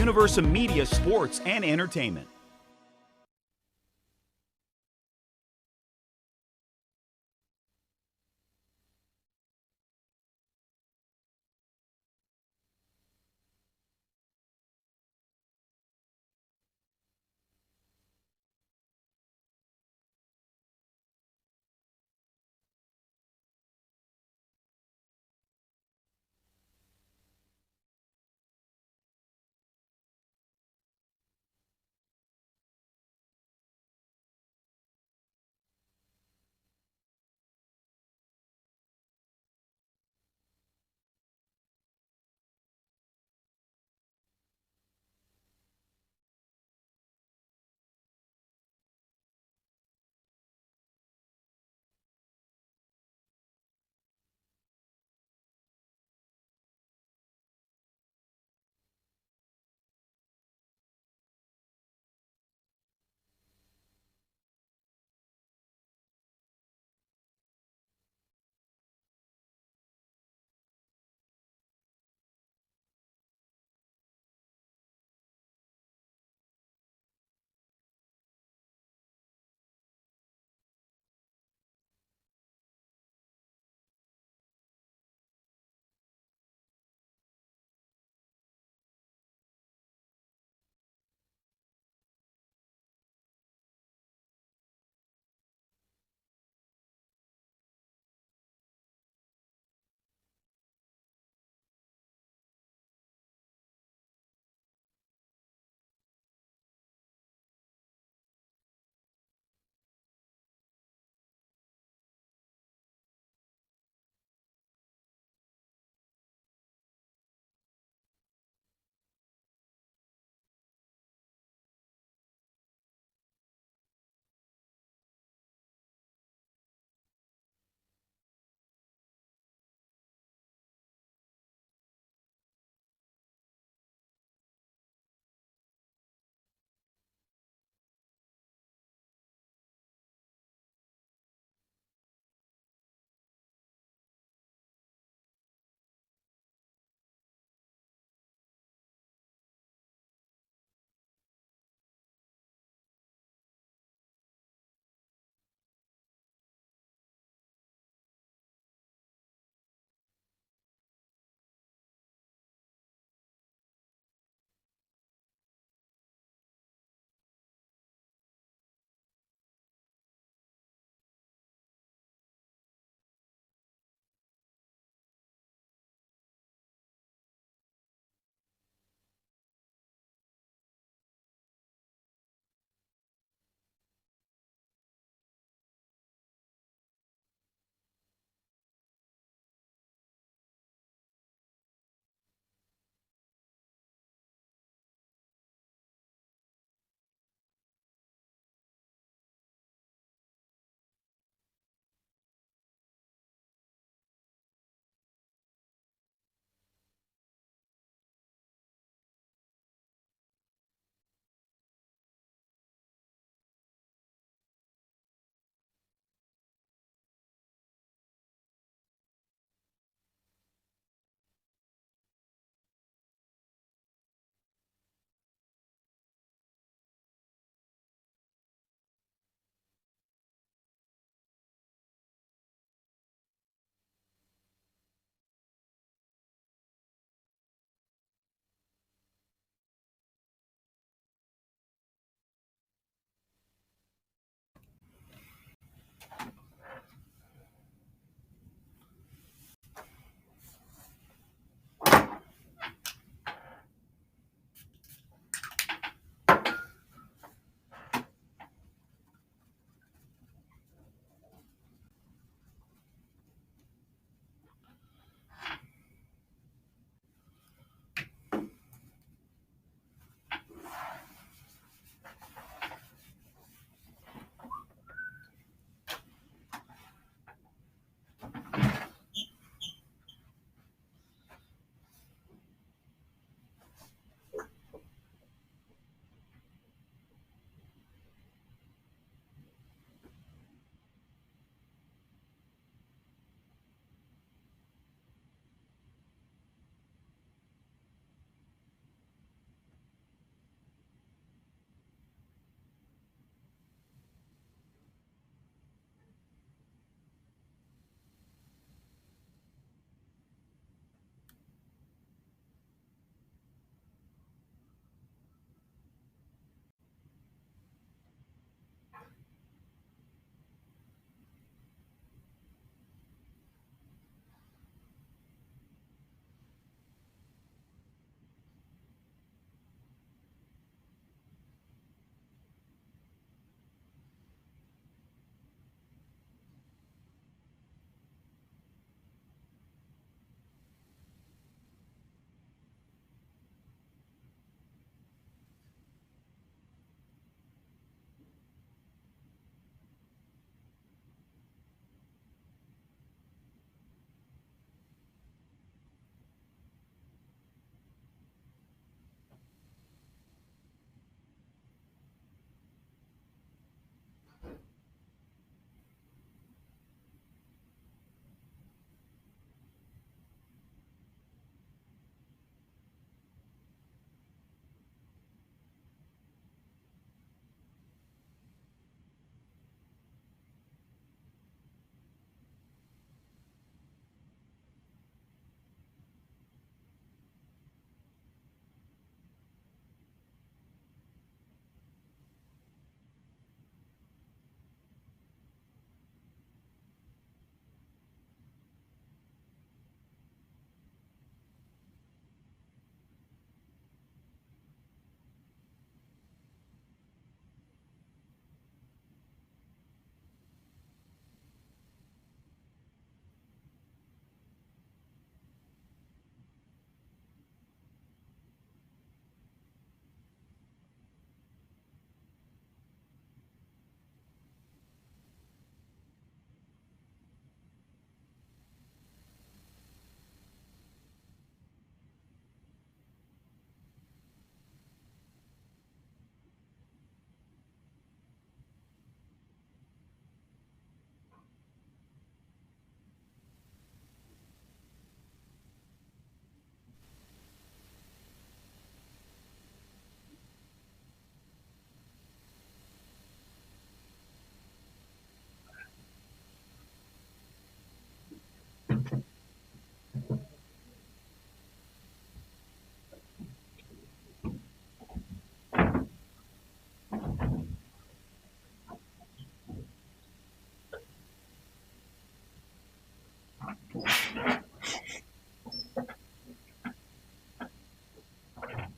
universe of media, sports, and entertainment.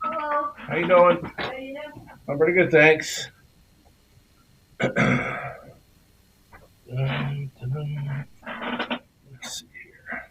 Hello. How you doing? How are you? I'm pretty good, thanks. Let's see here.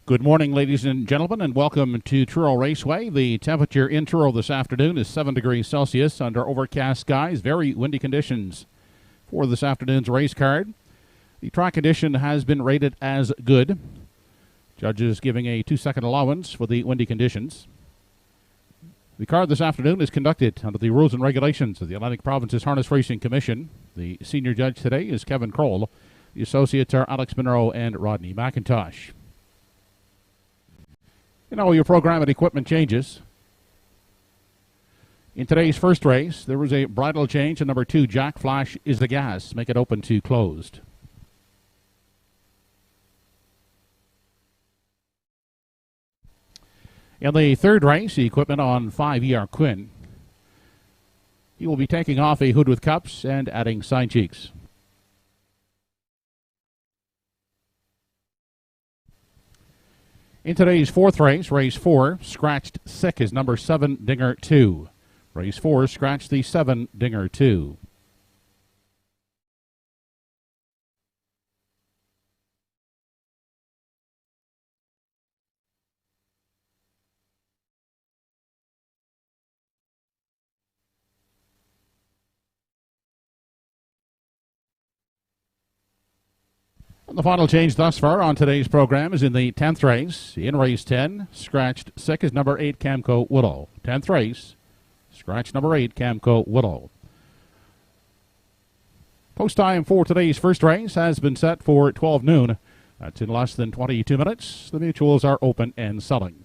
Good morning, ladies and gentlemen, and welcome to Truro Raceway. The temperature in Truro this afternoon is 7 degrees Celsius under overcast skies. Very windy conditions for this afternoon's race card. The track condition has been rated as good. Judges giving a 2-second allowance for the windy conditions. The card this afternoon is conducted under the rules and regulations of the Atlantic Provinces Harness Racing Commission. The senior judge today is Kevin Kroll. The associates are Alex Monroe and Rodney McIntosh. Your program and equipment changes. In today's first race, there was a bridle change in number 2, Jack Flash is the Gas. Make it open to closed. In the third race, the equipment on 5 ER Quinn. He will be taking off a hood with cups and adding side cheeks. In today's fourth race, race 4, scratched sick is number 7, Dinger 2. Race 4, scratched the 7, Dinger 2. The final change thus far on today's program is in the 10th race. In race 10, scratched sick is number 8, Camco Woodall. 10th race, scratch number 8, Camco Woodall. Post time for today's first race has been set for 12 noon. That's in less than 22 minutes. The mutuals are open and selling.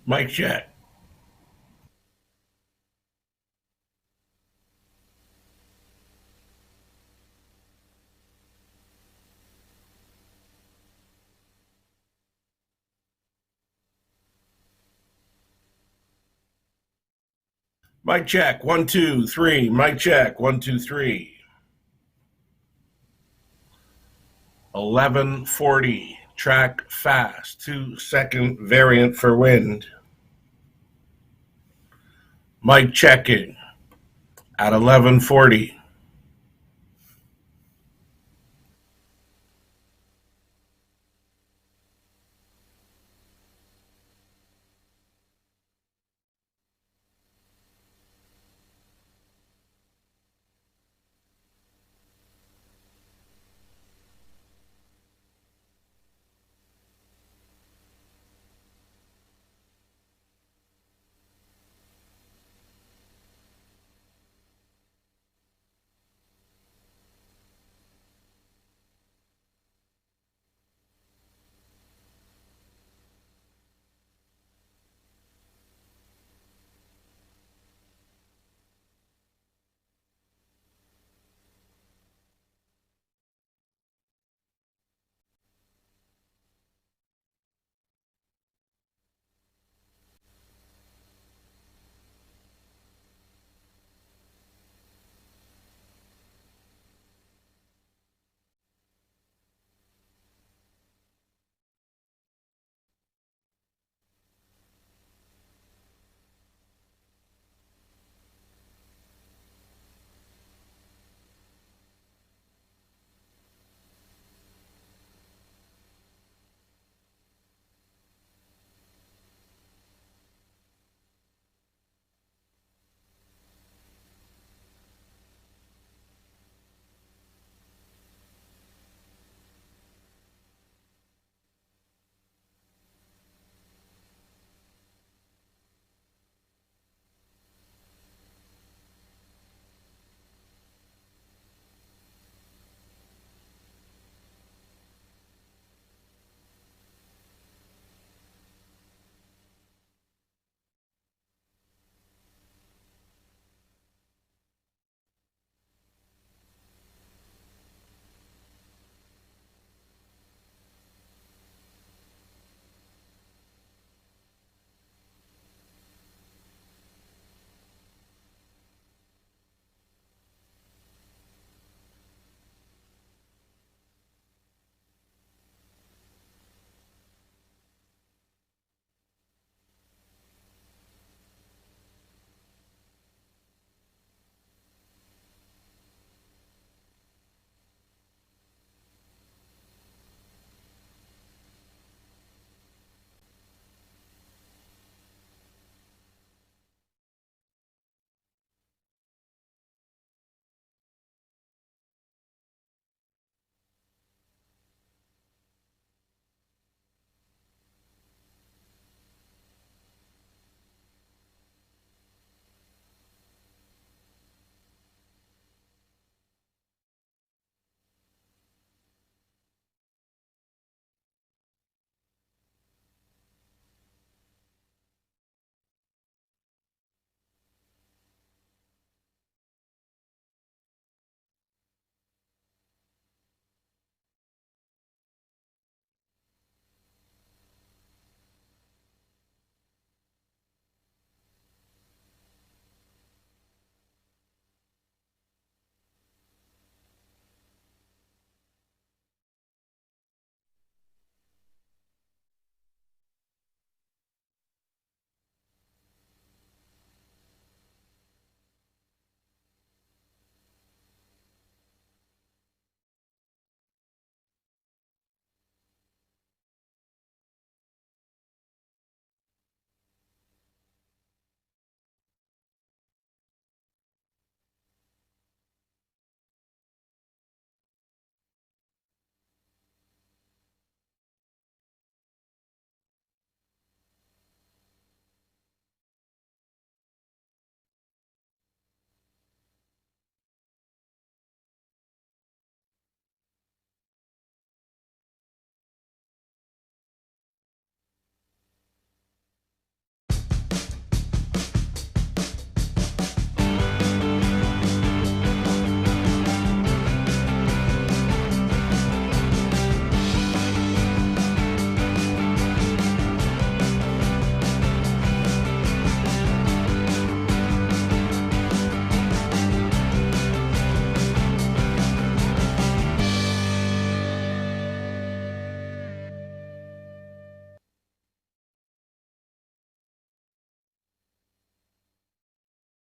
Mic check. Mic check. 1, 2, 3. Mic check. 1, 2, 3. 11:40. Track fast. 2-second variant for wind. Mic checking at 11:40.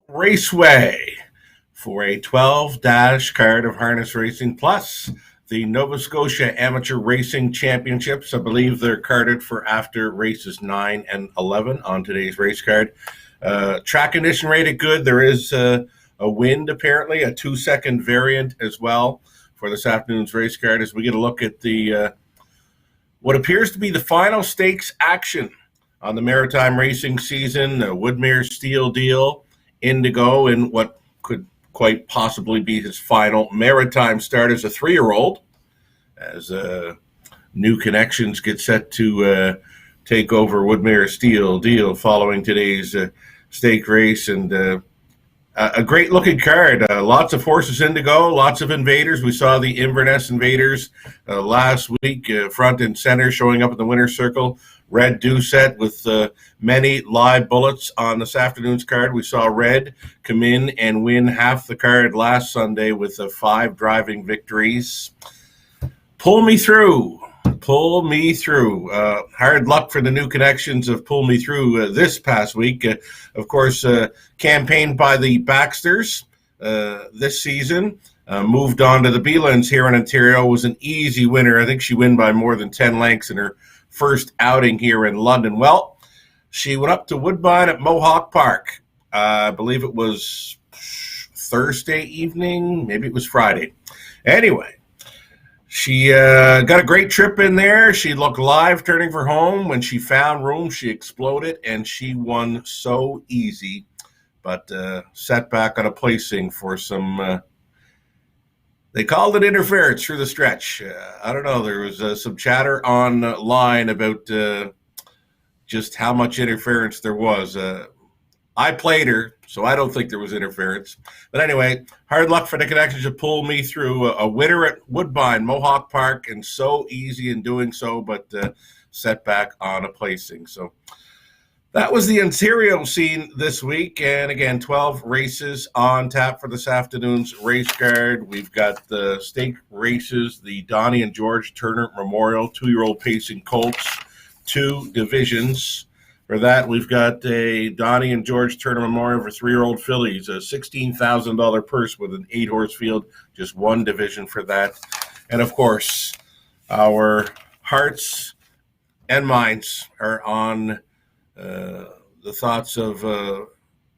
Raceway for a 12 dash card of Harness Racing Plus. The Nova Scotia Amateur Racing Championships, I believe they're carded for after races 9 and 11 on today's race card. Track condition rated good. There is a wind, apparently, a 2-second variant as well for this afternoon's race card as we get a look at the what appears to be the final stakes action on the Maritime Racing season. Woodmere Steel Deal, Indigo, in what could quite possibly be his final Maritime start as a 3-year-old, as new connections get set to take over Woodmere Steel Deal following today's stake race. And a great looking card. Lots of horses in to go, lots of invaders. We saw the Inverness Invaders last week, front and center, showing up in the winner's circle. Red Doucette with many live bullets on this afternoon's card. We saw Red come in and win half the card last Sunday with 5 driving victories. Pull Me Through. Pull Me Through. Hard luck for the new connections of Pull Me Through this past week. Of course, campaigned by the Baxters this season. Moved on to the Belands here in Ontario. Was an easy winner. I think she won by more than 10 lengths in her first outing here in London. Well, she went up to Woodbine at Mohawk Park. I believe it was Thursday evening. Maybe it was Friday. Anyway, she got a great trip in there. She looked live turning for home. When she found room, she exploded, and she won so easy. But set back on a placing for some, they called it interference through the stretch. I don't know. There was some chatter online about just how much interference there was. I played her, so I don't think there was interference. But anyway, hard luck for the connections to Pull Me Through. A winner at Woodbine, Mohawk Park, and so easy in doing so, but set back on a placing. So that was the Ontario scene this week. And again, 12 races on tap for this afternoon's race card. We've got the stake races, the Donnie and George Turner Memorial 2-year-old pacing colts, 2 divisions. For that, we've got a Donnie and George Turner Memorial for 3-year-old fillies, a $16,000 purse with an 8-horse field, just 1 division for that. And of course, our hearts and minds are on the thoughts of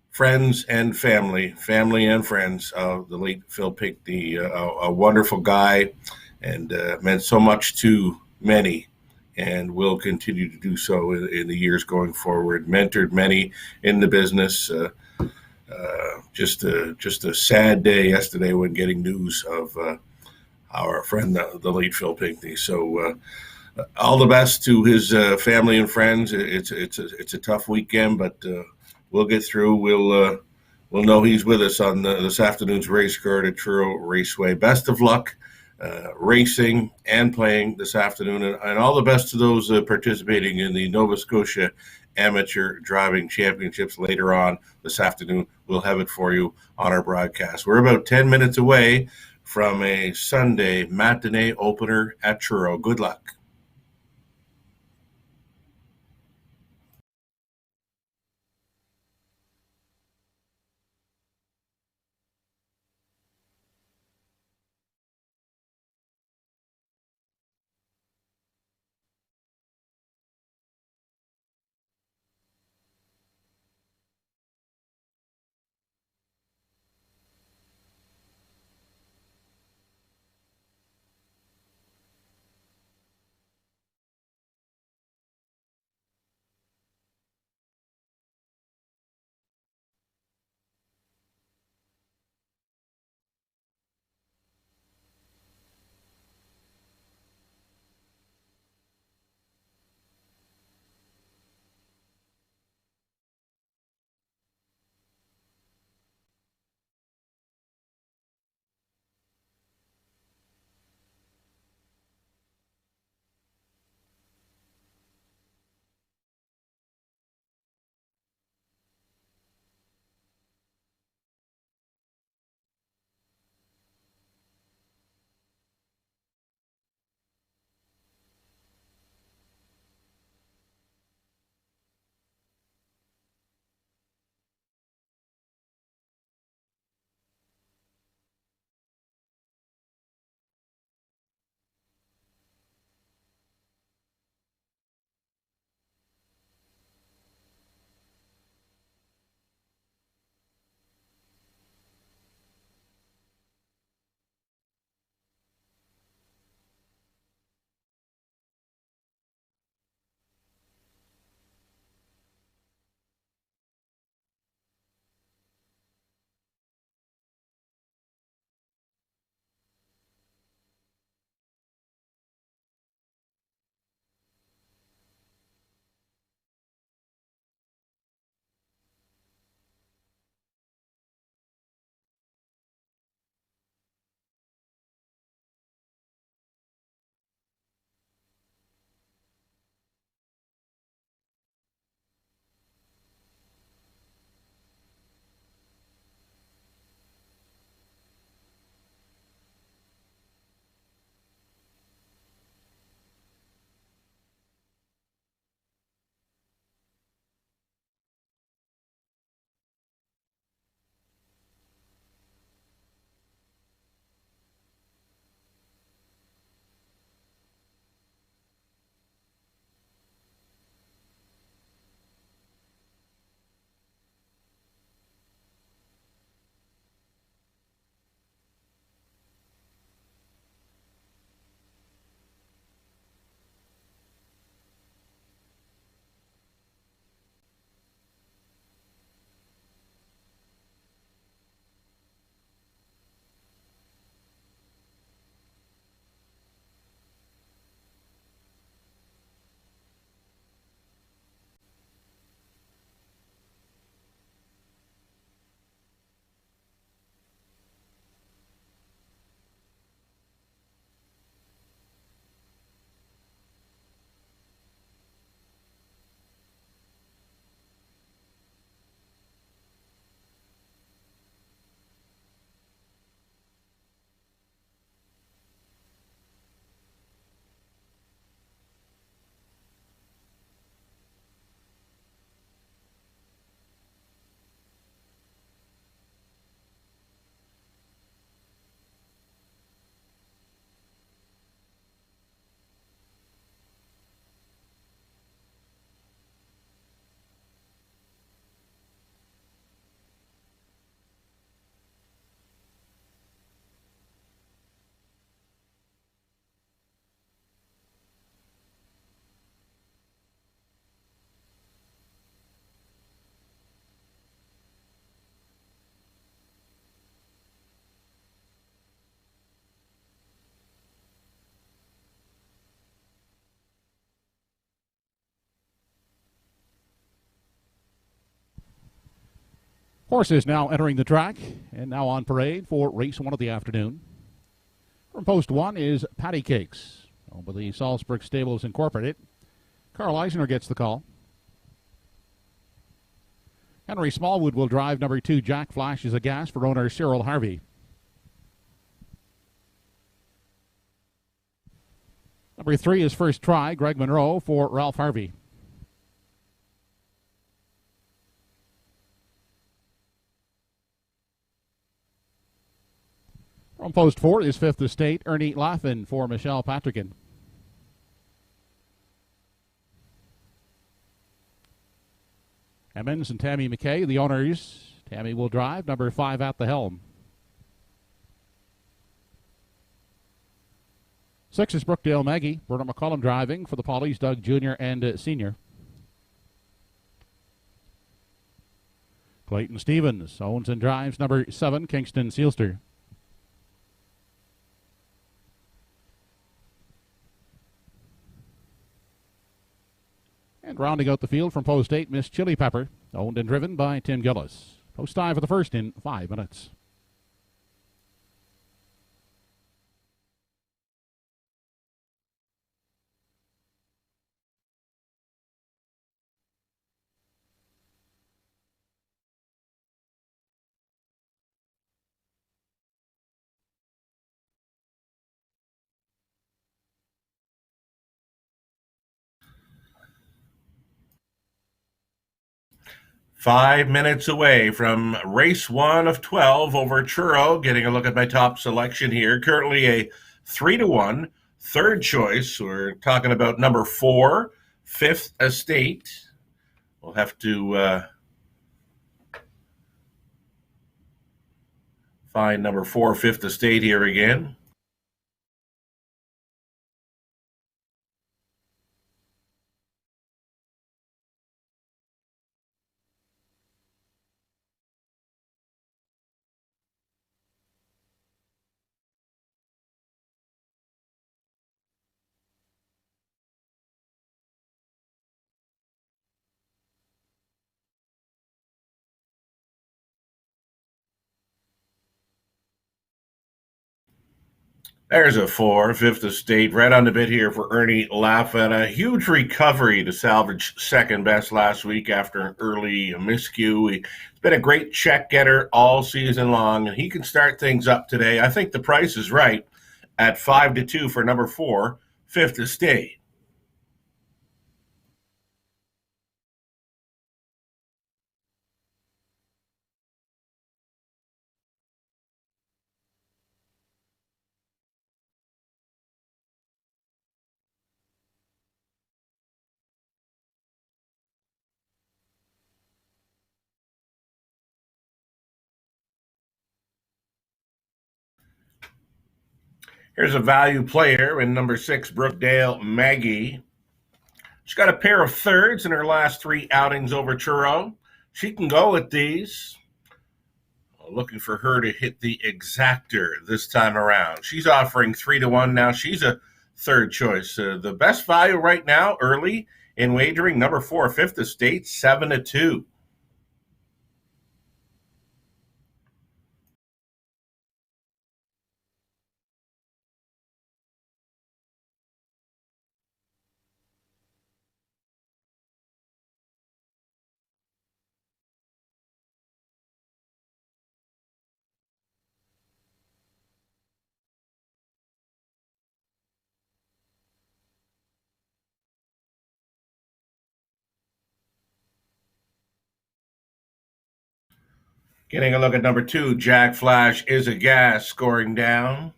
friends and family and friends of the late Phil Pinckney, a wonderful guy, and meant so much to many, and will continue to do so in the years going forward. Mentored many in the business. Just a sad day yesterday when getting news of our friend, the late Phil Pinckney. So all the best to his family and friends. It's a tough weekend, but we'll get through. We'll know he's with us on this afternoon's race card at Truro Raceway. Best of luck racing and playing this afternoon, and all the best to those participating in the Nova Scotia Amateur Driving Championships later on this afternoon. We'll have it for you on our broadcast. We're about 10 minutes away from a Sunday matinee opener at Truro. Good luck. Horses now entering the track and now on parade for race 1 of the afternoon. From post 1 is Patty Cakes, owned by the Salzburg Stables Incorporated. Carl Eisner gets the call. Henry Smallwood will drive number 2, Jack Flash is a Gas, for owner Cyril Harvey. Number 3 is First Try, Greg Monroe, for Ralph Harvey. From post 4 is Fifth Estate, Ernie Laughlin, for Michelle Patrickin. Emmons and Tammy McKay, the owners. Tammy will drive, number 5 at the helm. 6 is Brookdale Maggie, Berta McCollum driving for the Pollies, Doug Jr. and Sr. Clayton Stevens owns and drives number 7, Kingston Sealster. And rounding out the field from post 8, Miss Chili Pepper, owned and driven by Tim Gillis. Post time for the first in 5 minutes. Five minutes away from race 1 of 12 over Truro. Getting a look at my top selection here. Currently a 3-1 third choice. We're talking about number 4, Fifth Estate. We'll have to find number 4, Fifth Estate here again. There's a 4, Fifth Estate, right on the bit here for Ernie Laughlin. A huge recovery to salvage second best last week after an early miscue. He's been a great check getter all season long, and he can start things up today. I think the price is right at 5-2 for number 4, Fifth Estate. Here's a value player in number 6, Brookdale Maggie. She's got a pair of thirds in her last 3 outings over Truro. She can go at these. Looking for her to hit the exactor this time around. She's offering 3-1 now. She's a third choice. The best value right now, early in wagering, number 4, Fifth Estate, 7-2. Getting a look at number 2, Jack Flash is a Gas, scoring down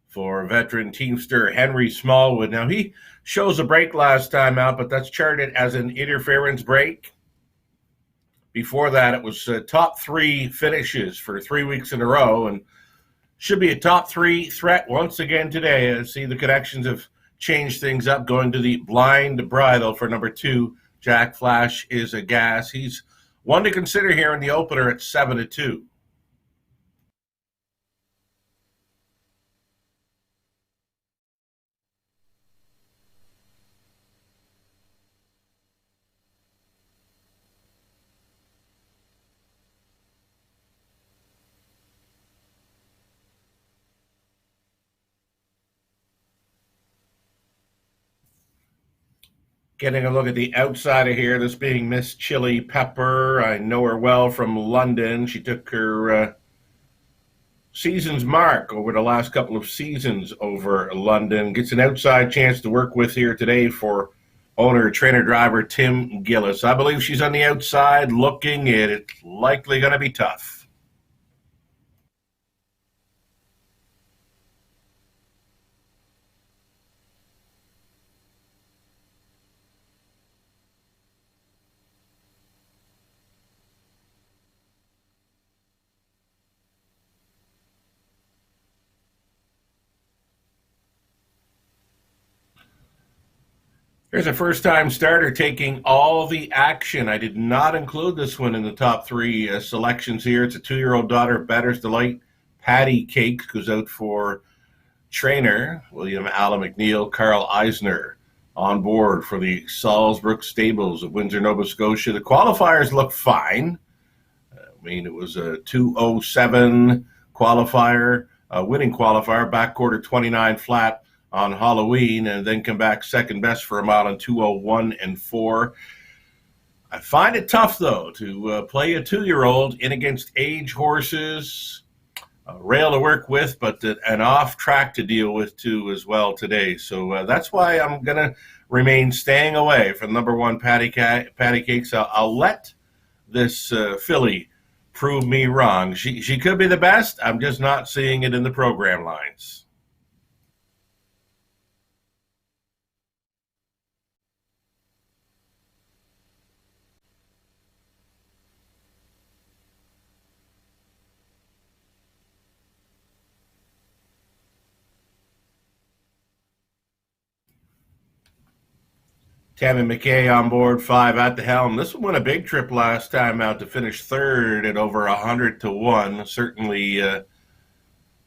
for veteran teamster Henry Smallwood. Now, he shows a break last time out, but that's charted as an interference break. Before that, it was top 3 finishes for 3 weeks in a row, and should be a top 3 threat once again today. I see the connections have changed things up, going to the blind bridle for number 2, Jack Flash is a Gas. He's one to consider here in the opener at 7-2. Getting a look at the outside of here, this being Miss Chili Pepper. I know her well from London. She took her season's mark over the last couple of seasons over London. Gets an outside chance to work with here today for owner, trainer, driver Tim Gillis. I believe she's on the outside looking at it. Likely going to be tough. Here's a first-time starter taking all the action. I did not include this one in the top three selections here. It's a 2-year-old daughter, Better's Delight. Patty Cakes goes out for trainer William Allen McNeil. Carl Eisner on board for the Salisbrook Stables of Windsor, Nova Scotia. The qualifiers look fine. It was a 2:07 qualifier, winning qualifier, back quarter 29 flat on Halloween, and then come back second best for a mile in 2:01 and 4. I find it tough, though, to play a 2-year-old in against age horses. A rail to work with, but an off track to deal with, too, as well today. So that's why I'm going to remain staying away from number one, Patty Cakes. I'll let this filly prove me wrong. She could be the best. I'm just not seeing it in the program lines. Tammy McKay on board, 5 at the helm. This one won a big trip last time out to finish third at over 100-1. Certainly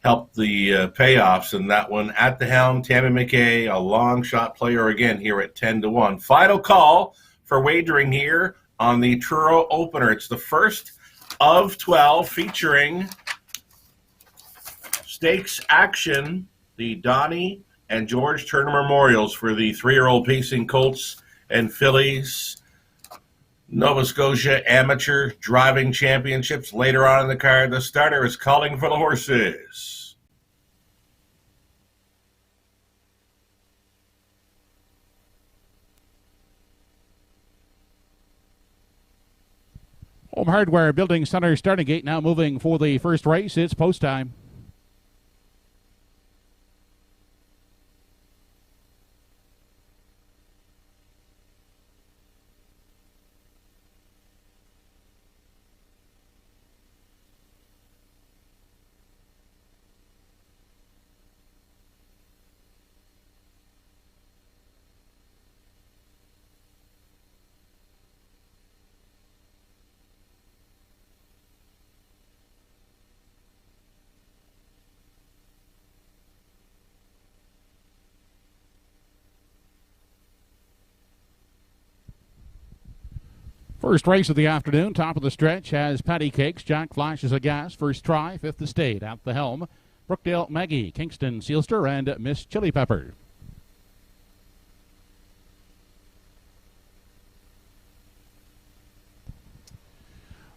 helped the payoffs in that one. At the helm, Tammy McKay, a long shot player again here at 10-1. Final call for wagering here on the Truro opener. It's the first of 12 featuring stakes action, the Donnie and George Turner Memorials for the 3-year-old pacing colts and fillies. Nova Scotia Amateur Driving Championships later on in the card. The starter is calling for the horses. Home Hardware Building Center starting gate now moving for the first race. It's post time. First race of the afternoon, top of the stretch, has Patty Cakes. Jack Flashes a Gas, first try, fifth estate. At the helm, Brookdale Maggie, Kingston Sealster, and Miss Chili Pepper.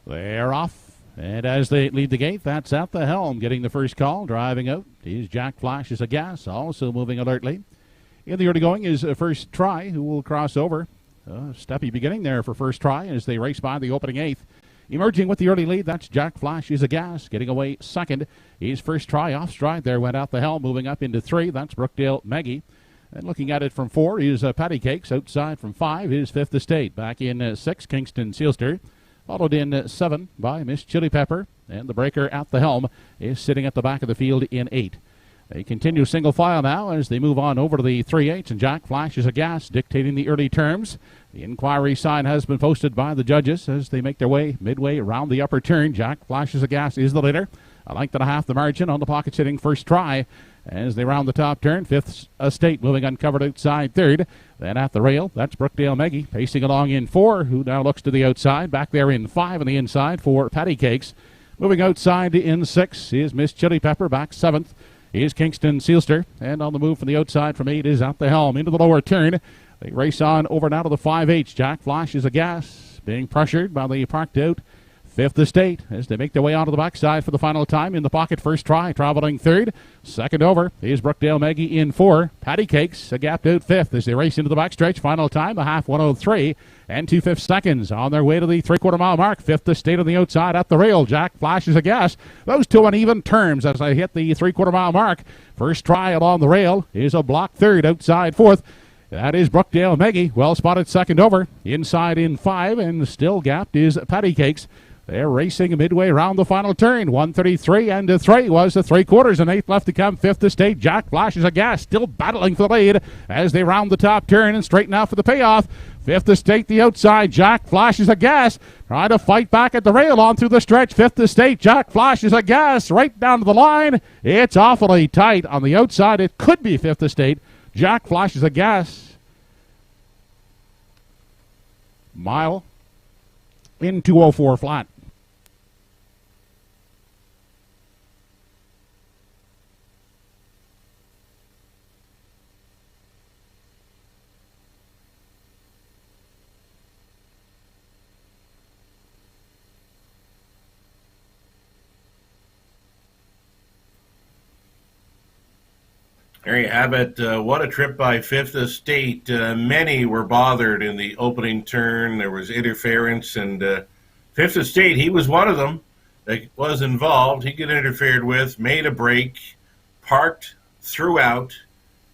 They're off, and as they lead the gate, that's At the helm. Getting the first call, driving out is Jack Flashes a Gas, also moving alertly. In the early going is first try, who will cross over. Steppy beginning there for first try as they race by the opening eighth. Emerging with the early lead, that's Jack Flash is a Gas. Getting away second, he's first try off stride there, went Out the helm. Moving up into 3, that's Brookdale Maggie. And looking at it from 4 is Patty Cakes. Outside from 5 is Fifth Estate. Back in 6, Kingston Sealster. Followed in 7 by Miss Chili Pepper. And the breaker At the helm is sitting at the back of the field in 8. They continue single file now as they move on over to the 3/8, and Jack Flashes a Gas dictating the early terms. The inquiry sign has been posted by the judges as they make their way midway around the upper turn. Jack Flashes a Gas is the leader. A length and a half the margin on the pocket sitting first try as they round the top turn. Fifth Estate moving uncovered outside third. Then at the rail, that's Brookdale Maggie pacing along in 4, who now looks to the outside. Back there in 5 on the inside for Patty Cakes. Moving outside in 6 is Miss Chili Pepper. Back 7th is Kingston Sealster, and on the move from the outside from 8 is At the helm. Into the lower turn, They race on over now to the 5H. Jack flashes a gas, being pressured by the parked out Fifth Estate as they make their way onto the backside for the final time. In the pocket first try, traveling third. Second over is Brookdale Maggie in 4. Patty Cakes a gapped out fifth as they race into the backstretch. Final time, a half 103 and 2/5 seconds on their way to the 3/4 mile mark. Fifth Estate on the outside at the rail. Jack flashes a gas. Those two on even terms as they hit the 3/4 mile mark. First try along the rail is a block third, outside fourth. That is Brookdale Maggie. Well spotted second over. Inside in 5 and still gapped is Patty Cakes. They're racing midway around the final turn. 133 and a 3 was the 3/4 and 8 left to come. Fifth Estate. Jack flashes a gas, still battling for the lead as they round the top turn and straighten out for the payoff. Fifth Estate the outside. Jack flashes a gas, trying to fight back at the rail on through the stretch. Fifth Estate. Jack flashes a gas right down to the line. It's awfully tight on the outside. It could be Fifth Estate. Jack flashes a gas. Mile in 2:04 flat. There you have it. What a trip by Fifth Estate. Many were bothered in the opening turn. There was interference, and Fifth Estate, he was one of them that was involved. He got interfered with, made a break, parked throughout,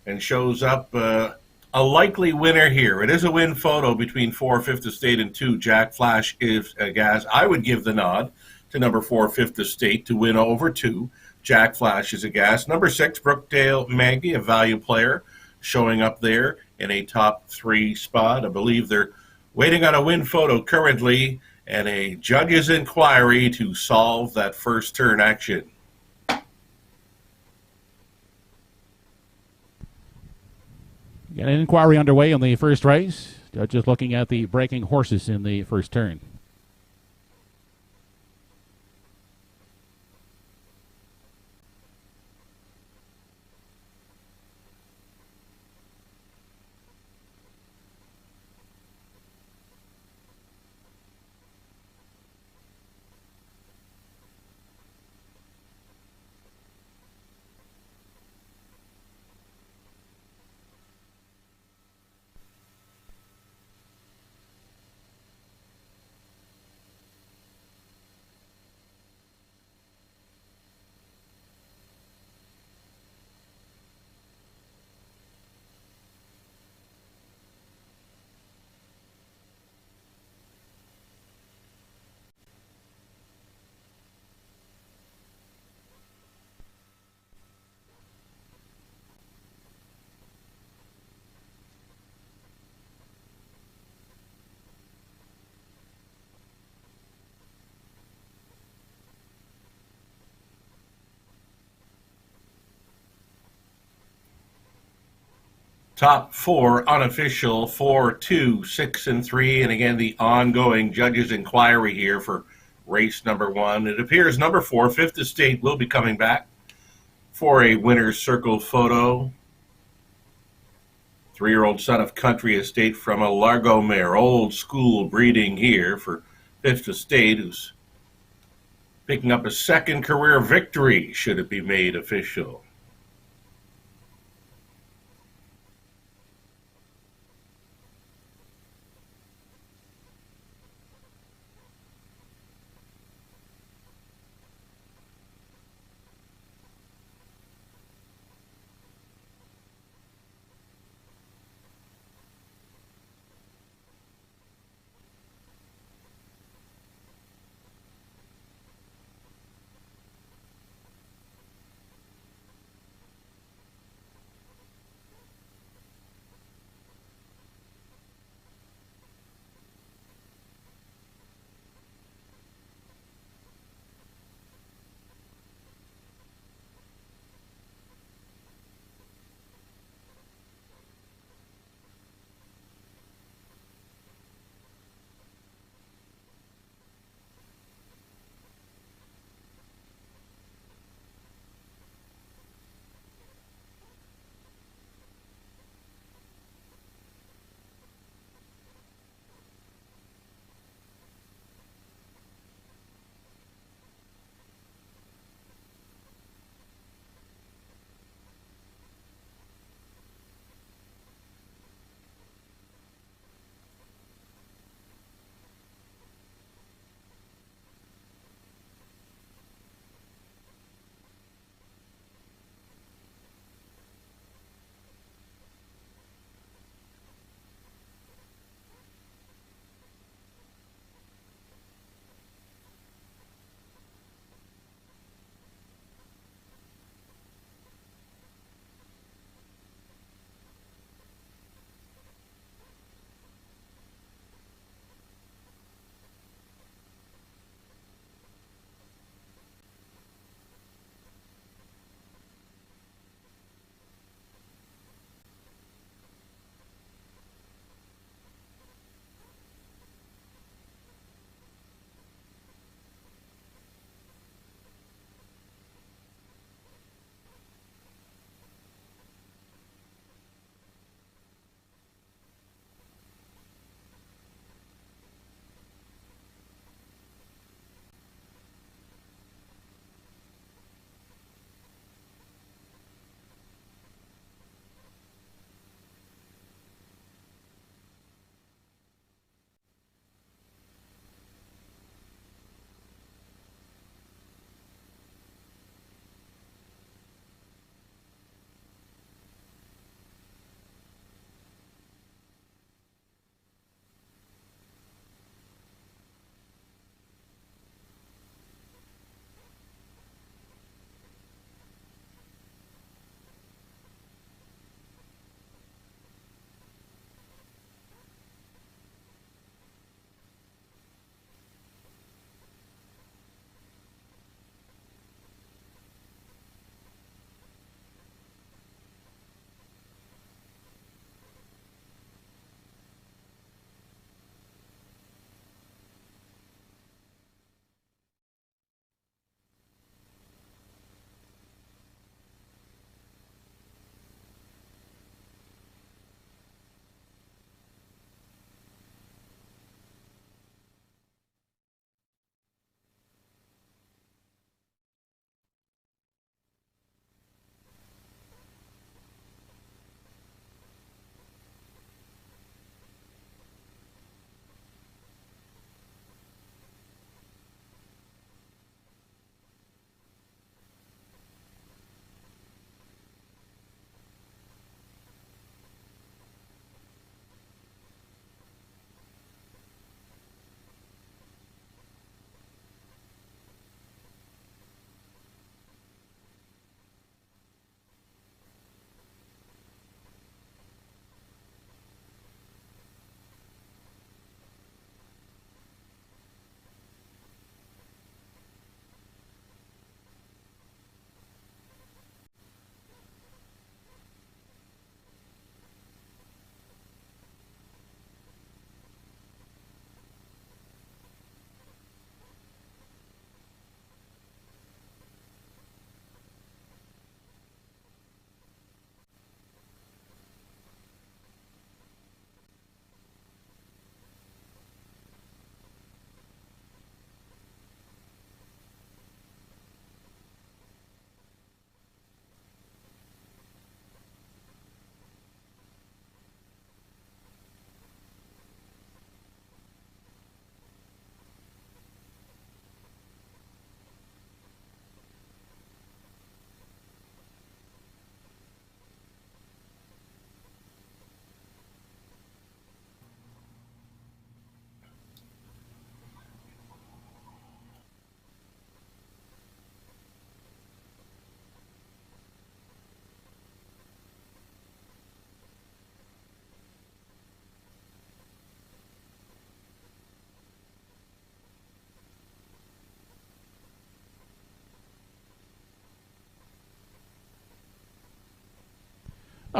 and shows up a likely winner here. It is a win photo between 4 Fifth Estate and 2 Jack Flash is a gas. I would give the nod to number 4 Fifth Estate to win over 2. Jack Flash is a gas. Number 6, Brookdale Maggie, a value player, showing up there in a top 3 spot. I believe they're waiting on a win photo currently and a judge's inquiry to solve that first turn action. Got an inquiry underway on the first race. Judges looking at the breaking horses in the first turn. Top 4 unofficial, 4, 2, 6, and 3. And again, the ongoing judge's inquiry here for race number 1. It appears number 4, Fifth Estate, will be coming back for a winner's circle photo. 3-year-old son of Country Estate from a Largo mare. Old school breeding here for Fifth Estate, who's picking up a second career victory, should it be made official.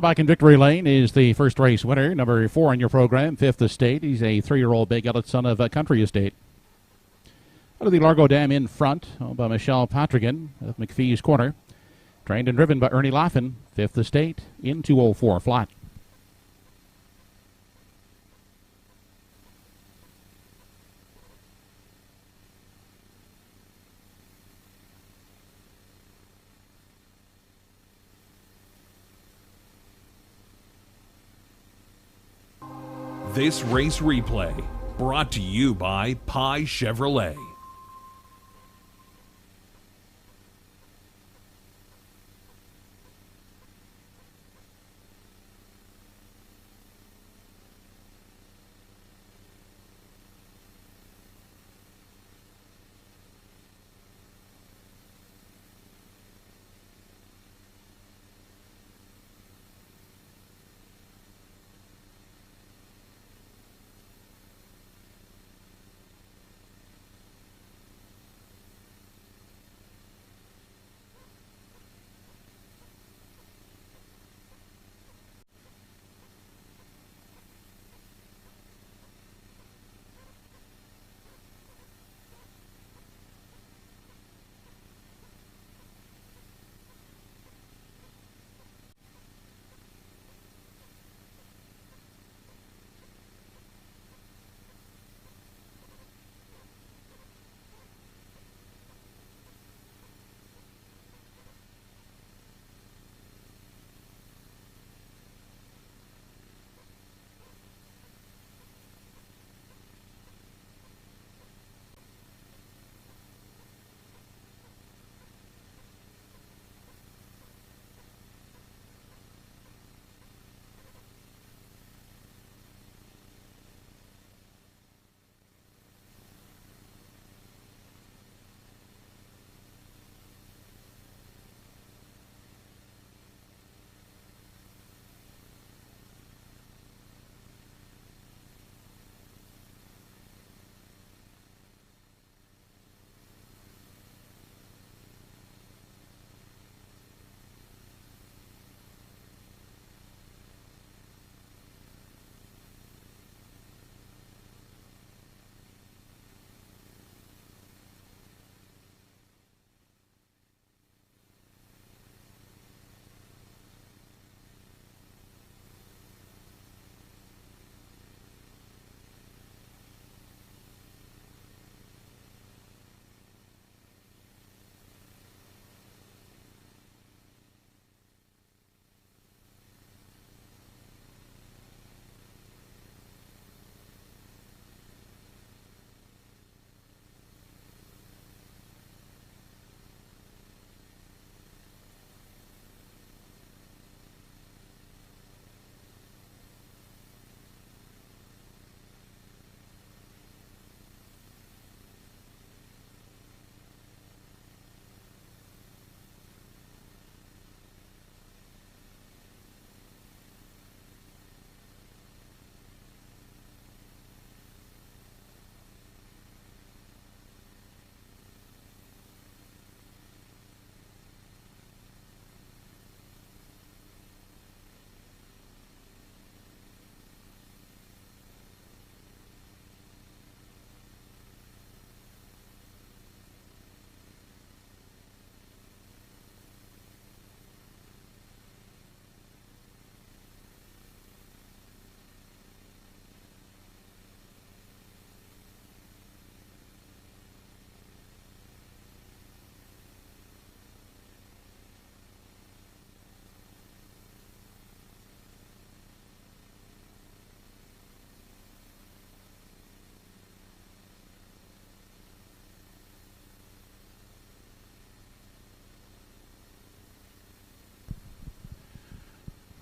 Back in Victory Lane is the first race winner, number 4 in your program, Fifth Estate. He's a 3-year-old big Ellet son of Country Estate. Out of the Largo Dam in front, owned by Michelle Patrigan of McPhee's Corner. Trained and driven by Ernie Laffin, Fifth Estate in 2:04 flat. This race replay brought to you by Pye Chevrolet.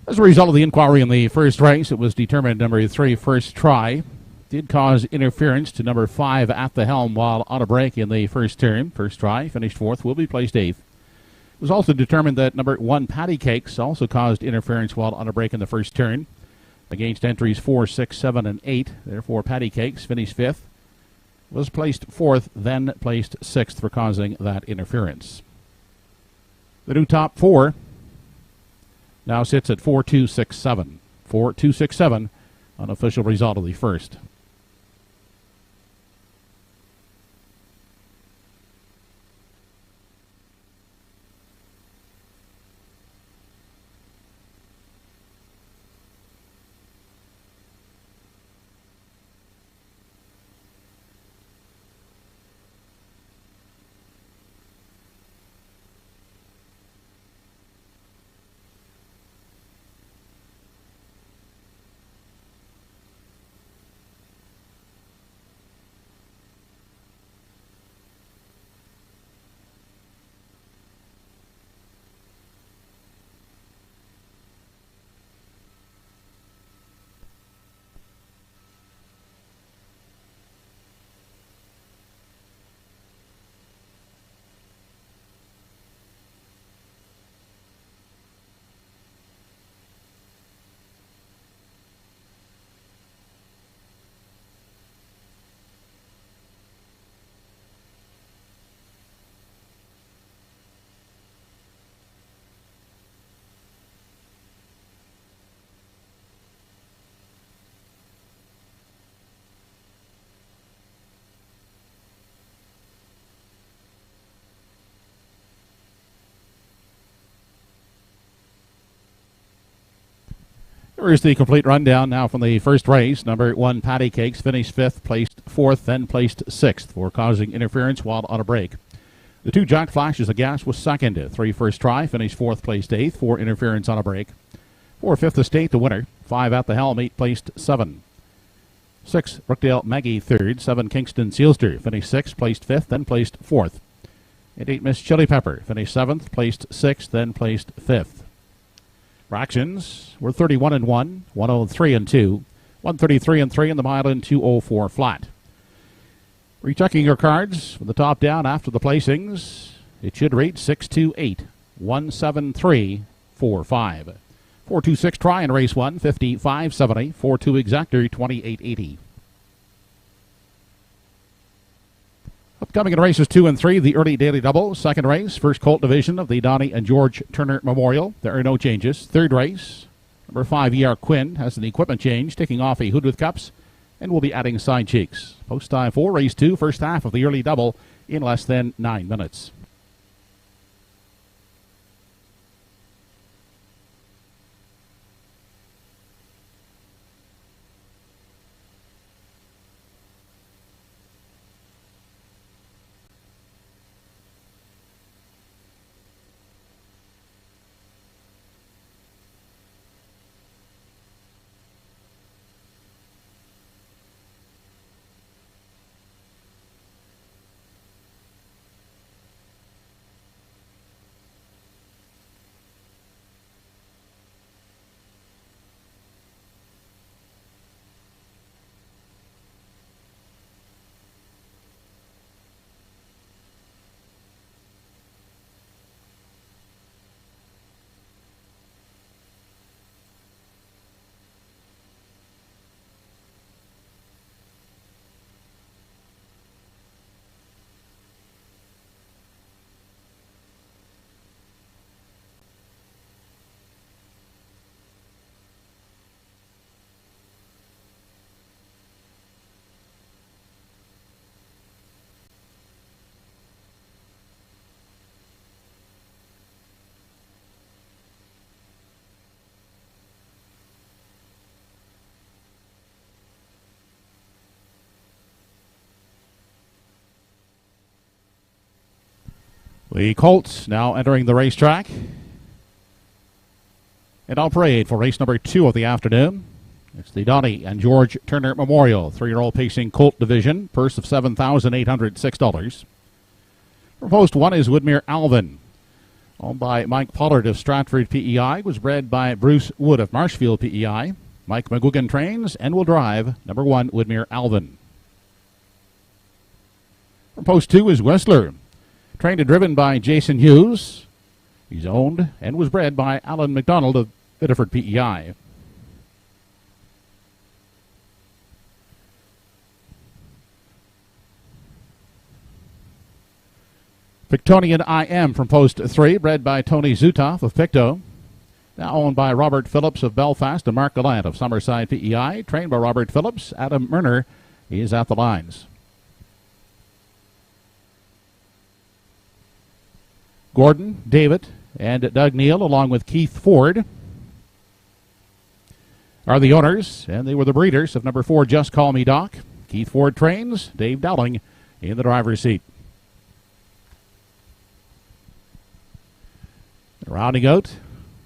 As a result of the inquiry in the first race, it was determined number 3, First Try, did cause interference to number 5 At the Helm while on a break in the first turn. First Try finished 4th, will be placed 8th. It was also determined that number 1 Patty Cakes also caused interference while on a break in the first turn against entries 4, 6, 7, and 8. Therefore, Patty Cakes finished 5th, was placed 4th, then placed 6th for causing that interference. The new top 4 now sits at 4.267. 4.267, unofficial result of the first. Here is the complete rundown now from the first race. Number 1, Patty Cakes, finished 5th, placed 4th, then placed 6th for causing interference while on a break. The 2, Jack Flashes of Gas, was second. 3, First Try, finished 4th, placed 8th for interference on a break. 4, Fifth Estate, the winner. 5, At the Helm, 8, placed 7. 6, Brookdale Maggie, 3rd. 7, Kingston Sealster, finished 6th, placed 5th, then placed 4th. And 8, Miss Chili Pepper, finished 7th, placed 6th, then placed 5th. Fractions were 31 and 1, 103 and 2, 133 and 3 in the mile, and 204 flat. Rechecking your cards from the top down after the placings. It should read 628 17345. 426 try in race 1, 5570. 42 exactor, 2880. Upcoming in races 2 and 3, the early daily double. Second race, first colt division of the Donnie and George Turner Memorial. There are no changes. Third race, number 5, E.R. Quinn has an equipment change, taking off a hood with cups, and will be adding side cheeks. Post time for race 2, first half of the early double in less than 9 minutes. The Colts now entering the racetrack. And I'll parade for race number 2 of the afternoon. It's the Donnie and George Turner Memorial 3-year-old pacing colt division. Purse of $7,806. For post 1 is Woodmere Alvin. Owned by Mike Pollard of Stratford, PEI. Was bred by Bruce Wood of Marshfield, PEI. Mike McGuigan trains and will drive number 1, Woodmere Alvin. For post 2 is Whistler. Trained and driven by Jason Hughes. He's owned and was bred by Alan McDonald of Biddeford, PEI. Pictonian I Am from post 3, bred by Tony Zutoff of Picto. Now owned by Robert Phillips of Belfast and Mark Gallant of Summerside PEI. Trained by Robert Phillips. Adam Murner is at the lines. Gordon, David, and Doug Neal, along with Keith Ford, are the owners, and they were the breeders of number 4, Just Call Me Doc. Keith Ford trains, Dave Dowling in the driver's seat. Rounding out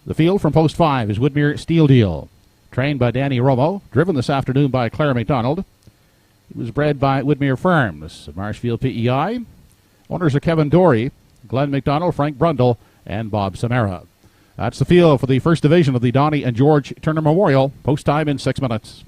the field from post 5 is Woodmere Steel Deal, trained by Danny Romo, driven this afternoon by Claire McDonald. He was bred by Woodmere Farms of Marshfield PEI. Owners are Kevin Dory, Glenn McDonald, Frank Brundle, and Bob Samara. That's the field for the first division of the Donnie and George Turner Memorial. Post time in 6 minutes.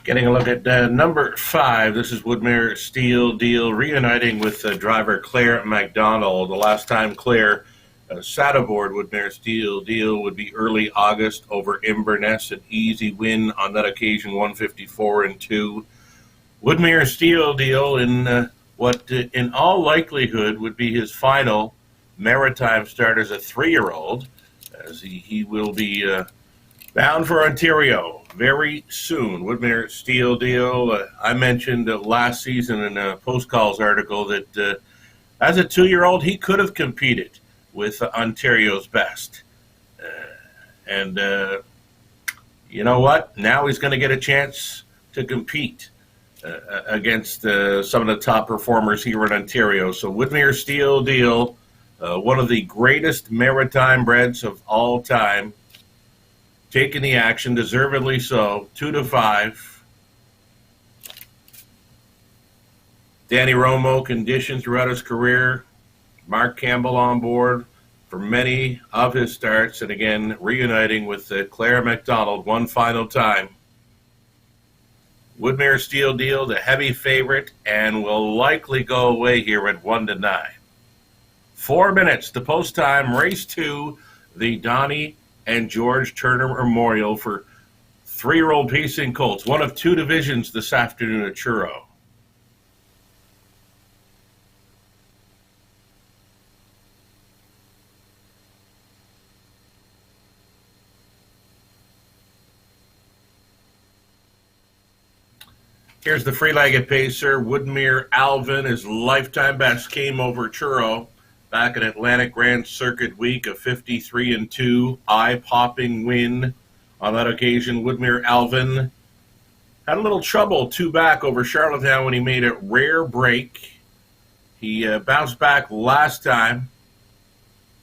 Getting a look at number 5. This is Woodmere Steel Deal reuniting with driver Claire McDonald. The last time Claire sat aboard Woodmere Steel Deal would be early August over Inverness. An easy win on that occasion, 154-2. Woodmere Steel Deal in what in all likelihood would be his final maritime start as a 3-year-old, as he will be bound for Ontario very soon. Woodmere Steel Deal. I mentioned last season in a Post Calls article that as a 2-year-old, he could have competed with Ontario's best. And you know what? Now he's going to get a chance to compete against some of the top performers here in Ontario. So Woodmere Steel Deal, one of the greatest maritime breds of all time, taking the action, deservedly so, 2-5. Danny Romo conditioned throughout his career. Mark Campbell on board for many of his starts. And again, reuniting with Claire McDonald one final time. Woodmere Steel Deal, the heavy favorite, and will likely go away here at 1-9. 4 minutes to post time, race 2, the Donnie and George Turner Memorial for 3-year-old pacing colts. One of 2 divisions this afternoon at Truro. Here's the free-legged pacer, Woodmere Alvin. His lifetime best came over Truro back at Atlantic Grand Circuit Week, a 53-2 eye-popping win. On that occasion, Woodmere Alvin had a little trouble 2 back over Charlottetown when he made a rare break. He bounced back last time,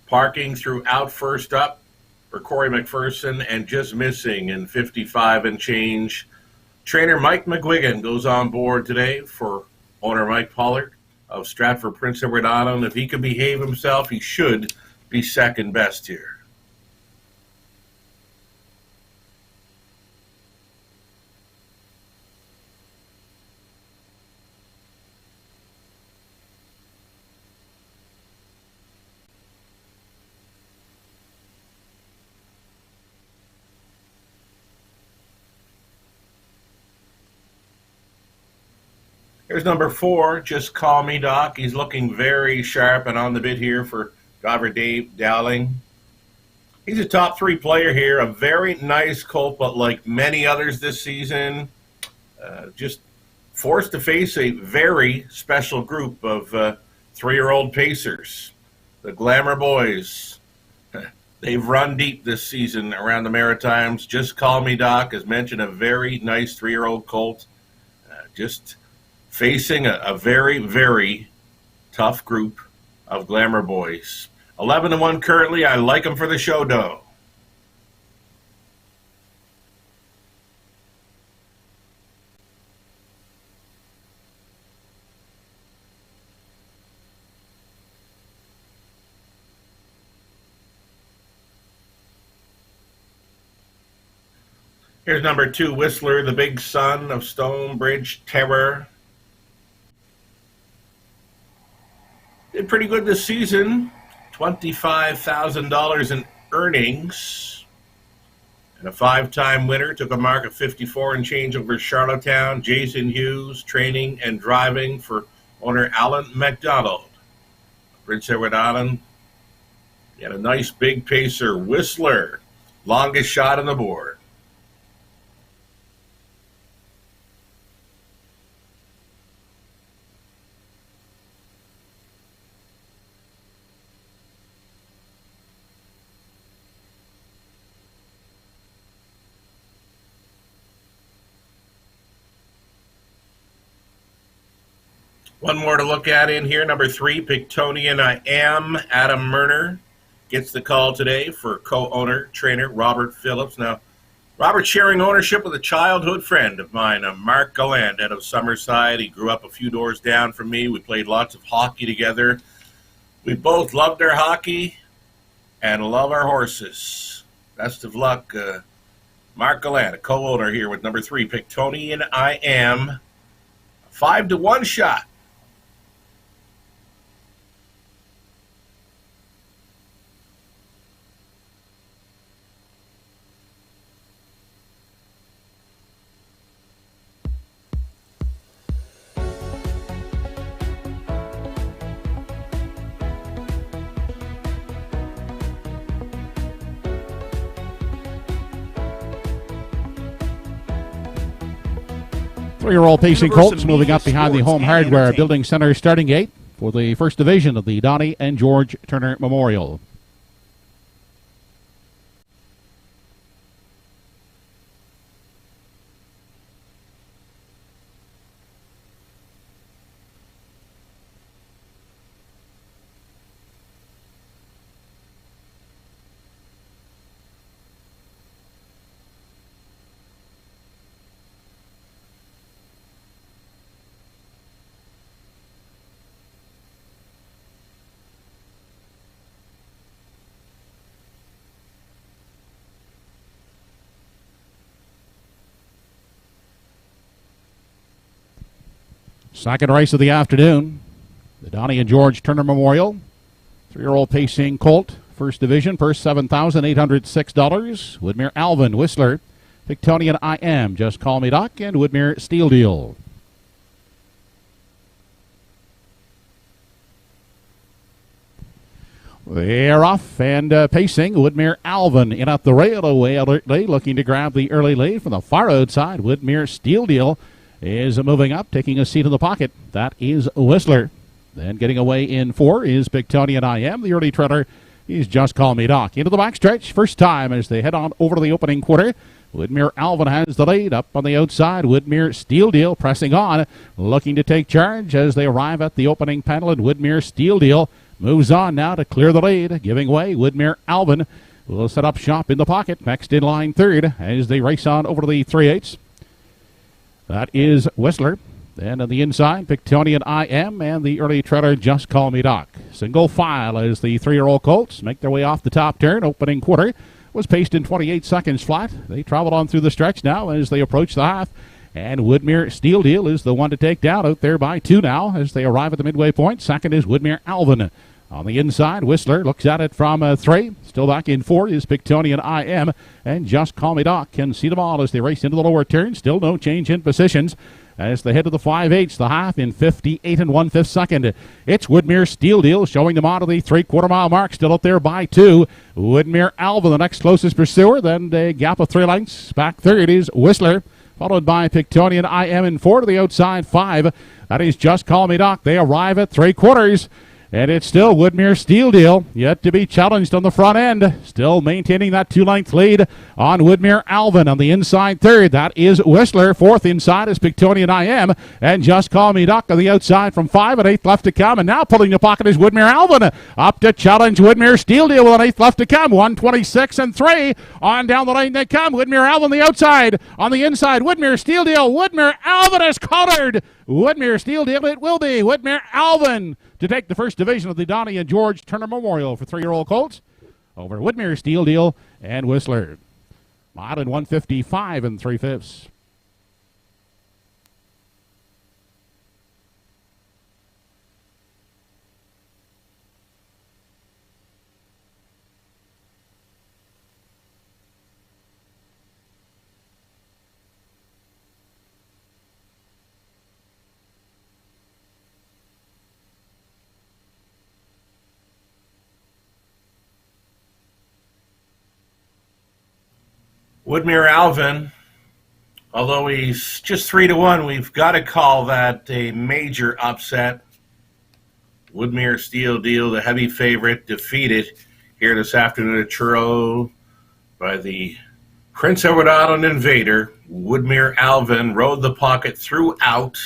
parking throughout first up for Corey McPherson and just missing in 55 and change. Trainer Mike McGuigan goes on board today for owner Mike Pollard of Stratford Prince Edward Island. If he can behave himself, he should be second best here. Here's number 4, Just Call Me Doc. He's looking very sharp and on the bit here for driver Dave Dowling. He's a top 3 player here, a very nice colt, but like many others this season, just forced to face a very special group of 3-year-old pacers. The Glamour Boys. They've run deep this season around the Maritimes. Just Call Me Doc, as mentioned, a very nice 3-year-old colt. Just facing a very, very tough group of Glamour Boys. 11-1 currently. I like them for the show, though. Here's number 2, Whistler, the big son of Stonebridge Terror. Did pretty good this season. $25,000 in earnings. And a 5-time winner, took a mark of 54 and change over Charlottetown. Jason Hughes, training and driving for owner Alan McDonald. Prince Edward Island. He had a nice big pacer, Whistler. Longest shot on the board. One more to look at in here, number 3, Pictonian I Am. Adam Murner gets the call today for co-owner, trainer Robert Phillips. Now, Robert's sharing ownership with a childhood friend of mine, Mark Galland, out of Summerside. He grew up a few doors down from me. We played lots of hockey together. We both loved our hockey and love our horses. Best of luck, Mark Galland, a co-owner here with number 3, Pictonian I Am. 5-1 shot. Three-year-old pacing Universal colts moving Media up behind the Sports home and hardware Entertainment. building center starting gate for the first division of the Donnie and George Turner Memorial. Second race of the afternoon, the Donnie and George Turner Memorial. Three-year-old pacing colt, first division, purse $7,806. Woodmere Alvin, Whistler, Pictonian I Am, Just Call Me Doc, and Woodmere Steel Deal. They're off and pacing. Woodmere Alvin in at the railway alertly, looking to grab the early lead from the far outside. Woodmere Steel Deal is moving up, taking a seat in the pocket. That is Whistler. Then getting away in 4 is Pictonian I Am. The early treader is Just Call Me Doc. Into the backstretch, first time as they head on over to the opening quarter. Woodmere Alvin has the lead up on the outside. Woodmere Steel Deal pressing on, looking to take charge as they arrive at the opening panel. And Woodmere Steel Deal moves on now to clear the lead, giving way. Woodmere Alvin will set up shop in the pocket. Next in line third as they race on over to the 3/8. That is Whistler. Then on the inside, Pictonian I Am and the early treader Just Call Me Doc. Single file as the 3-year-old colts make their way off the top turn. Opening quarter was paced in 28 seconds flat. They traveled on through the stretch now as they approach the half. And Woodmere Steel Deal is the one to take down, out there by 2 now as they arrive at the midway point. Second is Woodmere Alvin. On the inside, Whistler looks at it from 3. Still back in 4 is Pictonian I Am. And Just Call Me Doc can see them all as they race into the lower turn. Still no change in positions as they head to the 5/8, the half in 58 1/5 second. It's Woodmere Steel Deal showing them on to the 3/4 mile mark. Still out there by 2. Woodmere Alvin, the next closest pursuer. Then a gap of 3 lengths. Back third is Whistler, followed by Pictonian I Am in 4 to the outside 5. That is Just Call Me Doc. They arrive at 3/4. And it's still Woodmere Steel Deal, yet to be challenged on the front end. Still maintaining that 2-length lead on Woodmere Alvin. On the inside third, that is Whistler. Fourth inside is Pictonian I Am. And Just Call Me Doc on the outside from 5 and 8th left to come. And now pulling the pocket is Woodmere Alvin. Up to challenge Woodmere Steel Deal with an 8th left to come. 1:26 and 3. On down the lane they come. Woodmere Alvin the outside. On the inside, Woodmere Steel Deal. Woodmere Alvin is collared. Woodmere Steel Deal it will be. Woodmere Alvin to take the first division of the Donnie and George Turner Memorial for 3-year-old colts over Woodmere Steel Deal and Whistler. Out in 155 and 3/5. Woodmere Alvin, although he's just 3-1, we've got to call that a major upset. Woodmere Steel Deal, the heavy favorite, defeated here this afternoon at Truro by the Prince Edward Island Invader. Woodmere Alvin rode the pocket throughout.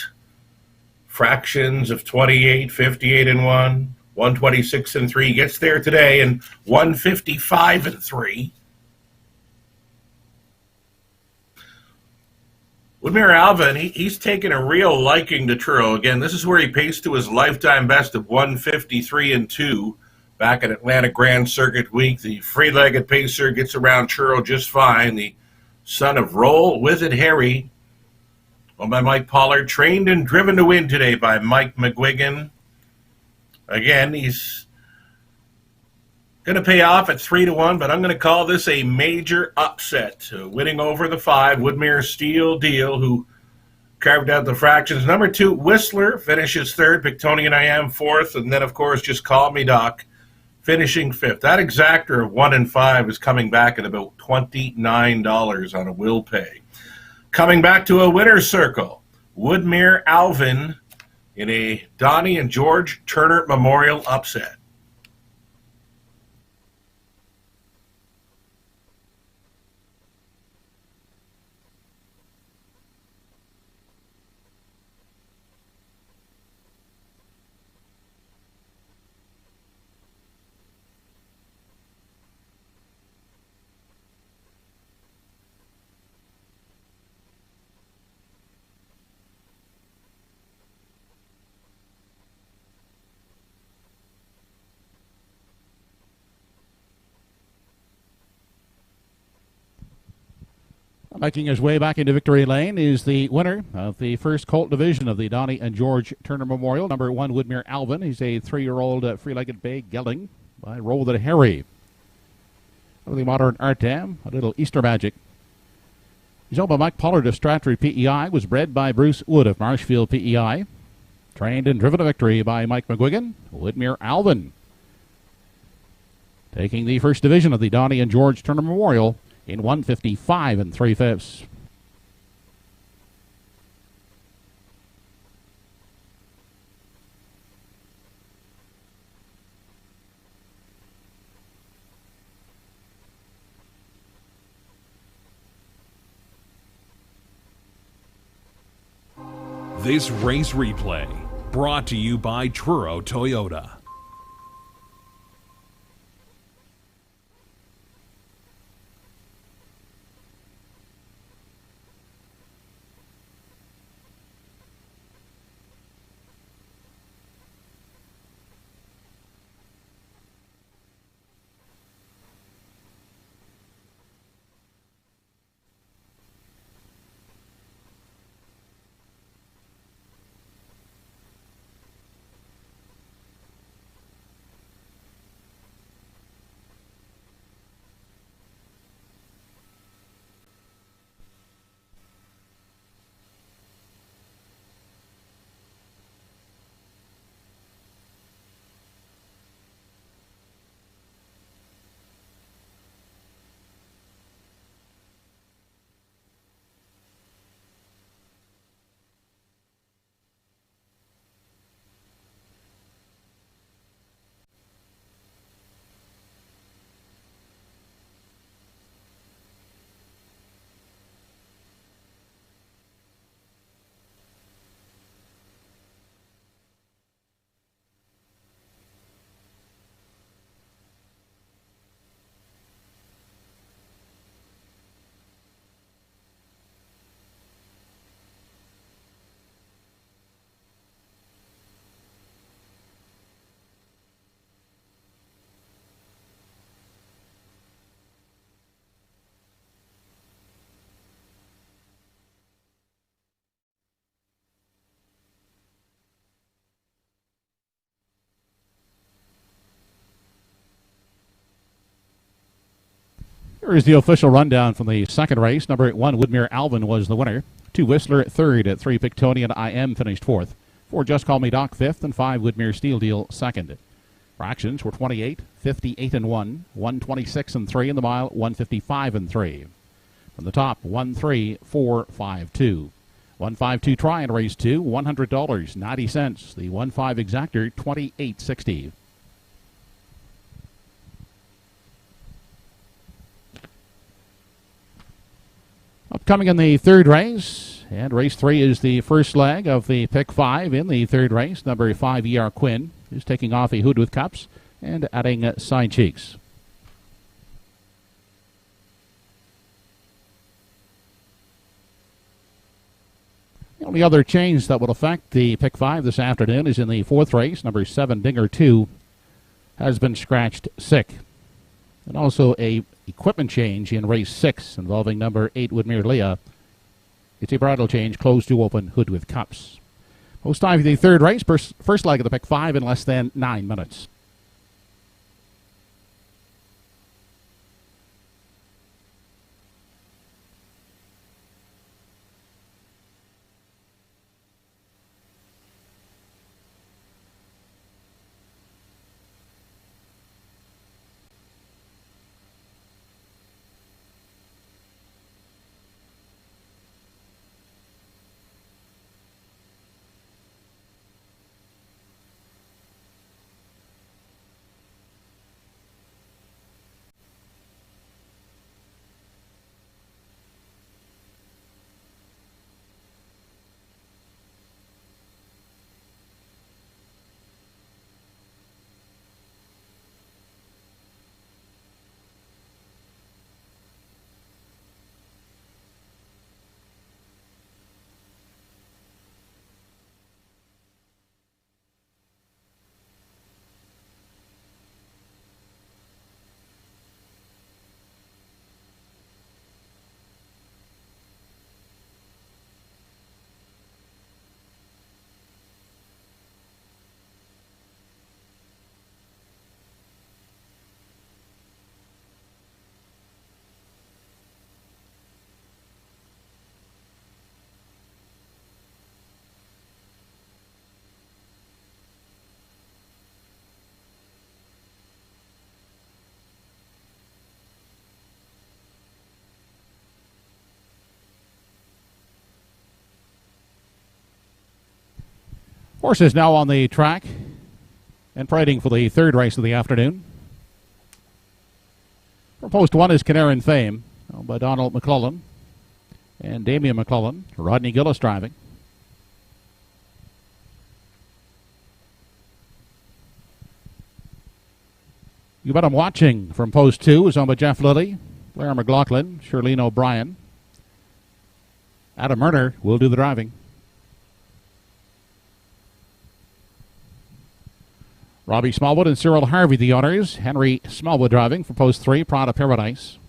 Fractions of 28, 58 and 1, 126 and 3. Gets there today and 155 and 3. Woodmere Alvin, he's taken a real liking to Truro. Again, this is where he paced to his lifetime best of 153 and 2 back at Atlanta Grand Circuit Week. The free-legged pacer gets around Truro just fine. The son of Roll With It Harry, owned by Mike Pollard, trained and driven to win today by Mike McGuigan. Again, he's going to pay off at 3-1, but I'm going to call this a major upset. Winning over the 5, Woodmere Steel Deal, who carved out the fractions. Number 2, Whistler finishes 3rd. Pictonian I Am 4th. And then, of course, Just Call Me Doc finishing 5th. That exactor of 1 and 5 is coming back at about $29 on a will pay. Coming back to a winner's circle, Woodmere Alvin in a Donnie and George Turner Memorial upset. Making his way back into victory lane is the winner of the first colt division of the Donnie and George Turner Memorial. Number 1, Woodmere Alvin. He's a 3-year-old free-legged bay gelding by Roll With It Harry. The modern art dam, a little Easter magic. He's owned by Mike Pollard of Stratford PEI. Was bred by Bruce Wood of Marshfield PEI. Trained and driven to victory by Mike McGuigan. Woodmere Alvin taking the first division of the Donnie and George Turner Memorial in 155 and 3/5. This race replay brought to you by Truro Toyota. Here is the official rundown from the second race. Number 1, Woodmere Alvin was the winner. 2, Whistler, third. At 3, Pictonian IM finished fourth. 4, Just Call Me Doc, fifth. And 5, Woodmere Steel Deal, second. Fractions were 28, 58 and 1, 126 and 3 in the mile, 155 and 3. From the top, 13452. 152 try in race 2, $100, 90 cents. The 1-5 exactor, $28.60. Upcoming in the third race, and race 3 is the first leg of the pick 5 in the third race. Number 5, E.R. Quinn is taking off a hood with cups and adding side cheeks. The only other change that will affect the pick 5 this afternoon is in the fourth race. Number 7, Dinger 2, has been scratched sick. And also a equipment change in race 6 involving number 8, Woodmere Leah. It's a bridle change, closed to open, hood with cups. Post time for the third race, first leg of the pick 5 in less than 9 minutes. Horses now on the track and parading for the third race of the afternoon. For post 1 is Canaran Fame, by Donald McClellan and Damian McClellan. Rodney Gillis driving. You Bet I'm Watching from post 2 is owned by Jeff Lilly, Blair McLaughlin, Shirlene O'Brien. Adam Murner will do the driving. Robbie Smallwood and Cyril Harvey, the owners. Henry Smallwood driving for post 3, Prada Paradise.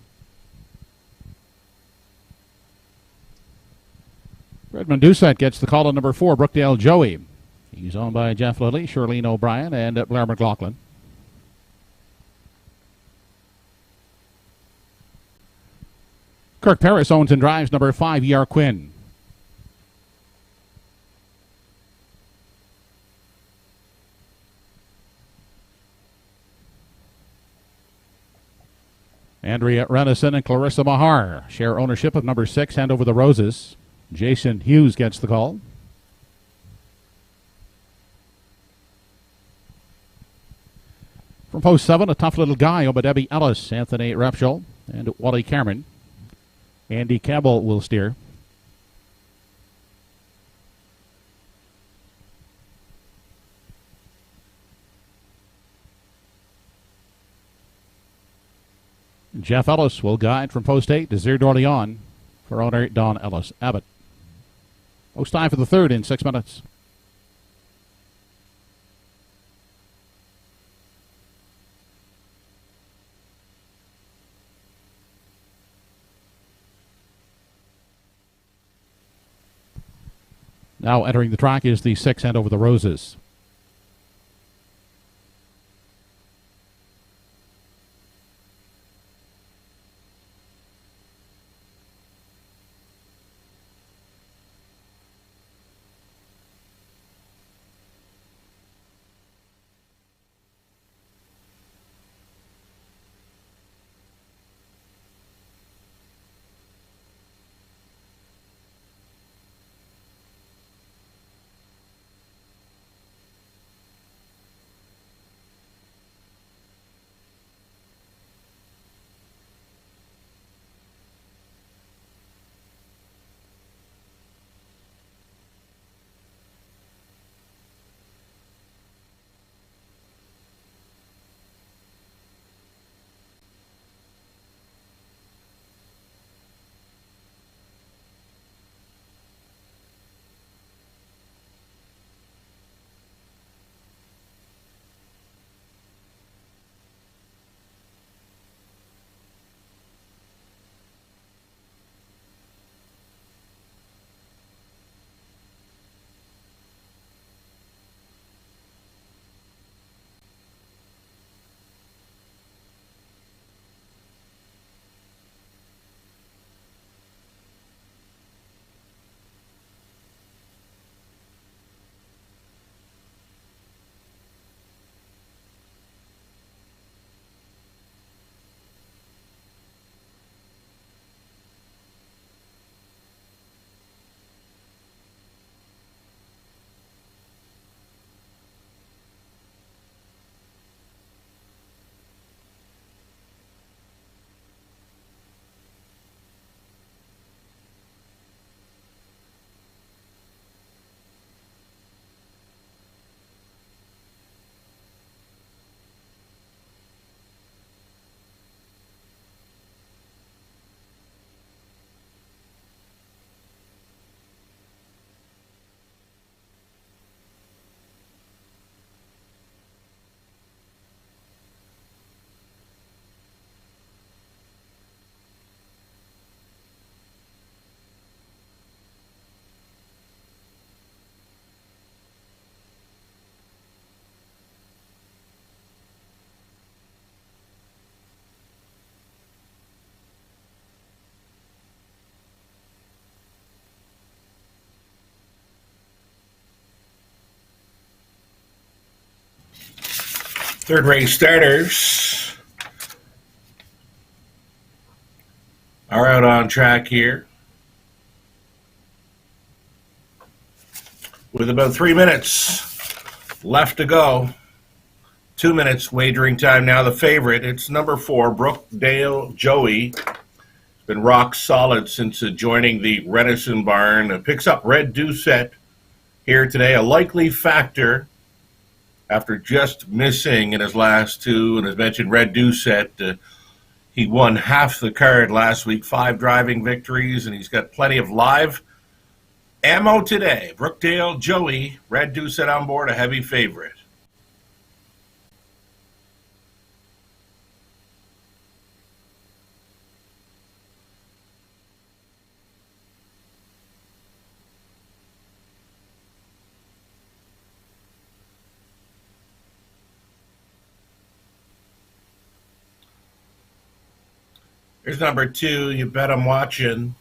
Redmond Doucette gets the call on number 4, Brookdale Joey. He's owned by Jeff Lilly, Shirlene O'Brien, and Blair McLaughlin. Kirk Paris owns and drives number 5, E.R. Quinn. Andrea Renison and Clarissa Mahar share ownership of number 6, Hand Over the Roses. Jason Hughes gets the call. From post 7, A Tough Little Guy over Debbie Ellis, Anthony Repschel, and Wally Cameron. Andy Campbell will steer. Jeff Ellis will guide from post 8, Desir d'Orléans, for owner Don Ellis Abbott. Post time for the third in 6 minutes. Now entering the track is the 6, Hand Over the Roses. Third race starters are out on track here with about 3 minutes left to go. 2 minutes wagering time now. The favorite, it's number 4, Brookdale Joey. Been rock solid since joining the Renison barn. Picks up Red Doucette here today, a likely factor after just missing in his last two. And as mentioned, Red Doucette, he won half the card last week, 5 driving victories, and he's got plenty of live ammo today. Brookdale Joey, Red Doucette on board, a heavy favorite. Here's number 2. You bet I'm watching.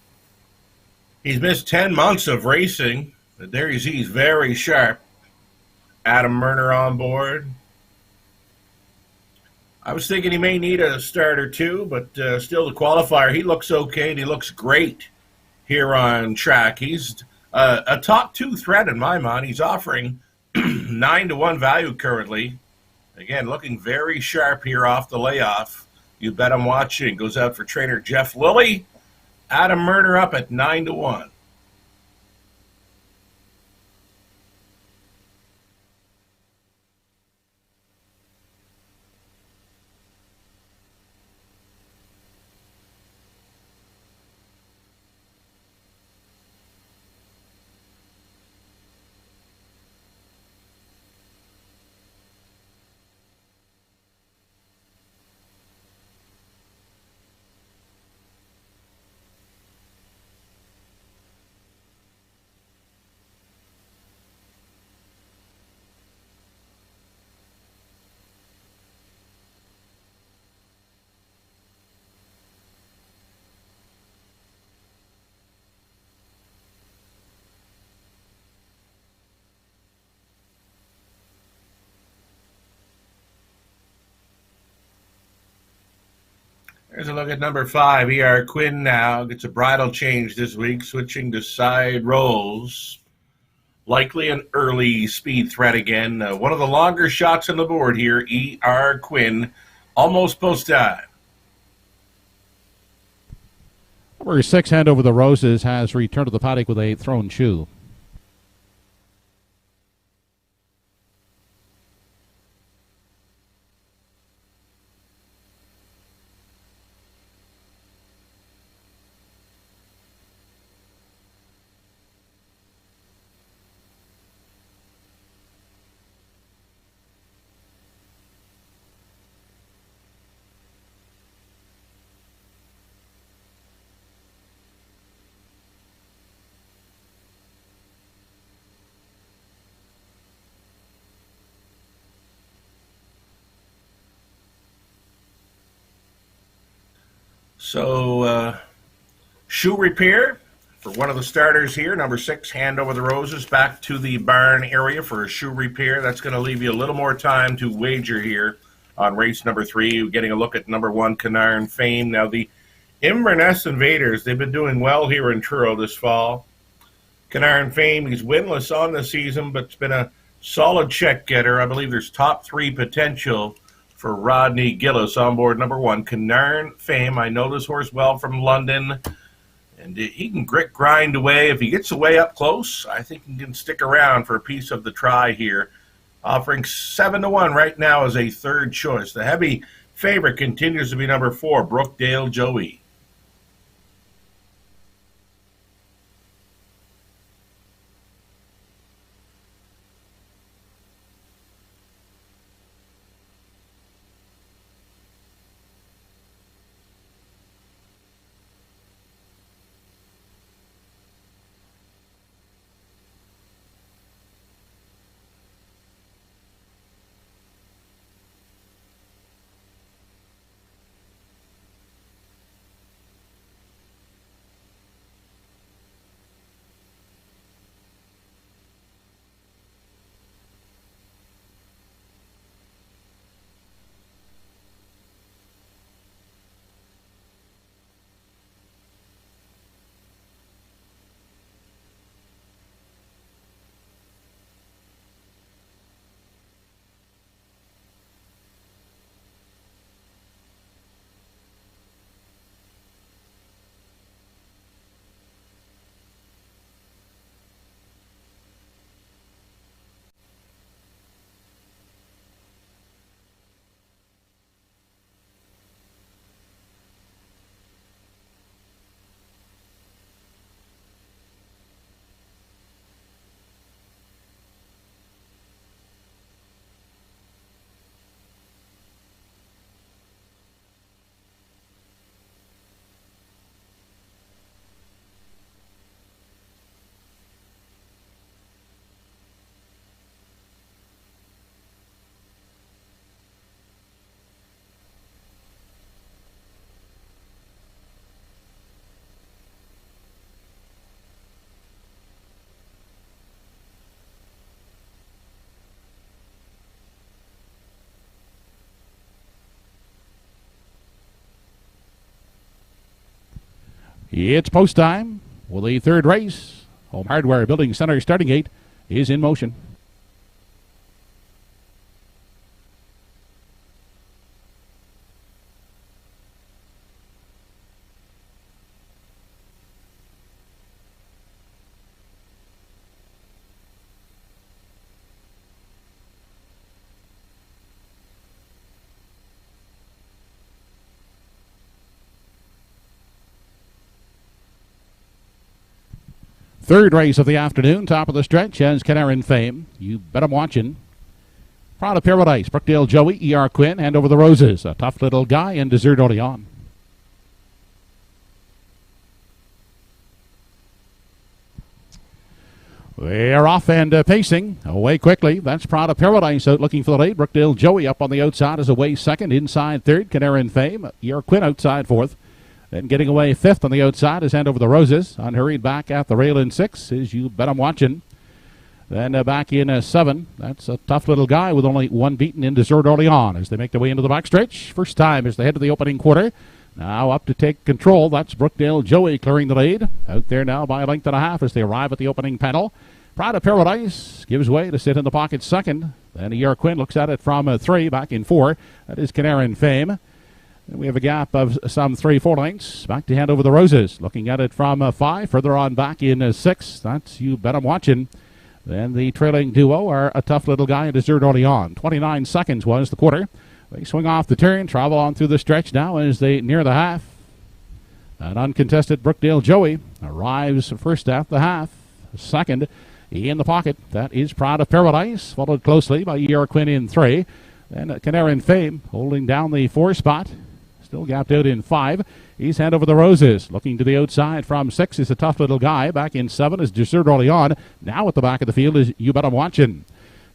He's missed 10 months of racing, but there you see he's very sharp. Adam Murner on board. I was thinking he may need a start or two, but still the qualifier, he looks okay and he looks great here on track. He's a top 2 threat in my mind. He's offering 9-1 value currently. Again, looking very sharp here off the layoff. You bet I'm watching. Goes out for trainer Jeff Lilly. Adam Murner up at 9-1. There's a look at number 5. E.R. Quinn now gets a bridle change this week, switching to side rolls. Likely an early speed threat again. One of the longer shots on the board here, E.R. Quinn, almost post time. Number 6, Hand Over the Roses, has returned to the paddock with a thrown shoe. So, shoe repair for one of the starters here. Number 6, Hand Over the Roses, back to the barn area for a shoe repair. That's going to leave you a little more time to wager here on race number 3. Getting a look at number 1, Canarn Fame. Now, the Inverness Invaders, they've been doing well here in Truro this fall. Canarn Fame, he's winless on the season, but it's been a solid check getter. I believe there's top 3 potential for Rodney Gillis on board number 1, Canarn Fame. I know this horse well from London, and he can grind away. If he gets away up close, I think he can stick around for a piece of the try here. Offering 7-1 right now as a third choice. The heavy favorite continues to be number 4, Brookdale Joey. It's post time. Well, the third race, Home Hardware Building Center starting gate, is in motion. Third race of the afternoon, top of the stretch, as Canarin Fame. You bet I'm watching. Proud of Paradise, Brookdale Joey, E.R. Quinn, Hand Over the Roses, a tough little guy, and Desert Orleans. They're off and pacing away quickly. That's Proud of Paradise out looking for the lead. Brookdale Joey up on the outside is away second. Inside third, Canarin Fame. E.R. Quinn outside fourth. Then getting away fifth on the outside is Hand Over the Roses. Unhurried back at the rail in six is You Bet I'm Watching. Then back in seven. That's a tough little guy with only one beaten in Desert Orleans as they make their way into the backstretch. First time as they head to the opening quarter. Now up to take control. That's Brookdale Joey clearing the lead. Out there now by a length and a half as they arrive at the opening panel. Proud of Paradise gives way to sit in the pocket second. Then E.R. Quinn looks at it from three, back in four. That is Canarin Fame. We have a gap of some 3-4 lengths. Back to Hand Over the Roses. Looking at it from 5. Further on back in 6. That's You Bet I'm Watching. Then the trailing duo are a tough little guy in Desert Orleans. 29 seconds was the quarter. They swing off the turn, travel on through the stretch now as they near the half. An uncontested Brookdale Joey arrives first at the half. Second in the pocket. That is Proud of Paradise. Followed closely by E.R. Quinn in 3. Then Canarin Fame holding down the 4 spot. Still gapped out in 5. He's Hand Over the Roses. Looking to the outside from 6 is a tough little guy. Back in 7 is Desert Orleans. Now at the back of the field is You Bet I'm Watching.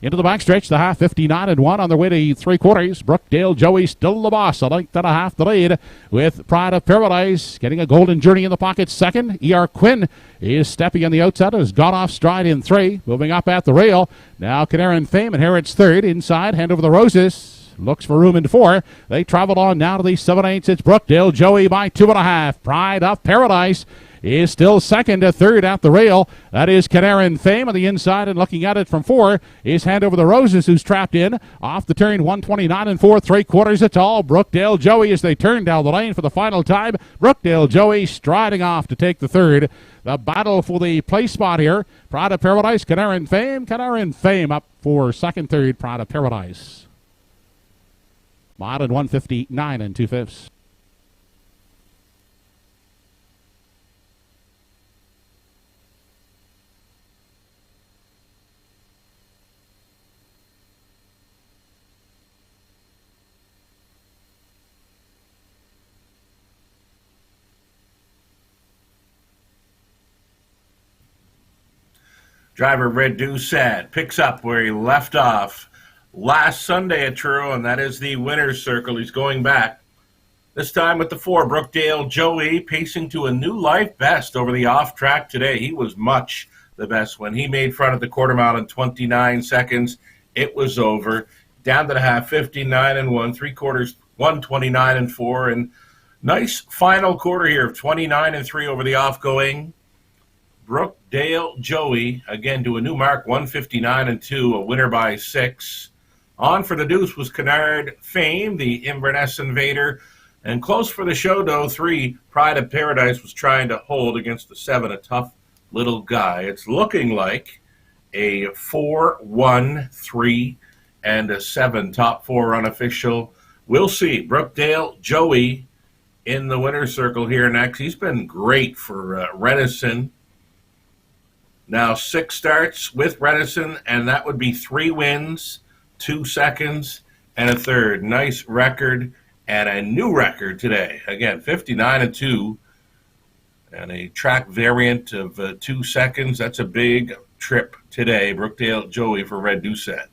Into the backstretch, the half 59-1 on their way to 3 quarters. Brookdale Joey still the boss. A length and a half the lead with Pride of Paradise getting a golden journey in the pocket second. E.R. Quinn is stepping on the outside. Has got off stride in 3. Moving up at the rail. Now Canarin Fame inherits third. Inside, Hand Over the Roses. Looks for room in 4. They travel on now to the 7/8. It's Brookdale Joey by 2.5. Pride of Paradise is still second. Third at the rail. That is Canarin Fame on the inside, and looking at it from 4 is Hand Over the Roses, who's trapped in. Off the turn, 129 4 3/4. It's all Brookdale Joey as they turn down the lane for the final time. Brookdale Joey striding off to take the third. The battle for the place spot here. Pride of Paradise, Canarin Fame. Canarin Fame up for second, third. Pride of Paradise. Mod at 159 2/5. Driver Red Doucette picks up where he left off last Sunday at Truro, and that is the winner's circle. He's going back. This time with the 4, Brookdale Joey, pacing to a new life best over the off-track today. He was much the best when he made front at the quarter mile in 29 seconds. It was over. Down to the half, 59-1, 3/4, 129-4, and nice final quarter here of 29-3 over the offgoing. Brookdale Joey, again, to a new mark, 159-2, a winner by 6. On for the deuce was Canard Fame, the Inverness Invader. And close for the show, though, 3, Pride of Paradise was trying to hold against the 7, a tough little guy. It's looking like a 4, 1, 3, and a 7 top 4 unofficial. We'll see. Brookdale Joey in the winner's circle here next. He's been great for Renison. Now 6 starts with Renison, and that would be 3 wins, 2 seconds, and a third. Nice record and a new record today. Again, 59-2 and a track variant of 2 seconds. That's a big trip today. Brookdale Joey for Red Doucette.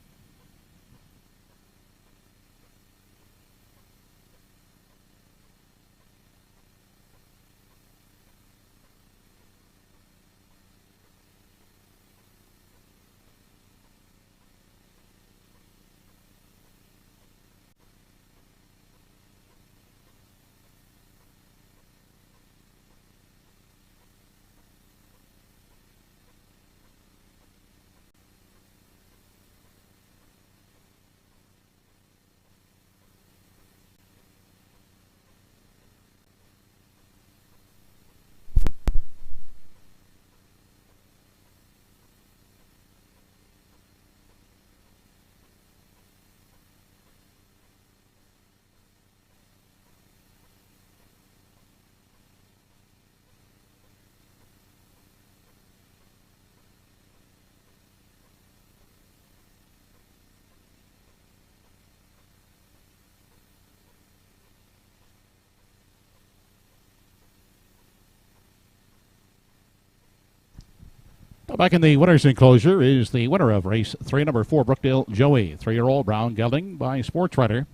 Back in the winner's enclosure is the winner of race 3, number 4, Brookdale Joey. 3-year-old brown gelding by Sports Writer.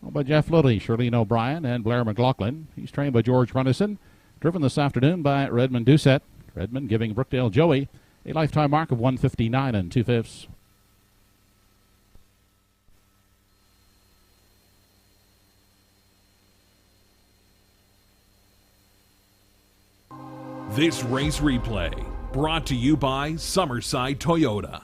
By Jeff Lilly, Shirlene O'Brien, and Blair McLaughlin. He's trained by George Runnison. Driven this afternoon by Redmond Doucette. Redmond giving Brookdale Joey a lifetime mark of 159 2/5. This race replay brought to you by Summerside Toyota.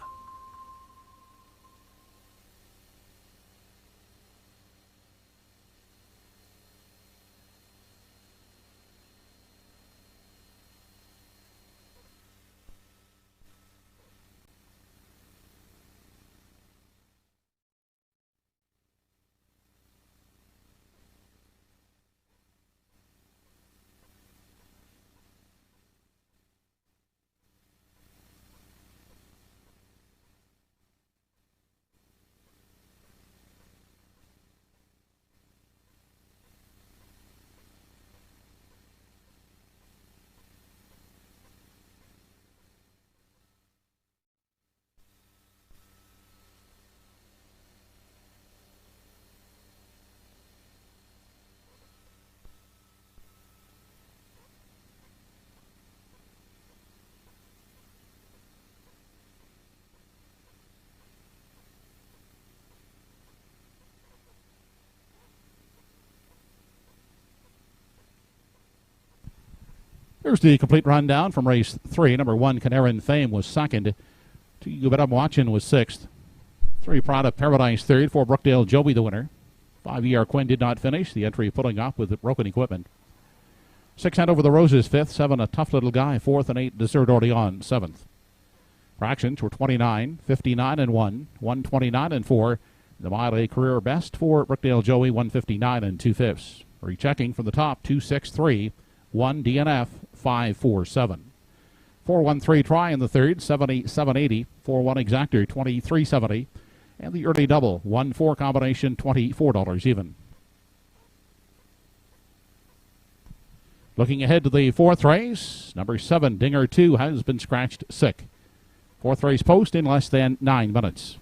Here's the complete rundown from race 3. Number 1, Canaran Fame was second. 2, You Bet I'm Watching was sixth. 3, Pride of Paradise third. 4, Brookdale Joey the winner. 5, E.R. Quinn did not finish. The entry pulling up with broken equipment. 6, Hand Over the Roses fifth. 7, A Tough Little Guy fourth. And 8, Desert Orleans seventh. Fractions were 29, 59 and 1, 129 4. The mile a career best for Brookdale Joey, 159 2/5. Rechecking from the top, 263. 1 DNF 547. 413 try in the third, 7780. 41 exactor 2370. And the early double 1-4 combination, $24 even. Looking ahead to the fourth race, number 7 Dinger 2 has been scratched sick. Fourth race post in less than 9 minutes.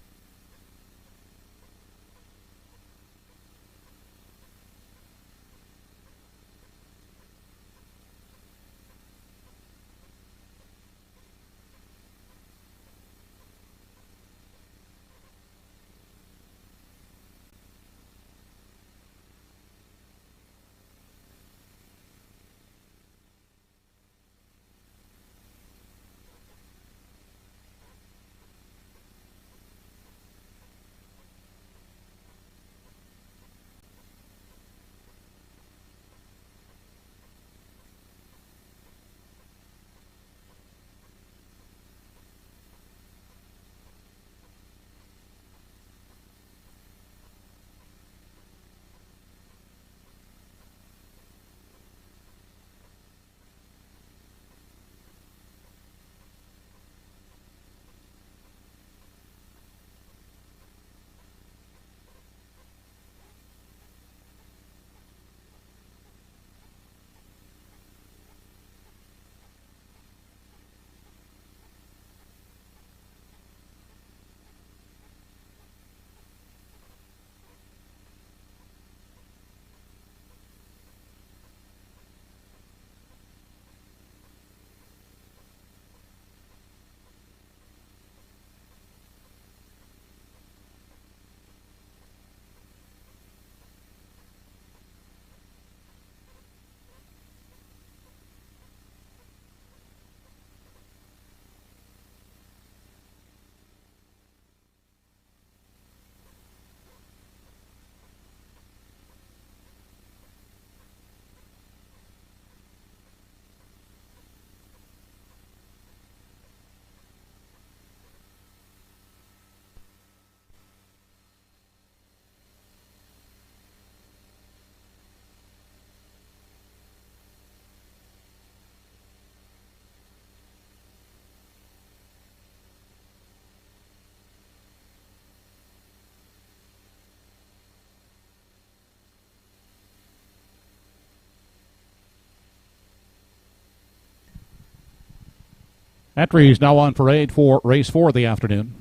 Entries now on parade for race 4 of the afternoon.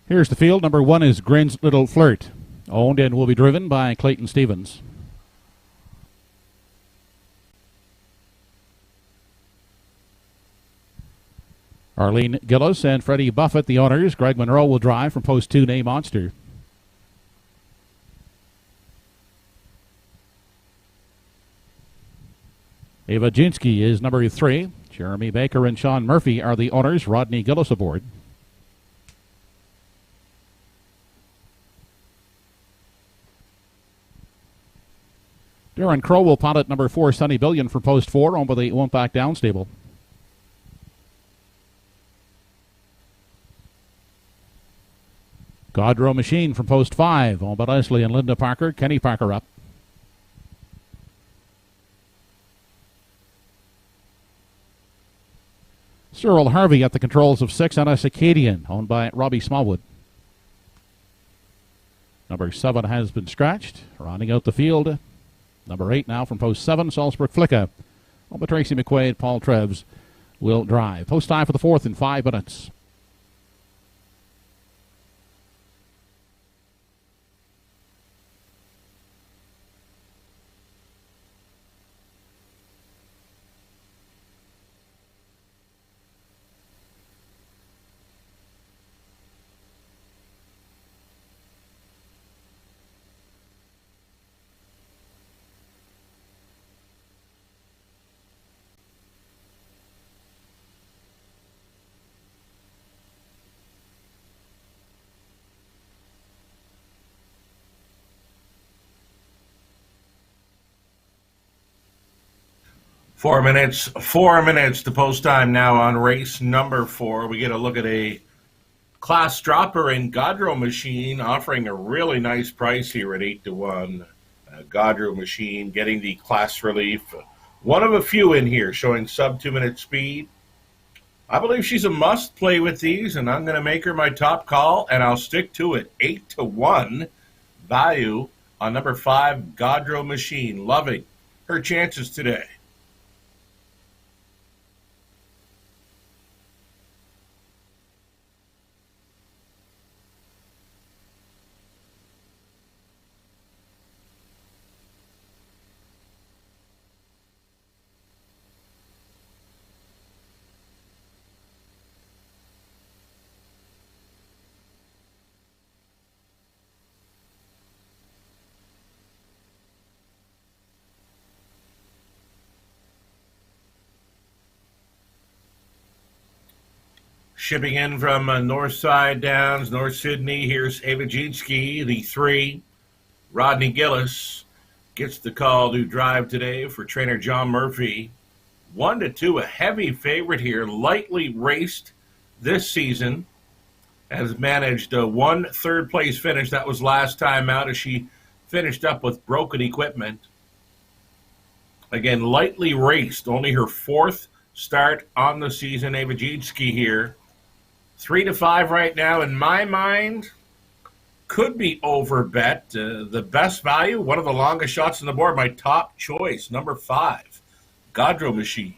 Here's the field. Number 1 is Grin's Little Flirt, owned and will be driven by Clayton Stevens. Arlene Gillis and Freddie Buffett, the owners. Greg Monroe will drive from post 2, Nay Monster. Ava Jinsky is number 3. Jeremy Baker and Sean Murphy are the owners. Rodney Gillis aboard. Darren Crow will pilot number 4, Sunny Billion, for post 4, owned by the Won't Back Down stable. Godrow Machine from post 5, owned by Leslie and Linda Parker. Kenny Parker up. Cyril Harvey at the controls of 6, Anna Acadian, owned by Robbie Smallwood. Number 7 has been scratched. Rounding out the field, number 8 now from post 7, Salzburg Flicka. Owned by Tracy McQuaid, Paul Trebs will drive. Post time for the 4th in 5 minutes. Four minutes to post time now on race number 4. We get a look at a class dropper in Godrow Machine, offering a really nice price here at 8-1. Godrow Machine getting the class relief. One of a few in here showing sub 2-minute speed. I believe she's a must play with these, and I'm going to make her my top call, and I'll stick to it. 8-1 value on number 5, Godrow Machine. Loving her chances today. Shipping in from North Side Downs, North Sydney, here's Ava Jinsky, the 3. Rodney Gillis gets the call to drive today for trainer John Murphy. 1-2, a heavy favorite here, lightly raced this season. Has managed a 1 third-place finish. That was last time out as she finished up with broken equipment. Again, lightly raced, only her 4th start on the season. Ava Jinsky here. 3-5 right now, in my mind, could be over bet. The best value, one of the longest shots on the board, my top choice, number 5, Godrow Machine.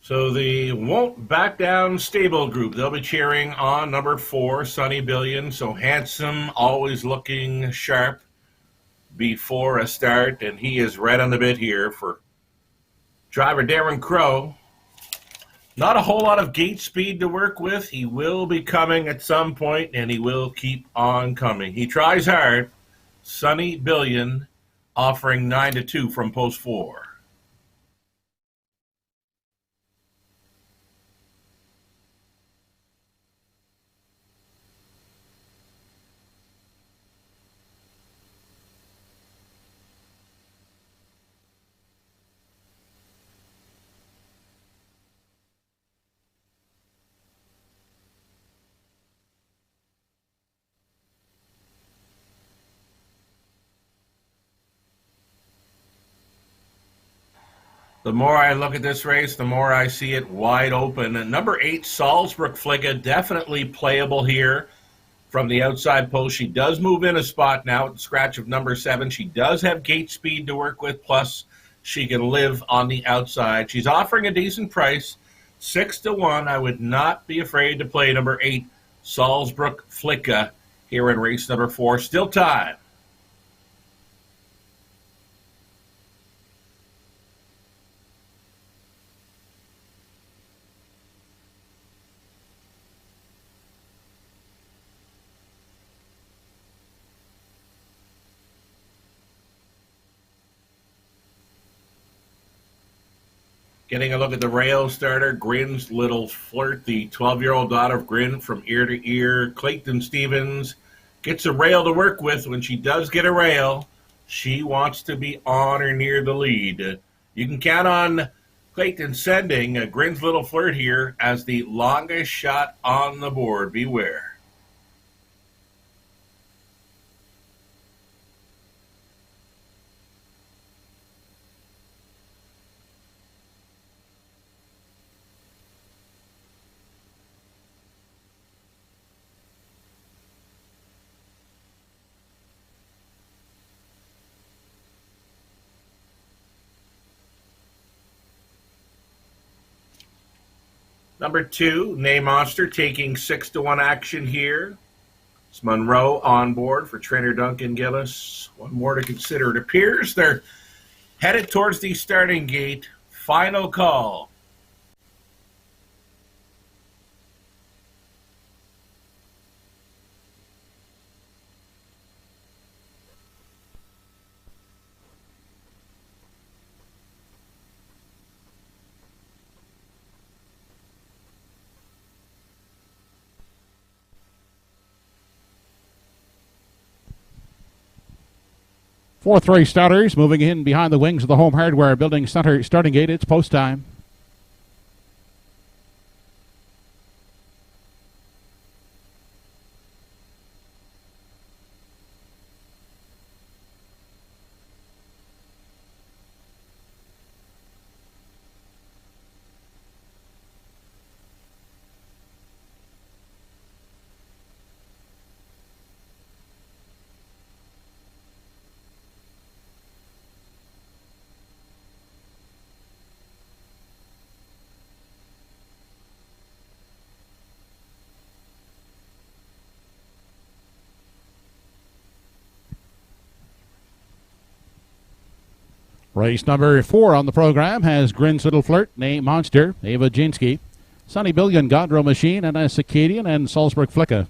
So the Won't Back Down stable group, they'll be cheering on number 4, Sunny Billion. So handsome, always looking sharp before a start. And he is right on the bit here for driver Darren Crow. Not a whole lot of gate speed to work with. He will be coming at some point, and he will keep on coming. He tries hard. Sunny Billion offering 9-2 from post 4. The more I look at this race, the more I see it wide open. And number 8, Salzburg Flicka, definitely playable here from the outside post. She does move in a spot now at the scratch of number 7. She does have gate speed to work with, plus she can live on the outside. She's offering a decent price, 6-1. I would not be afraid to play number 8, Salzburg Flicka, here in race number 4. Still time. Getting a look at the rail starter, Grin's Little Flirt, the 12-year-old daughter of Grin from Ear to Ear. Clayton Stevens gets a rail to work with. When she does get a rail, she wants to be on or near the lead. You can count on Clayton sending Grin's Little Flirt here as the longest shot on the board. Beware. Number 2, Name Monster, taking 6-1 action here. It's Monroe on board for trainer Duncan Gillis. One more to consider. It appears they're headed towards the starting gate. Final call. Fourth race starters moving in behind the wings of the Home Hardware Building Center starting gate. It's post time. Race number 4 on the program has Grin's Little Flirt, Name Monster, Ava Jinsky, Sunny Billion, Godrow Machine, and a Circadian, and Salzburg Flicka.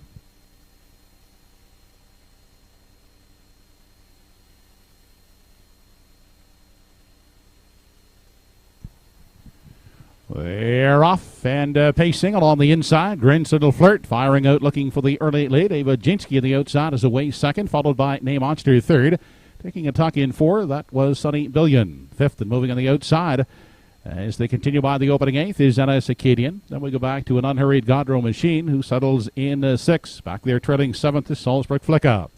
They're off and pacing along the inside. Grin's Little Flirt firing out, looking for the early lead. Ava Jinsky on the outside is away second, followed by Name Monster third. Taking a tuck in 4, that was Sunny Billion. Fifth and moving on the outside. As they continue by the opening 8th is Anna Circadian. Then we go back to an unhurried Godrow Machine, who settles in 6th. Back there trailing 7th is Salzburg Flicka.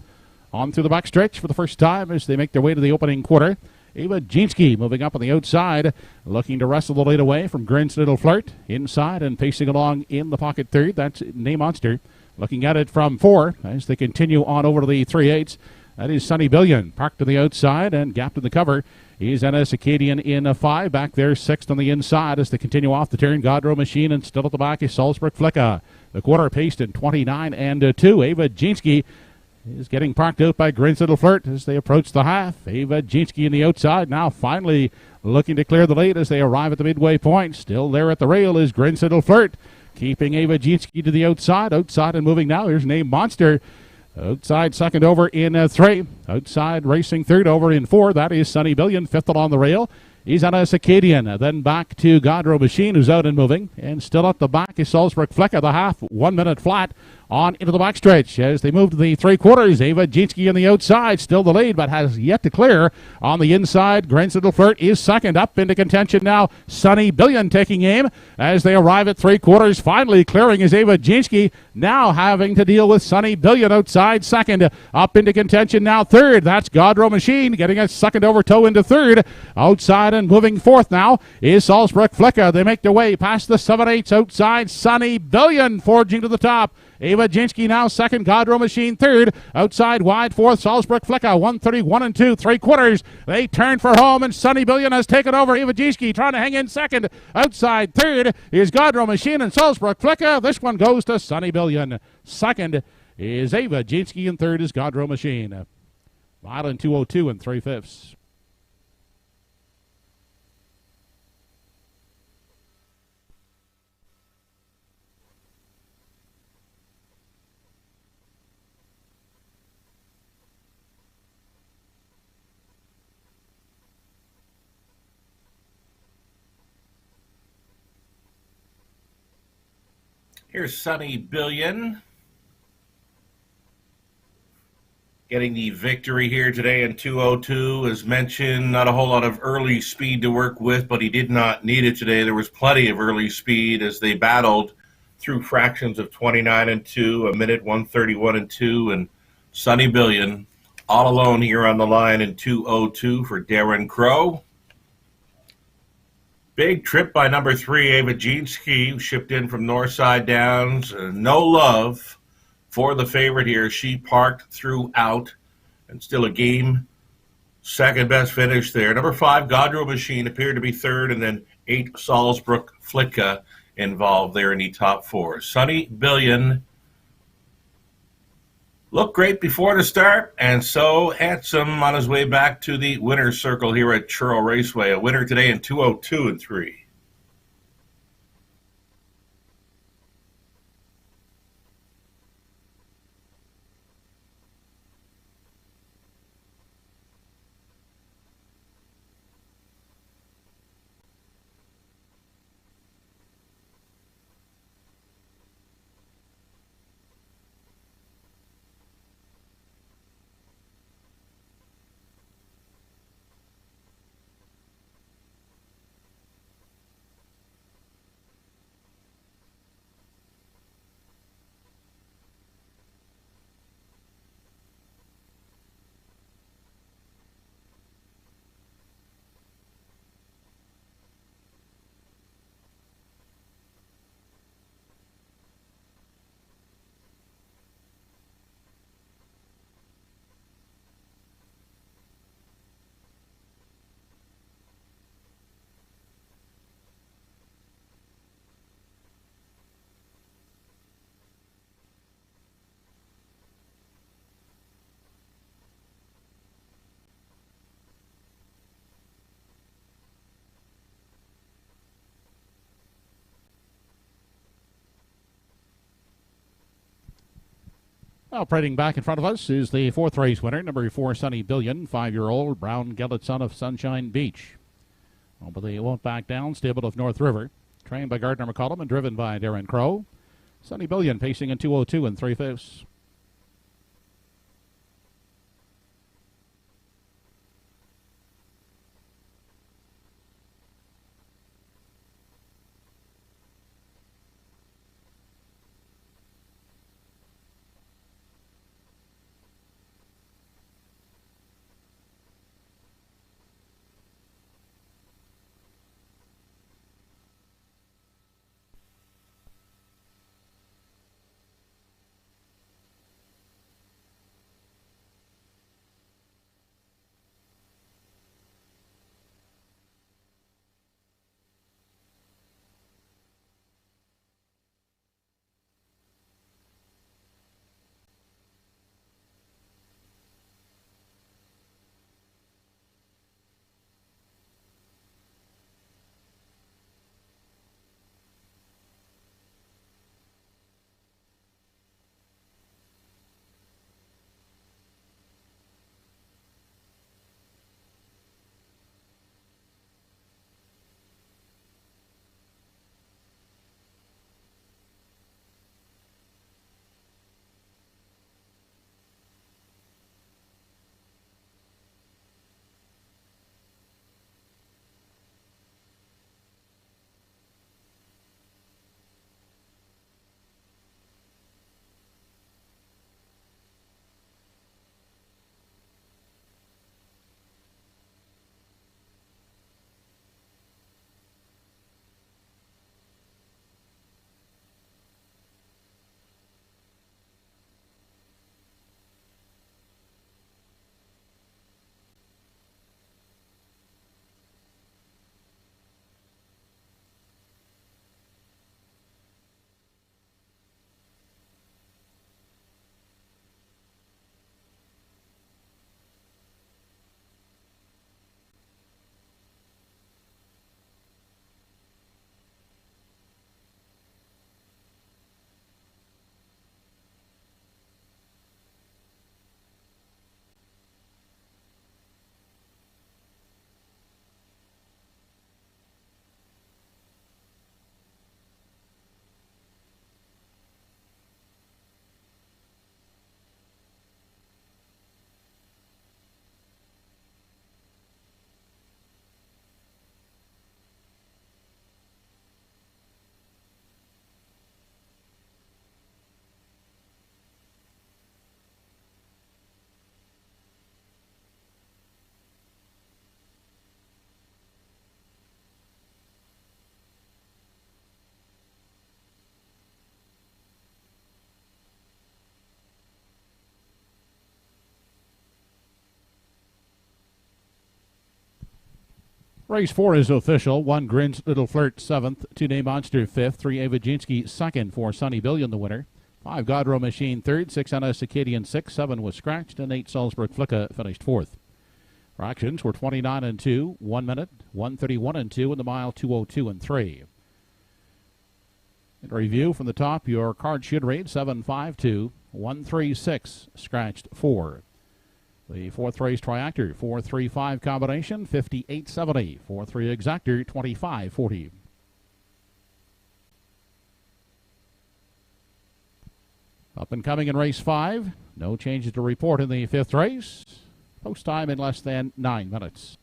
On through the backstretch for the first time as they make their way to the opening quarter. Ava Jinsky moving up on the outside, looking to wrestle the lead away from Grin's Little Flirt. Inside and pacing along in the pocket third, that's Name Monster. Looking at it from 4 as they continue on over to the 3/8. That is Sunny Billion, parked to the outside and gapped in the cover. Is Anna Circadian in 5. Back there, 6th on the inside as they continue off the turn. Godrow Machine, and still at the back is Salzburg Flicka. The quarter paced in 29 and 2. Ava Jinsky is getting parked out by Grin's Little Flirt as they approach the half. Ava Jinsky in the outside now finally looking to clear the lead as they arrive at the midway point. Still there at the rail is Grin's Little Flirt, keeping Ava Jinsky to the outside. Outside and moving now. Here's Name Monster. Outside second over in 3. Outside racing third over in 4. That is Sunny Billion. Fifth along the rail. He's on a Circadian. Then back to Godrow Machine, who's out and moving. And still at the back is Salzburg Flicka. The half 1 minute flat on into the backstretch as they move to the three quarters. Ava Jinski on the outside, still the lead, but has yet to clear on the inside. Grenzel Flirt is second, up into contention now. Sunny Billion taking aim as they arrive at three quarters. Finally clearing is Ava Jinski, now having to deal with Sunny Billion outside second. Up into contention now third. That's Godrow Machine getting a second over toe into third. Outside and moving fourth now is Salzburg Flicka. They make their way past the 7/8 outside. Sunny Billion forging to the top. Ava Jinski now second, Godrow Machine third. Outside wide fourth, Salzburg Flicka, 1:31 and 2, three quarters. They turn for home, and Sunny Billion has taken over. Ava Jinski trying to hang in second. Outside third is Godrow Machine and Salzburg Flicka. This one goes to Sunny Billion. Second is Ava Jinski, and third is Godrow Machine. Mile in 2:02 and 3/5. Here's Sunny Billion getting the victory here today in 2:02. As mentioned, not a whole lot of early speed to work with, but he did not need it today. There was plenty of early speed as they battled through fractions of 29 and 2, a minute 1:31 and 2, and Sunny Billion all alone here on the line in 2:02 for Darren Crow. Big trip by number 3, Ava Jinski, shipped in from Northside Downs. No love for the favorite here. She parked throughout, and still a game second best finish there. Number 5, Godrow Machine, appeared to be third, and then 8, Salzburg Flicka involved there in the top 4. Sunny Billion looked great before the start, and so handsome on his way back to the winner's circle here at Truro Raceway. A winner today in 2:02 and 3. Operating back in front of us is the fourth race winner, number 4, Sunny Billion, 5-year-old brown gelded son of Sunshine Beach. Oh, but they won't back down, stable of North River. Trained by Gardner McCollum and driven by Darren Crow. Sunny Billion pacing in 2:02 and 3/5. Race 4 is official. 1 Grin's Little Flirt 7th, 2 Day Monster 5th, 3 Avajinski 2nd, 4 Sunny Billion the winner, 5 Godrow Machine 3rd, 6 Anna Cicadian 6th, 7 was scratched, and 8 Salzburg Flicka finished 4th. Fractions were 29 and 2, 1 minute, 1:31 and 2 in the mile, 2:02 and 3. In review from the top, your card should read 752, 136, scratched 4. The 4th race triactor, 435 combination, 5870. 4-3 exactor, 2540. Up and coming in race 5. No changes to report in the 5th race. Post time in less than 9 minutes.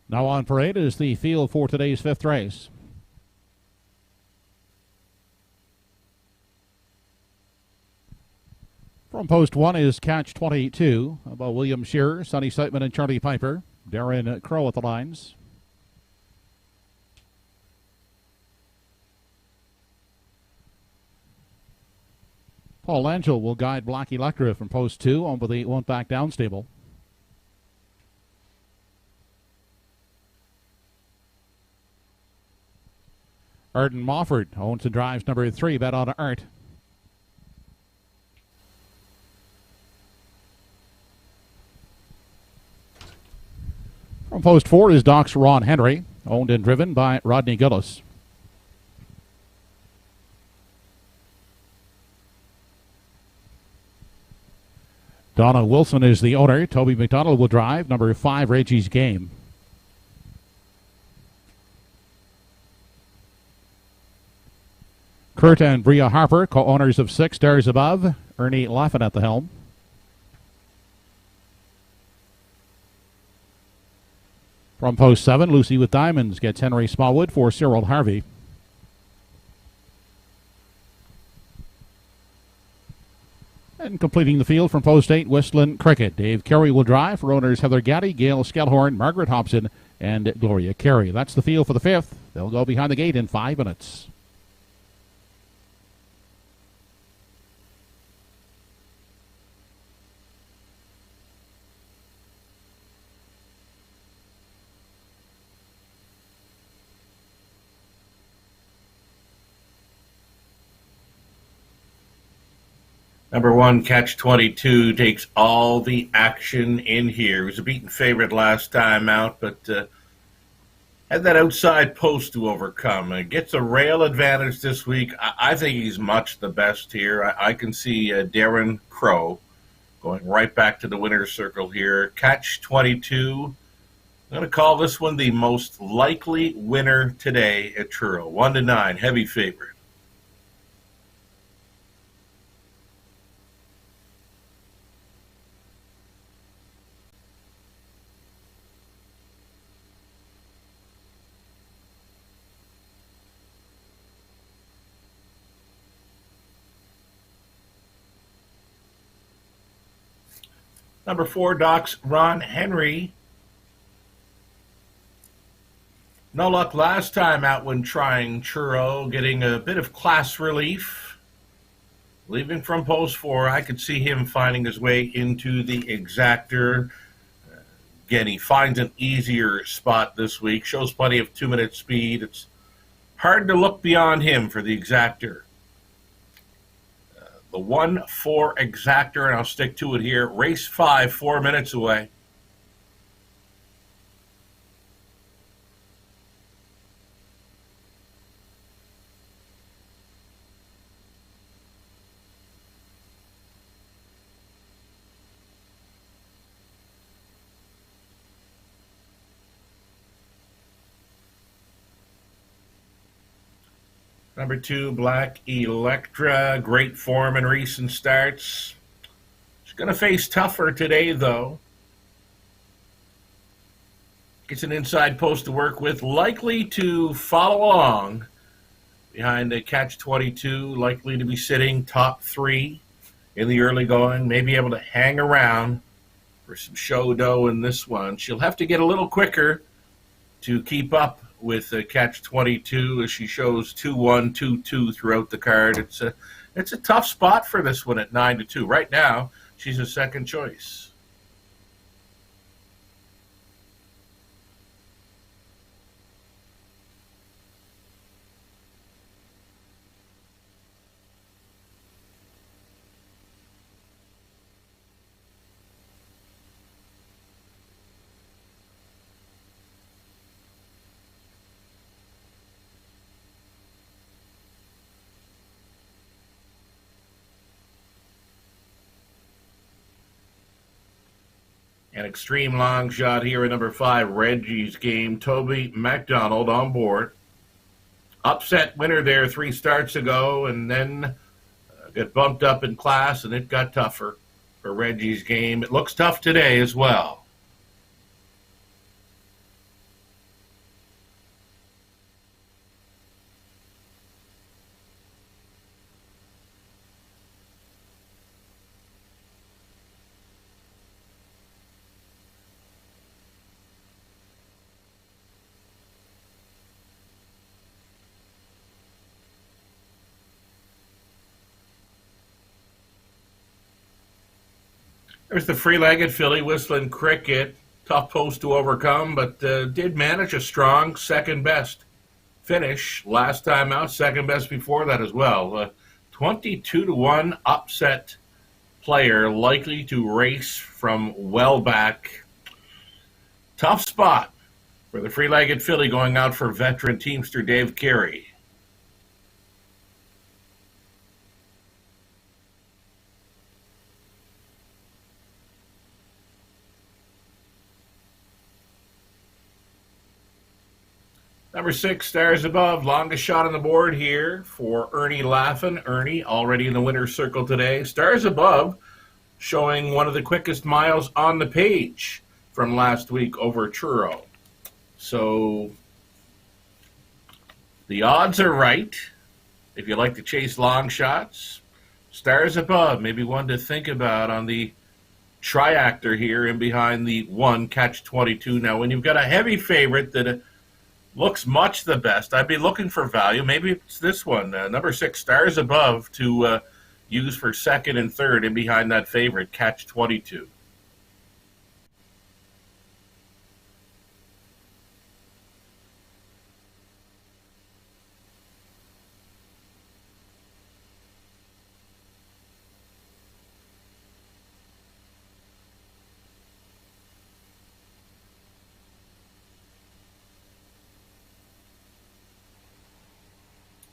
Now on parade is the field for today's 5th race. From post 1 is Catch 22, about William Shearer, Sonny Siteman, and Charlie Piper. Darren Crow at the lines. Paul Angel will guide Black Electra from post 2 on with the Won't Back Down stable. Arden Mofford owns and drives number 3, Bet on Art. From post 4 is Doc's Ron Henry, owned and driven by Rodney Gillis. Donna Wilson is the owner. Toby McDonald will drive number 5, Reggie's Game. Kurt and Bria Harper, co-owners of 6 Stars Above. Ernie Laffin at the helm. From post 7, Lucy with Diamonds gets Henry Smallwood for Cyril Harvey. And completing the field from post 8, Westland Cricket. Dave Carey will drive for owners Heather Gaddy, Gail Skellhorn, Margaret Hobson, and Gloria Carey. That's the field for the 5th. They'll go behind the gate in 5 minutes. Number one, Catch 22, takes all the action in here. He was a beaten favorite last time out, but had that outside post to overcome. Gets a rail advantage this week. I think he's much the best here. I can see Darren Crow going right back to the winner's circle here. Catch 22. I'm going to call this one the most likely winner today at Truro. 1-9, heavy favorite. Number 4, Doc's Ron Henry. No luck last time out when trying Truro, getting a bit of class relief. Leaving from post 4, I could see him finding his way into the exactor. Again, he finds an easier spot this week. Shows plenty of 2-minute speed. It's hard to look beyond him for the exactor. The 1-4 exactor, and I'll stick to it here. Race 5, 4 minutes away. Number 2, Black Electra. Great form in recent starts. She's going to face tougher today, though. Gets an inside post to work with. Likely to follow along behind the Catch 22. Likely to be sitting top 3 in the early going. Maybe able to hang around for some show dough in this one. She'll have to get a little quicker to keep up with Catch 22 as she shows 2-1, 2-2 throughout the card. It's a tough spot for this one at 9-2. Right now, she's a second choice. An extreme long shot here at number 5, Reggie's Game. Toby MacDonald on board. Upset winner there 3 starts ago, and then got bumped up in class, and it got tougher for Reggie's Game. It looks tough today as well. There's the free-legged filly, Whistling Cricket. Tough post to overcome, but did manage a strong second-best finish last time out. Second-best before that as well. 22-1 upset player, likely to race from well back. Tough spot for the free-legged filly going out for veteran teamster Dave Carey. Number 6, Stars Above. Longest shot on the board here for Ernie Laffin. Ernie already in the winner's circle today. Stars Above showing one of the quickest miles on the page from last week over Truro. So the odds are right. If you like to chase long shots, Stars Above, maybe one to think about on the triactor here in behind the 1, Catch 22. Now, when you've got a heavy favorite that looks much the best, I'd be looking for value. Maybe it's this one, number 6, Stars Above, to use for second and third in behind that favorite, Catch 22.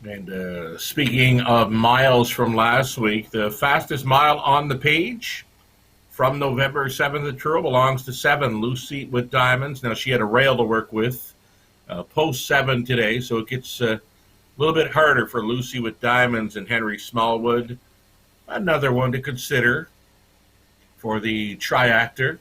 And speaking of miles from last week, the fastest mile on the page from November 7th at Truro belongs to 7, Lucy with Diamonds. Now, she had a rail to work with post 7 today, so it gets a little bit harder for Lucy with Diamonds and Henry Smallwood. Another one to consider for the triactor.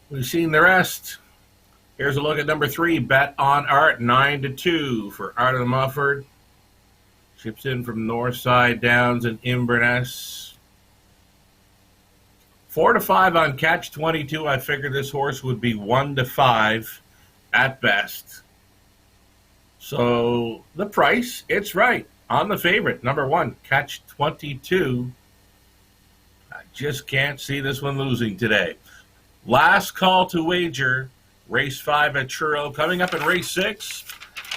We've seen the rest. Here's a look at number 3, Bet on Art, 9-2 for Art of the Mufford. Ships in from Northside Downs and Inverness. 4-5 on Catch 22. I figured this horse would be 1-5 at best. So the price, it's right on the favorite, number 1, Catch 22. I just can't see this one losing today. Last call to wager, race 5 at Truro. Coming up in race 6,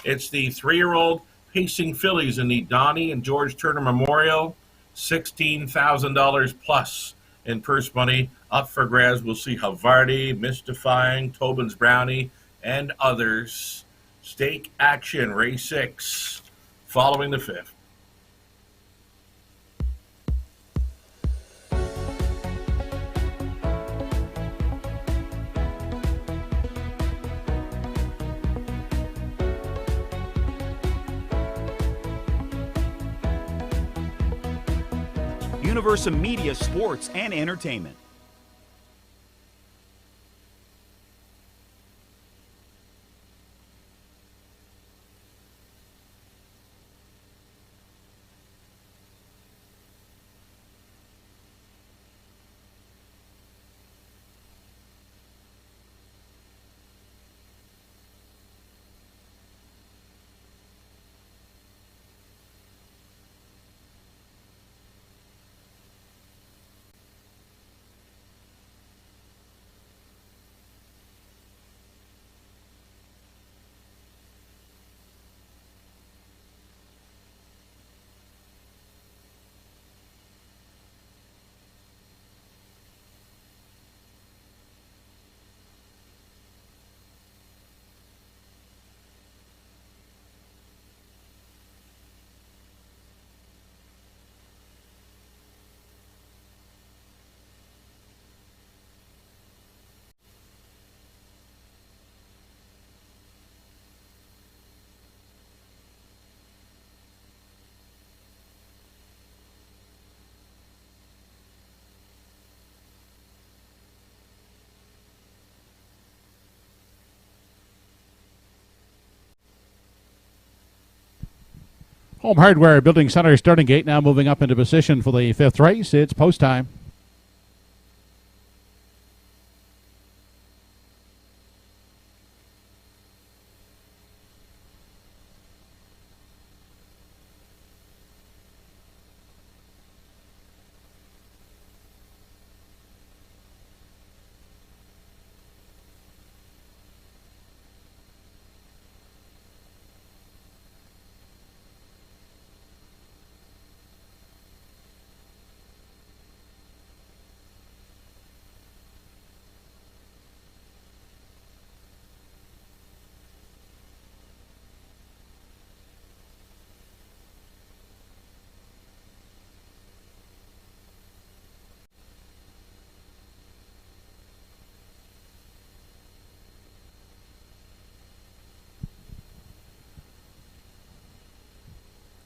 it's the 3-year-old Pacing Fillies in the Donnie and George Turner Memorial. $16,000 plus in purse money up for grabs. We'll see Havarti, Mystifying, Tobin's Brownie, and others. Stake action, race 6, following the 5th. Universal Media Sports and Entertainment. Home Hardware Building Center starting gate now moving up into position for the 5th race. It's post time.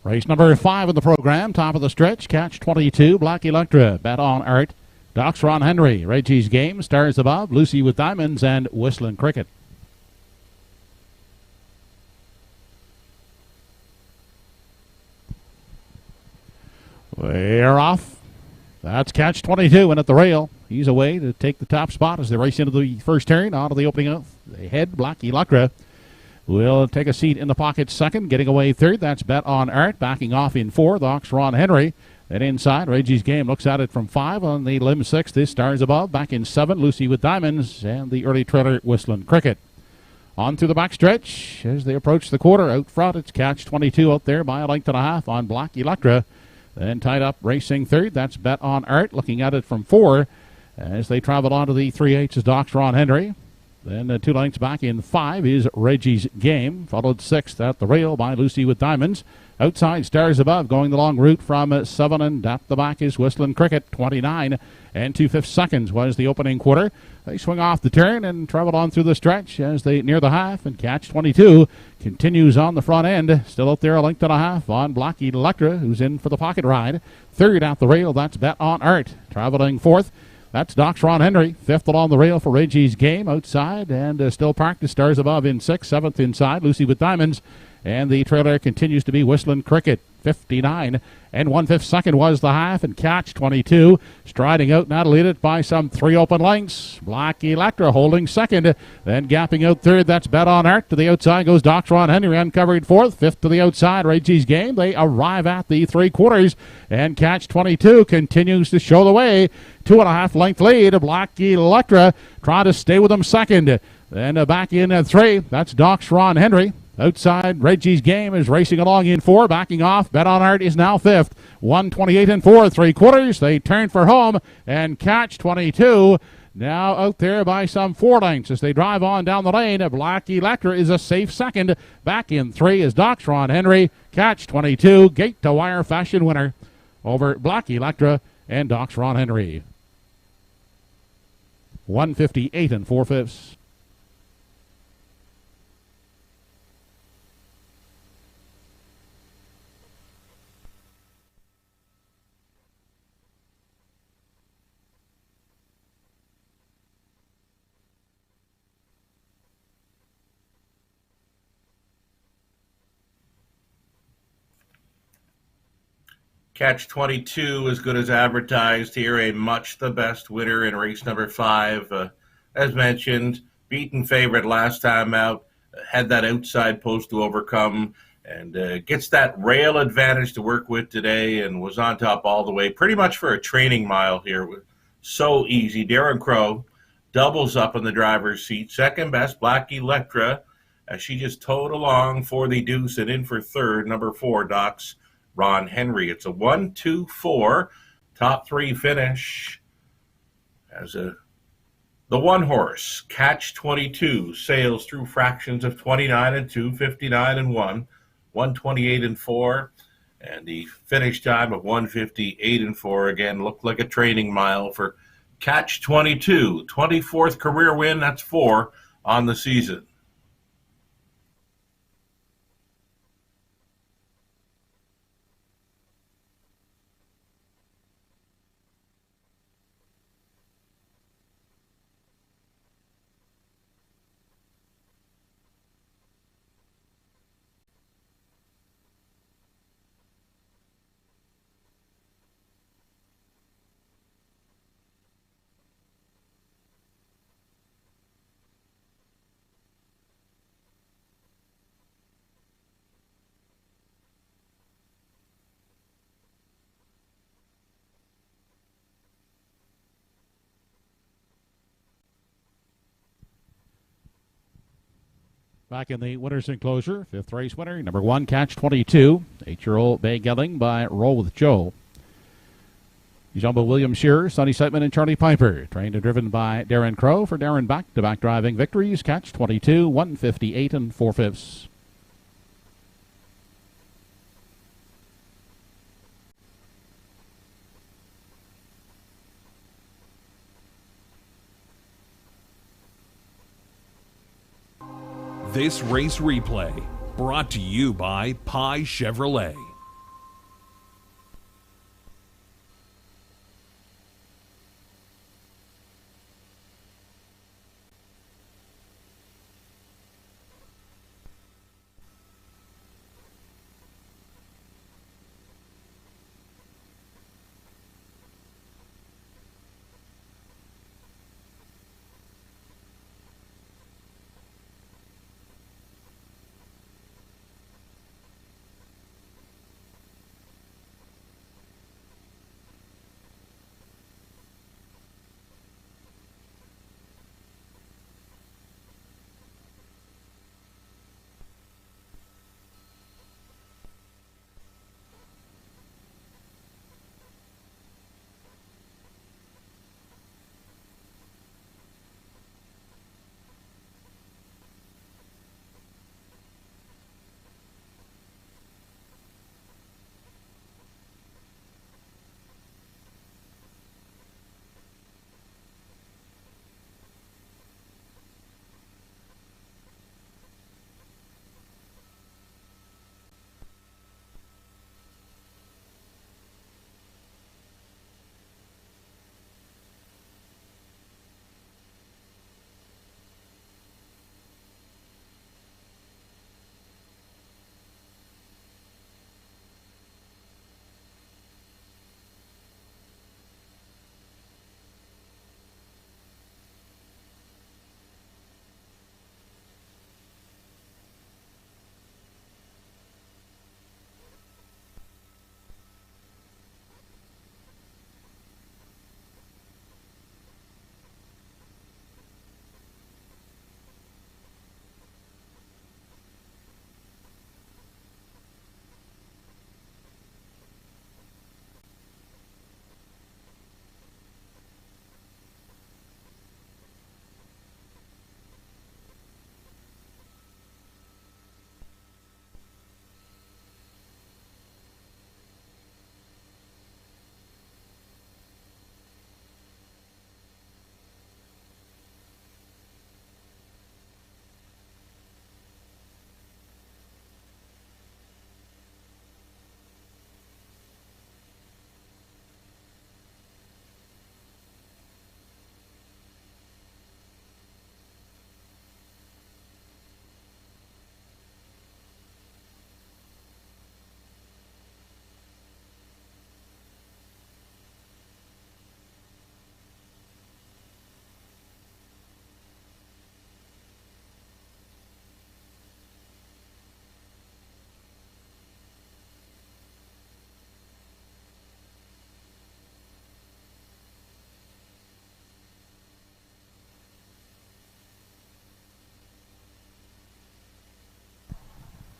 Race number 5 in the program, top of the stretch, Catch 22, Black Electra, Bet on Art, Doc's Ron Henry, Reggie's Game, Stars Above, Lucy with Diamonds, and Whistling Cricket. We're off. That's Catch 22 and at the rail. He's away to take the top spot as they race into the first turn. Onto the opening of the head, Black Electra. will take a seat in the pocket second. Getting away third, that's Bet on Art. Backing off in fourth, Ox Ron Henry. Then inside, Reggie's Game looks at it from 5. On the limb 6, this Stars Above. Back in 7, Lucy with Diamonds. And the early trailer, Whistling Cricket. On through the backstretch as they approach the quarter. Out front, it's Catch 22 out there by a length and a half on Black Electra. Then tied up racing third, that's Bet on Art. Looking at it from 4 as they travel on to the 3/8 is Docs Ron Henry. Then 2 lengths back in 5 is Reggie's Game. Followed 6th at the rail by Lucy with Diamonds. Outside, Stars Above going the long route from 7, and at the back is Whistling Cricket. 29 and 2/5 seconds was the opening quarter. They swing off the turn and travel on through the stretch as they near the half, and Catch 22 continues on the front end. Still out there a length and a half on Black Electra, who's in for the pocket ride. Third at the rail, that's Bet on Art. Traveling fourth, that's Docs Ron Henry. Fifth along the rail for Reggie's Game outside, and still parked the Stars Above in 6th. 7th inside, Lucy with Diamonds. And the trailer continues to be Whistling Cricket. 59 and 1/5 second was the half, and Catch 22 striding out, now to lead it by some 3 open lengths. Black Electra holding second, then gapping out third, that's Bet on Art. To the outside goes Docs Ron Henry, uncovered fourth. Fifth to the outside, Reggie's Game. They arrive at the 3/4, and Catch 22 continues to show the way. 2.5 length lead. Black Electra trying to stay with them second. Then back in at 3, that's Docs Ron Henry. Outside, Reggie's Game is racing along in 4. Backing off, Bet on Art is now 5th. 1:28 and 4, 3/4. They turn for home, and Catch 22 now out there by some 4 lengths as they drive on down the lane. Black Electra is a safe second. Back in 3 is Docs Ron Henry. Catch 22, gate-to-wire fashion winner over Black Electra and Docs Ron Henry. 1:58 and 4/5. Catch 22, as good as advertised here, a much the best winner in race number 5. As mentioned, beaten favorite last time out, had that outside post to overcome, and gets that rail advantage to work with today, and was on top all the way, pretty much for a training mile here. So easy. Darren Crow doubles up in the driver's seat. Second best, Black Electra, as she just towed along for the deuce and in for third, number 4, Docs Ron Henry. It's a 1-2-4 top 3 finish as the 1 horse, Catch 22, sails through fractions of 29 and 2, 59 and 1, 128 and 4, and the finish time of 158 and 4. Again, looked like a training mile for Catch 22. 24th career win, that's 4 on the season. Back in the winner's enclosure, 5th race winner, number 1, Catch 22, 8-year-old Bay Gelling by Roll with Joe. Jumbo William Shearer, Sonny Siteman, and Charlie Piper, trained and driven by Darren Crow. For Darren, back-to-back driving victories. Catch 22, 158 and 4/5. This race replay brought to you by Pie Chevrolet.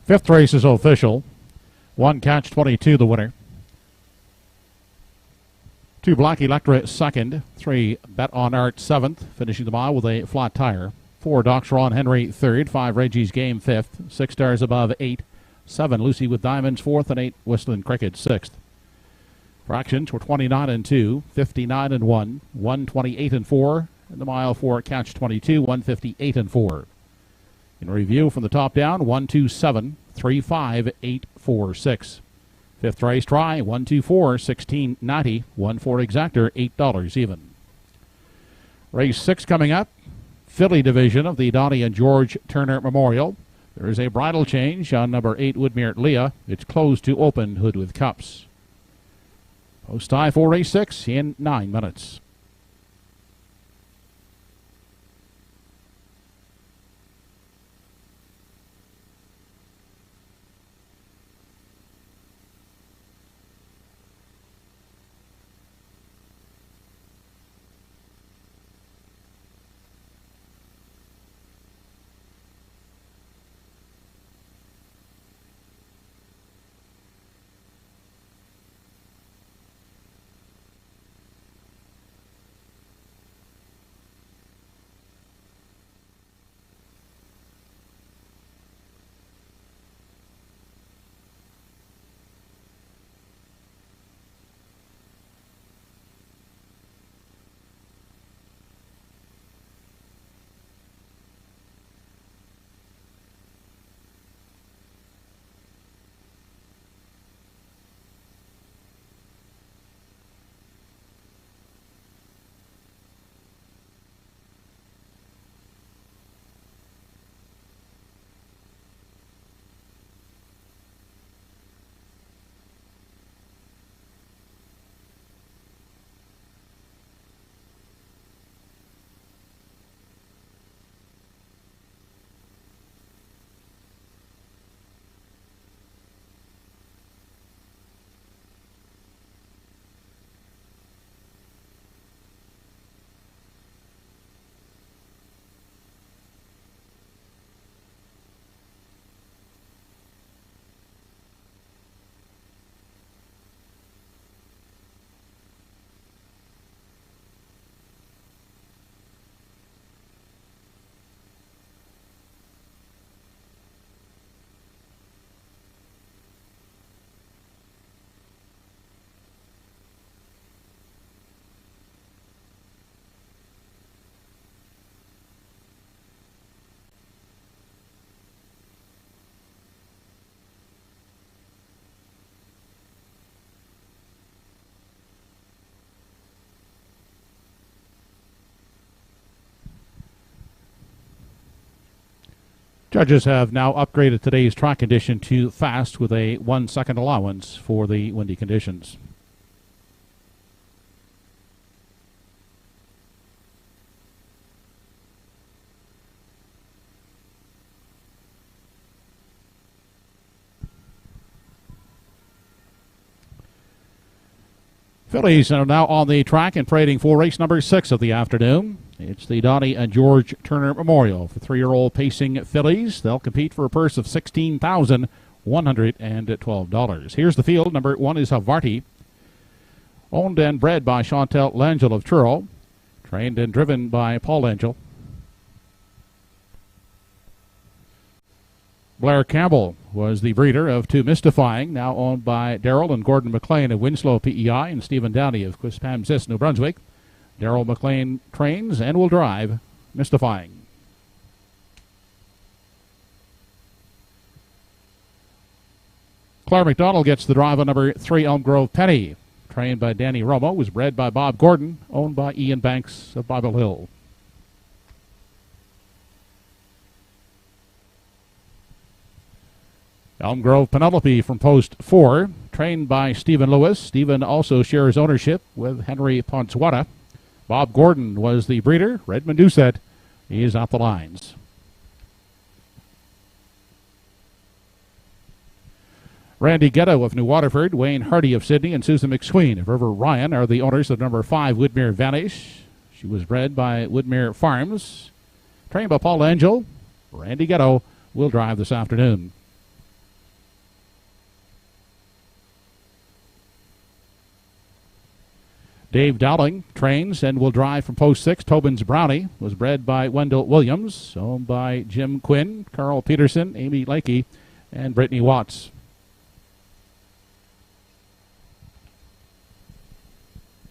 Fifth race is official. 1 Catch 22 the winner. 2 Black Electra second. 3 Bet on Art seventh, finishing the mile with a flat tire. 4 Doc's Ron Henry third. 5 Reggie's Game fifth. 6 Stars Above 8. 7 Lucy with Diamonds fourth, and 8 Whistling Cricket sixth. Fractions were 29 and 2, 59 and 1, 128 and 4, and the mile for Catch 22, 158 and 4. In review from the top down, 127, 35, 8, 4, 6. Fifth race try, 124, 16.90, 1-4 exactor, $8 even. Race 6 coming up, Filly division of the Donnie and George Turner Memorial. There is a bridle change on number 8 Woodmere Leah. It's closed to open, hood with cups. Post tie for race 6 in 9 minutes. Judges have now upgraded today's track condition to fast with a 1 second allowance for the windy conditions. Fillies are now on the track and parading for race number 6 of the afternoon. It's the Donnie and George Turner Memorial for 3-year-old pacing fillies. They'll compete for a purse of $16,112. Here's the field. Number 1 is Havarti, owned and bred by Chantal Langell of Truro, trained and driven by Paul Langell. Blair Campbell was the breeder of 2 Mystifying, now owned by Darrell and Gordon McLean of Winslow PEI and Stephen Downey of Quispamsis, New Brunswick. Darrell McLean trains and will drive Mystifying. Claire McDonald gets the drive on number 3 Elm Grove Penny, trained by Danny Romo, was bred by Bob Gordon, owned by Ian Banks of Bible Hill. Elm Grove Penelope from post 4, trained by Stephen Lewis. Stephen also shares ownership with Henry Ponsuata. Bob Gordon was the breeder. Redmond Doucette is at the lines. Randy Ghetto of New Waterford, Wayne Hardy of Sydney, and Susan McSween of River Ryan are the owners of number 5 Woodmere Vanish. She was bred by Woodmere Farms. Trained by Paul Angel. Randy Ghetto will drive this afternoon. Dave Dowling trains and will drive from post 6. Tobin's Brownie was bred by Wendell Williams, owned by Jim Quinn, Carl Peterson, Amy Lakey, and Brittany Watts.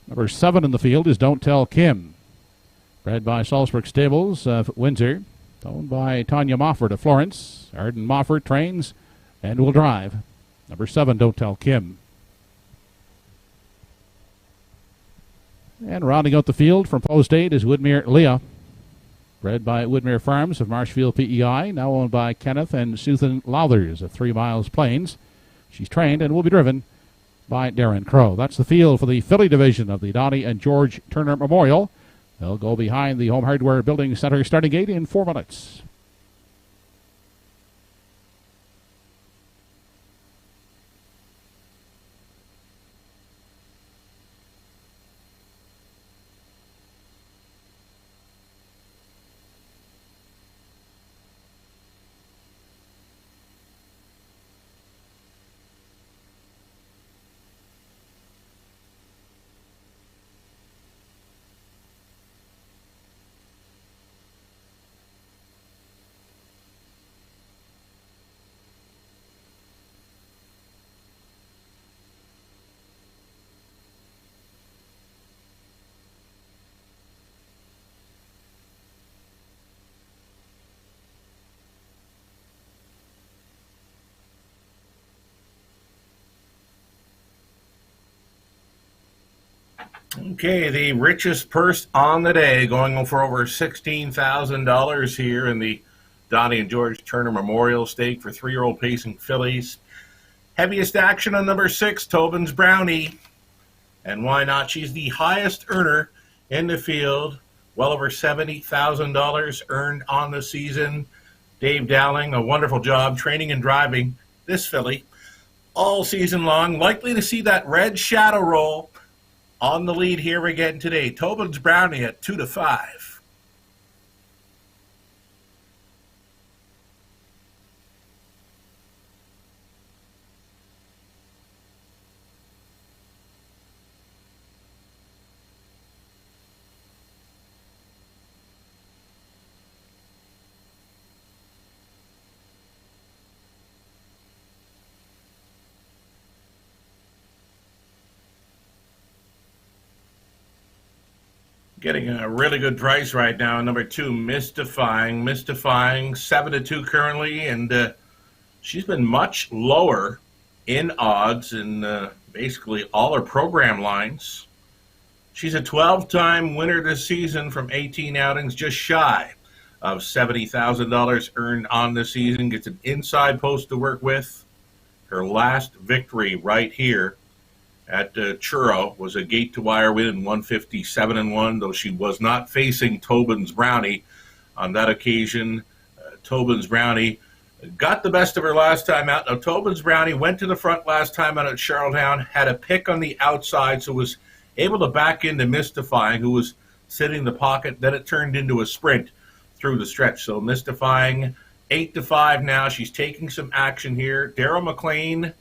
Number 7 in the field is Don't Tell Kim, bred by Salzburg Stables of Windsor, owned by Tanya Mofford of Florence. Arden Mofford trains and will drive. Number 7, Don't Tell Kim. And rounding out the field from post 8 is Woodmere Leah, bred by Woodmere Farms of Marshfield PEI, now owned by Kenneth and Susan Lowthers of 3 Miles Plains. She's trained and will be driven by Darren Crow. That's the field for the filly division of the Donnie and George Turner Memorial. They'll go behind the Home Hardware Building Center starting gate in 4 minutes. Okay, the richest purse on the day, going for over $16,000 here in the Donnie and George Turner Memorial Stake for 3-year-old pacing fillies. Heaviest action on number 6, Tobin's Brownie. And why not? She's the highest earner in the field, well over $70,000 earned on the season. Dave Dowling, a wonderful job training and driving this filly all season long. Likely to see that red shadow roll on the lead here again today. Tobin's Brownie at 2-5. Getting a really good price right now. Number 2, Mystifying. Mystifying, 7-2 currently, and she's been much lower in odds in basically all her program lines. She's a 12-time winner this season from 18 outings, just shy of $70,000 earned on the season. Gets an inside post to work with. Her last victory right here at Truro was a gate-to-wire win in 157-1, though she was not facing Tobin's Brownie on that occasion. Tobin's Brownie got the best of her last time out. Now, Tobin's Brownie went to the front last time out at Charlottetown, had a pick on the outside, so was able to back into Mystifying, who was sitting in the pocket. Then it turned into a sprint through the stretch. So Mystifying, 8-5 now. She's taking some action here. Daryl McLean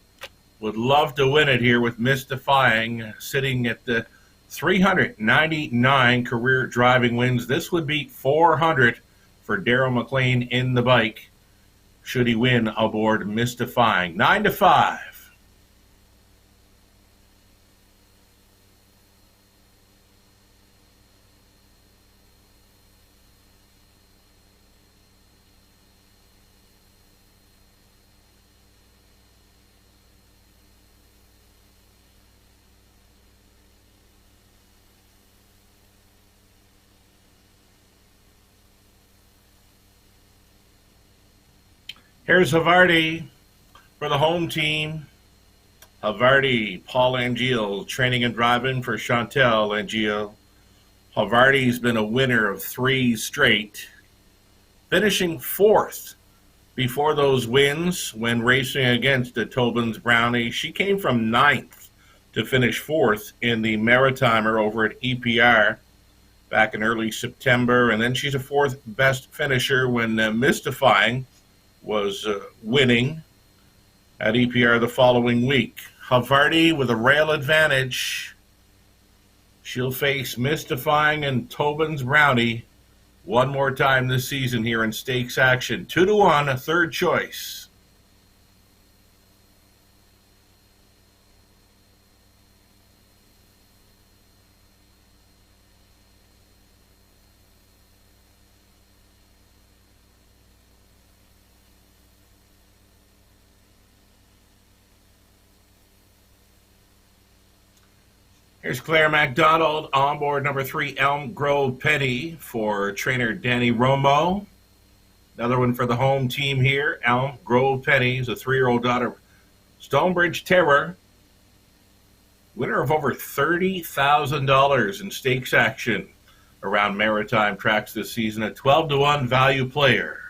would love to win it here with Mystifying, sitting at the 399 career driving wins. This would beat 400 for Daryl McLean in the bike, should he win aboard Mystifying. 9-5. Here's Havarti for the home team. Havarti, Paul Angiel, training and driving for Chantel Angiel. Havarti's been a winner of 3 straight, finishing 4th before those wins when racing against the Tobin's Brownie. She came from 9th to finish 4th in the Maritimer over at EPR back in early September, and then she's a 4th best finisher when Mystifying was winning at EPR the following week. Havarti with a rail advantage. She'll face Mystifying and Tobin's Brownie one more time this season here in stakes action. 2-1, a third choice. Here's Claire MacDonald on board number 3, Elm Grove Penny, for trainer Danny Romo. Another one for the home team here. Elm Grove Penny is a 3-year-old daughter of Stonebridge Terror. Winner of over $30,000 in stakes action around Maritime tracks this season. A 12-1 value player.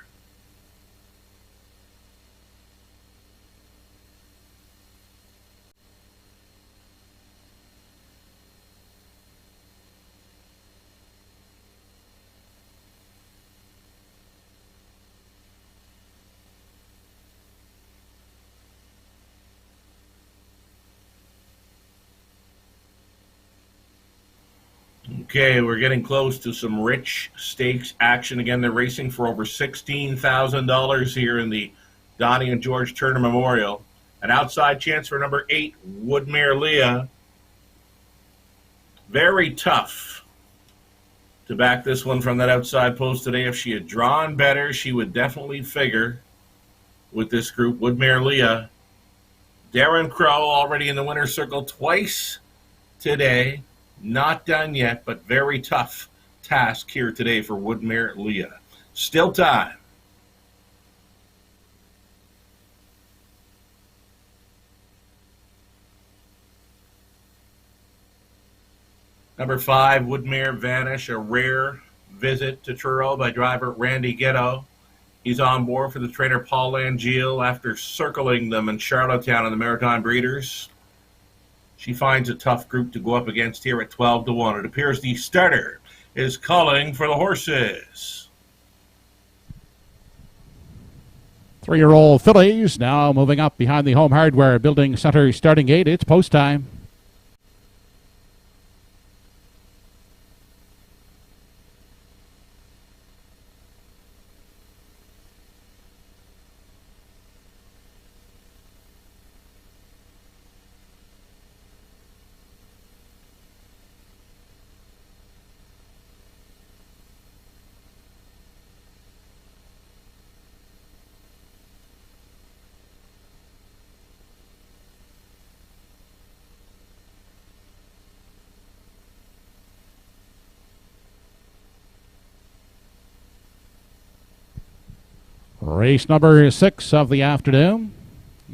Okay, we're getting close to some rich stakes action. Again, they're racing for over $16,000 here in the Donnie and George Turner Memorial. An outside chance for number 8, Woodmere Leah. Very tough to back this one from that outside post today. If she had drawn better, she would definitely figure with this group. Woodmere Leah. Darren Crow already in the winner's circle twice today. Not done yet, but very tough task here today for Woodmere Leah. Still time. Number 5, Woodmere Vanish, a rare visit to Truro by driver Randy Ghetto. He's on board for the trainer Paul Langeal after circling them in Charlottetown in the Maritime Breeders. She finds a tough group to go up against here at 12-1. It appears the starter is calling for the horses. 3-year-old fillies now moving up behind the Home Hardware Building Center starting gate. It's post time. Race number 6 of the afternoon.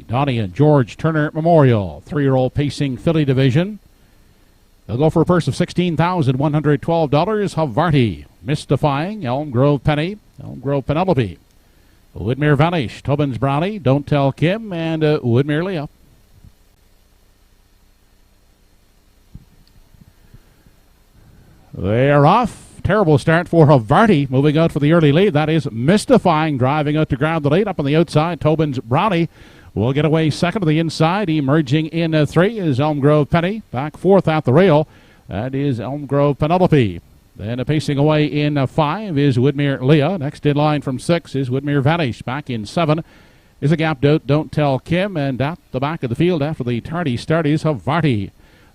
Donnie and George Turner Memorial, 3-year-old pacing filly division. They'll go for a purse of $16,112. Havarti, Mystifying, Elm Grove Penny, Elm Grove Penelope, Woodmere Vanish, Tobin's Brownie, Don't Tell Kim, and Woodmere Leah. They're off. Terrible start for Havarti, moving out for the early lead. That is Mystifying, driving out to ground the lead. Up on the outside, Tobin's Brownie will get away second to the inside. Emerging in 3 is Elm Grove Penny. Back 4th at the rail. That is Elm Grove Penelope. Then pacing away in 5 is Woodmere Leah. Next in line from 6 is Woodmere Vanish. Back in 7 is a gap Don't Tell Kim. And at the back of the field after the tardy start is Havarti.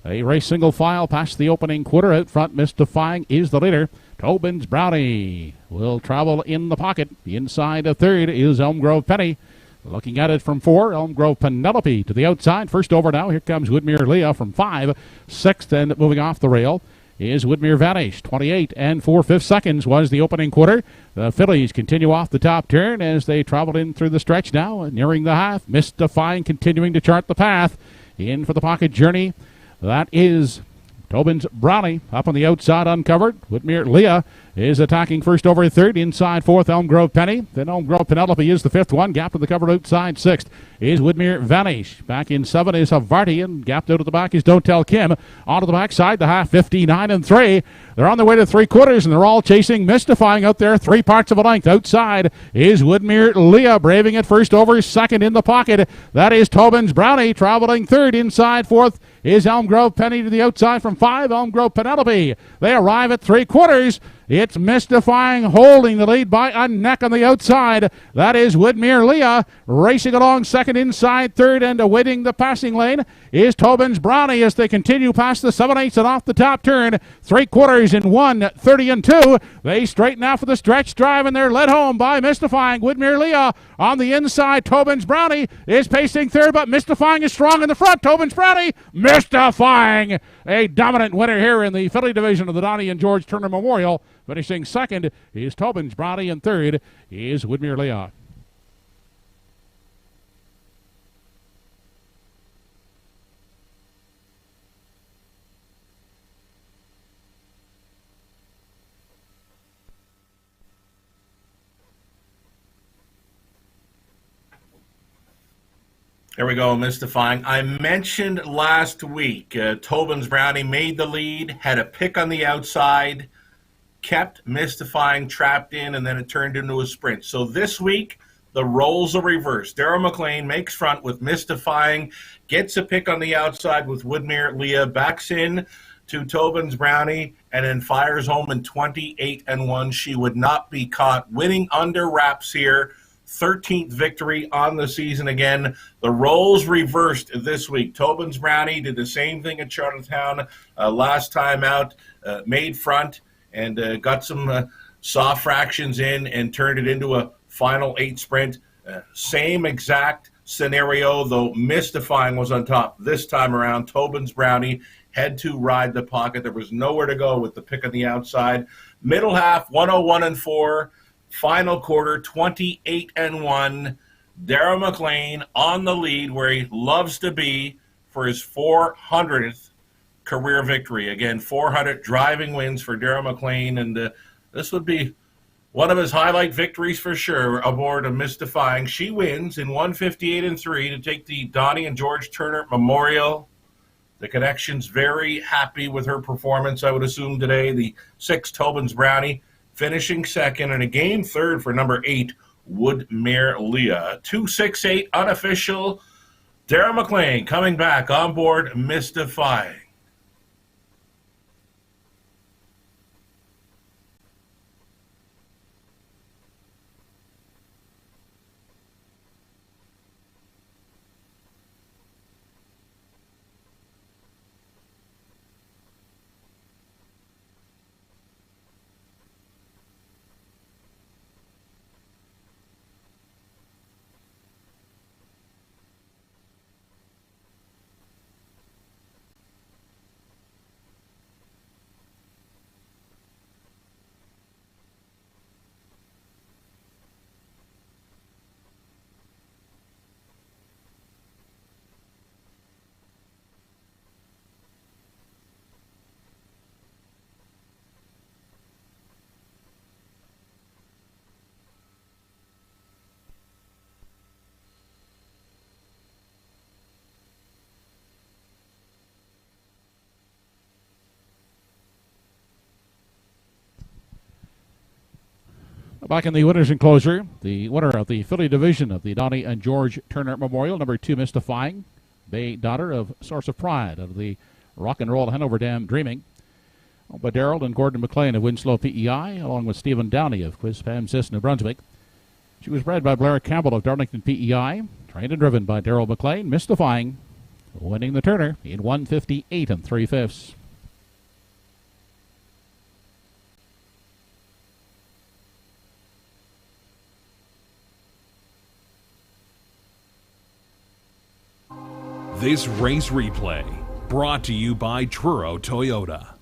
A race single file past the opening quarter. Out front, Mystifying is the leader. Tobin's Brownie will travel in the pocket. The inside of 3rd is Elm Grove Penny. Looking at it from 4, Elm Grove Penelope to the outside. First over now. Here comes Woodmere Leah from 5. 6th and moving off the rail is Woodmere Vanish. 28 and 4/5 seconds was the opening quarter. The fillies continue off the top turn as they travel in through the stretch now, nearing the half. Mystifying continuing to chart the path. In for the pocket journey. That is Tobin's Brownie up on the outside, uncovered. Woodmere Leah is attacking first over third. Inside fourth, Elm Grove Penny. Then Elm Grove Penelope is the fifth one. Gap to the cover outside sixth is Woodmere Vanish. Back in seven is Havarti, and gapped out at the back is Don't Tell Kim. Onto the backside, the half 59 and 3. They're on their way to three quarters, and they're all chasing Mystifying out there. 3 parts of a length. Outside is Woodmere Leah, braving it first over second in the pocket. That is Tobin's Brownie, traveling third. Inside fourth is Elm Grove Penny to the outside from 5. Elm Grove Penelope. They arrive at three quarters. It's Mystifying holding the lead by a neck on the outside. That is Woodmere Leah racing along second, inside third, and awaiting the passing lane is Tobin's Brownie as they continue past the 7/8 and off the top turn. Three quarters in 1:30 and 2. They straighten out for the stretch drive, and they're led home by Mystifying. Woodmere Leah on the inside. Tobin's Brownie is pacing third, but Mystifying is strong in the front. Tobin's Brownie, Mystifying, a dominant winner here in the filly division of the Donnie and George Turner Memorial. Finishing second is Tobin's Brownie, and third is Woodmere Leah. There we go, Mystifying. I mentioned last week, Tobin's Brownie made the lead, had a pick on the outside, kept Mystifying trapped in, and then it turned into a sprint. So this week, the roles are reversed. Daryl McLean makes front with Mystifying, gets a pick on the outside with Woodmere Leah, backs in to Tobin's Brownie, and then fires home in 28 and 1. She would not be caught, winning under wraps here. 13th victory on the season again. The roles reversed this week. Tobin's Brownie did the same thing at Charlottetown last time out, made front, and got some soft fractions in and turned it into a final 8 sprint. Same exact scenario, though Mystifying was on top this time around. Tobin's Brownie had to ride the pocket. There was nowhere to go with the pick on the outside. Middle half, 101 and 4. Final quarter, 28 and 1. Daryl McLean on the lead where he loves to be for his 400th career victory. Again, 400 driving wins for Daryl McLean, and this would be one of his highlight victories for sure aboard a Mystifying. She wins in 158 and 3 to take the Donnie and George Turner Memorial. The Connection's very happy with her performance, I would assume, today. The 6, Tobin's Brownie, finishing second, and a game third for number 8, Woodmere Leah. 268 unofficial. Daryl McLean coming back on board Mystifying. Back in the winner's enclosure, the winner of the filly division of the Donnie and George Turner Memorial, number 2, Mystifying, Bay daughter of Source of Pride of the Rock and Roll Hanover Dam Dreaming. By Daryl and Gordon McLean of Winslow PEI, along with Stephen Downey of Quispamsis, New Brunswick. She was bred by Blair Campbell of Darlington PEI, trained and driven by Daryl McLean. Mystifying, winning the Turner in 158 3/5. This race replay brought to you by Truro Toyota.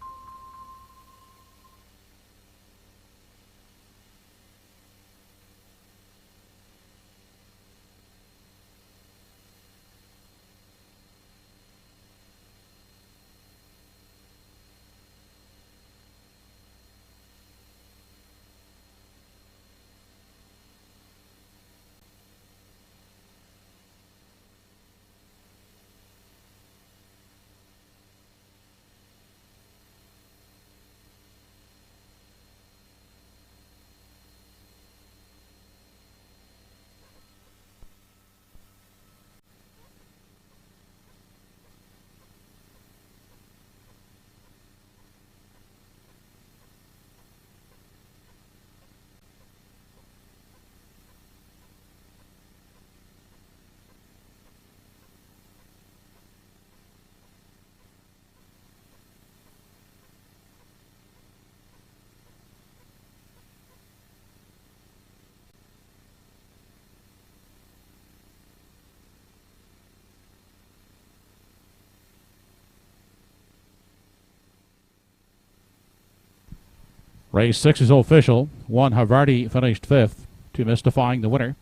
Race 6 is official. 1 Havarti finished 5th, 2 Mystifying the winner.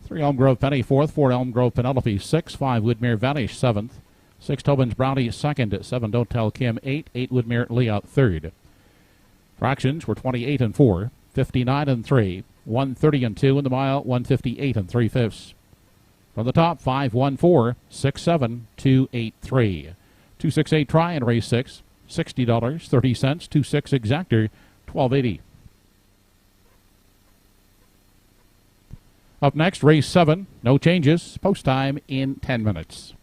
3 Elm Grove Penny 4th, 4 Elm Grove Penelope 6, 5 Woodmere Vanish 7th, 6 Tobin's Brownie 2nd, 7 Don't Tell Kim 8, 8 Woodmere Leah 3rd. Fractions were 28 and 4, 59 and 3, 130 and 2 in the mile, 158 and 3/5. From the top, 514, 67, 283. 268 try in race 6, $60, 30 cents, 26 exactor, $12.80. Up next, race 7, no changes, post time in 10 minutes.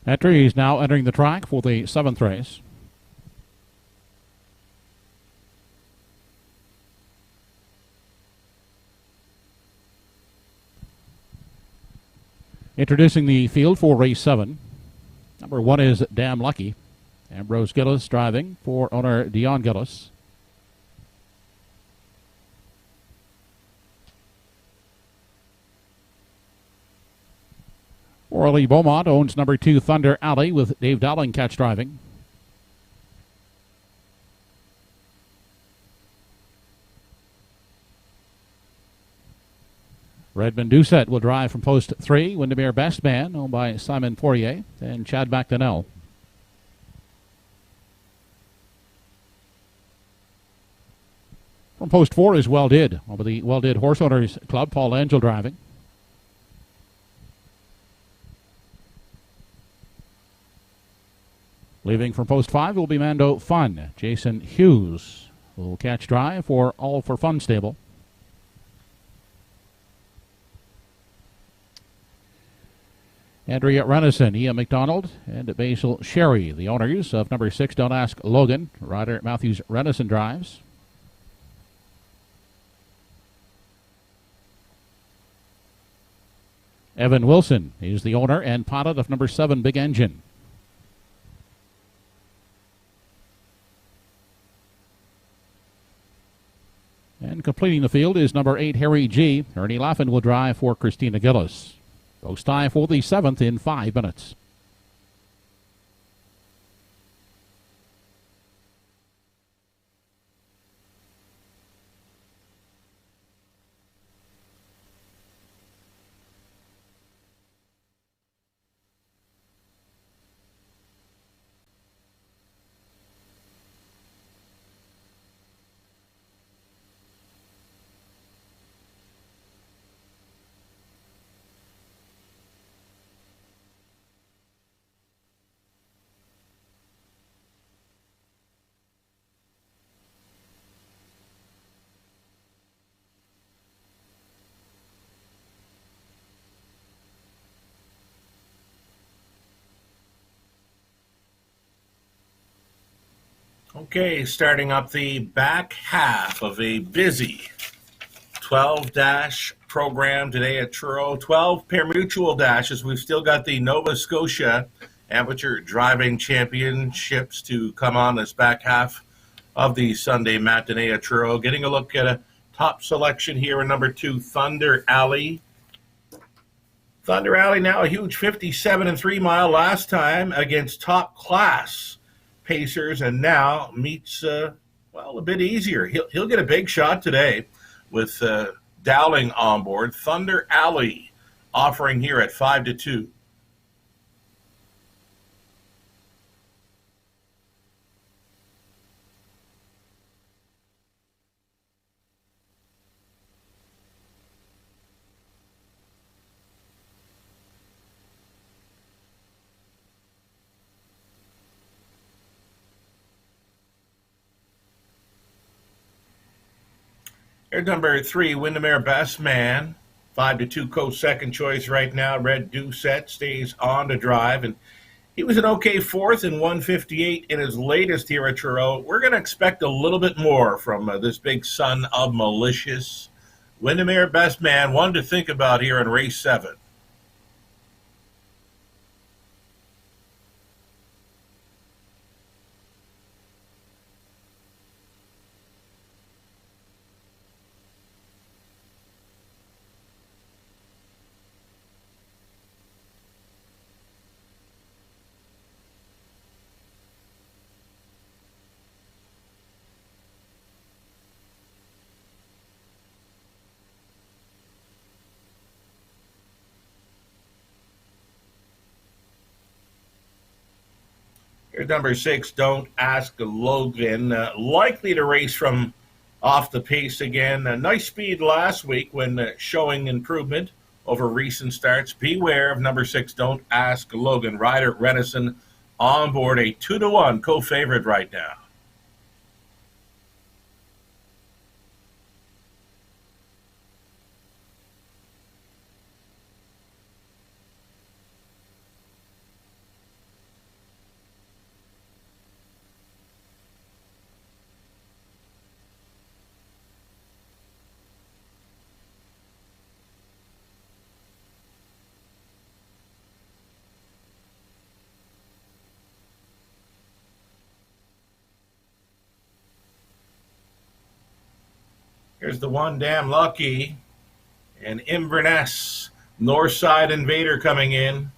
Entry is now entering the track for the 7th race. Introducing the field for race 7. Number 1 is Damn Lucky. Ambrose Gillis driving for owner Dion Gillis. Orly Beaumont owns number 2 Thunder Alley with Dave Dowling catch driving. Redmond Doucette will drive from post 3. Windermere Best Man, owned by Simon Poirier and Chad McDonnell. From post 4 is Well Did, over the Well Did Horse Owners Club, Paul Angel driving. Leaving from post 5 will be Mando Fun. Jason Hughes will catch drive for All for Fun stable. Andrea Renison, Ian McDonald, and Basil Sherry, the owners of number 6 Don't Ask Logan. Rider Matthews Renison drives. Evan Wilson is the owner and pilot of number 7, Big Engine. And completing the field is number 8, Harry G. Ernie Laffin will drive for Christina Gillis. Post time for the 7th in 5 minutes. Okay, starting up the back half of a busy 12-dash program today at Truro. 12 pari-mutuel dashes. We've still got the Nova Scotia Amateur Driving Championships to come on this back half of the Sunday matinee at Truro. Getting a look at a top selection here in number 2, Thunder Alley. Thunder Alley now a huge 57 and 3 mile last time against top class pacers, and now meets a bit easier. He'll get a big shot today with Dowling on board. Thunder Alley offering here at 5-2. Here's number 3, Windermere Best Man. 5-2 coach second choice right now. Red Doucette stays on to drive, and he was an okay 4th in 158 in his latest here at Truro. We're going to expect a little bit more from this big son of Malicious. Windermere Best Man, one to think about here in race 7. Here's number 6, Don't Ask Logan. Likely to race from off the pace again. Nice speed last week when showing improvement over recent starts. Beware of number 6, Don't Ask Logan. Ryder Renison on board, a 2-1 co-favorite right now. Here's the One Damn Lucky and Inverness. Northside Invader coming in.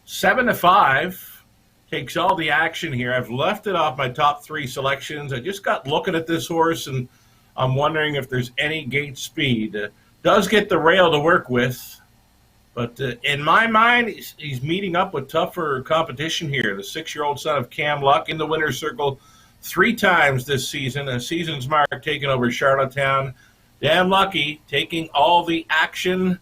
7-5. Takes all the action here. I've left it off my top 3 selections. I just got looking at this horse, and I'm wondering if there's any gate speed. Does get the rail to work with, but in my mind, he's meeting up with tougher competition here. The 6-year-old son of Cam Luck in the winner's circle 3 times this season. A season's mark taking over Charlottetown. Damn Lucky taking all the action.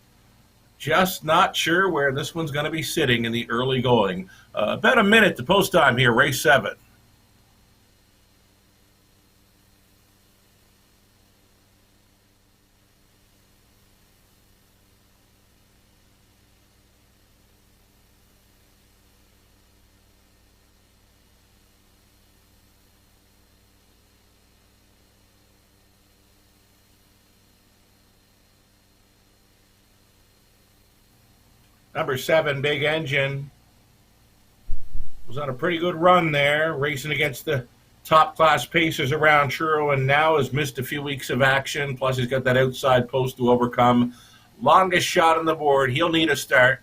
Just not sure where this one's going to be sitting in the early going. About a minute to post time here, race 7. Number 7, Big Engine, was on a pretty good run there, racing against the top-class pacers around Truro, and now has missed a few weeks of action. Plus, he's got that outside post to overcome. Longest shot on the board. He'll need a start.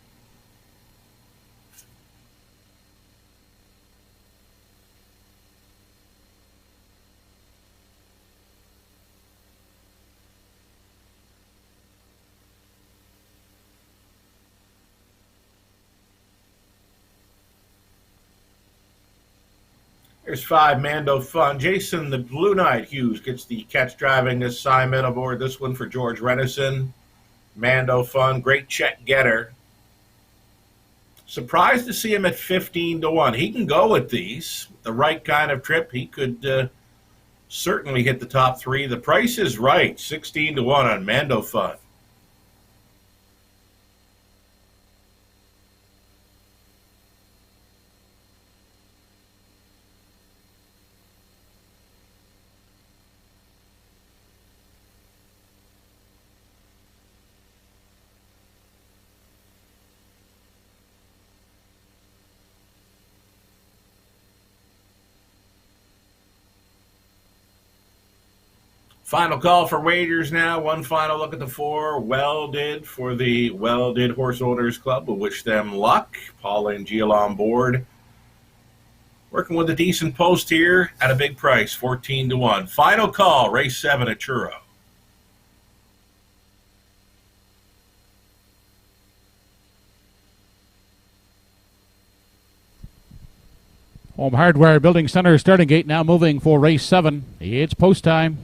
Here's 5, Mando Fun. Jason, the Blue Knight Hughes, gets the catch driving assignment aboard this one for George Renison. Mando Fun, great check getter. Surprised to see him at 15-1. He can go with these. The right kind of trip, he could certainly hit the top 3. The price is right, 16-1 on Mando Fun. Final call for wagers now. One final look at the 4. Well did for the Well Did Horse Owners Club. We'll wish them luck. Paul and Gilles on board. Working with a decent post here at a big price, 14-1. Final call, race 7 at Truro. Home Hardware Building Center starting gate now moving for race 7. It's post time.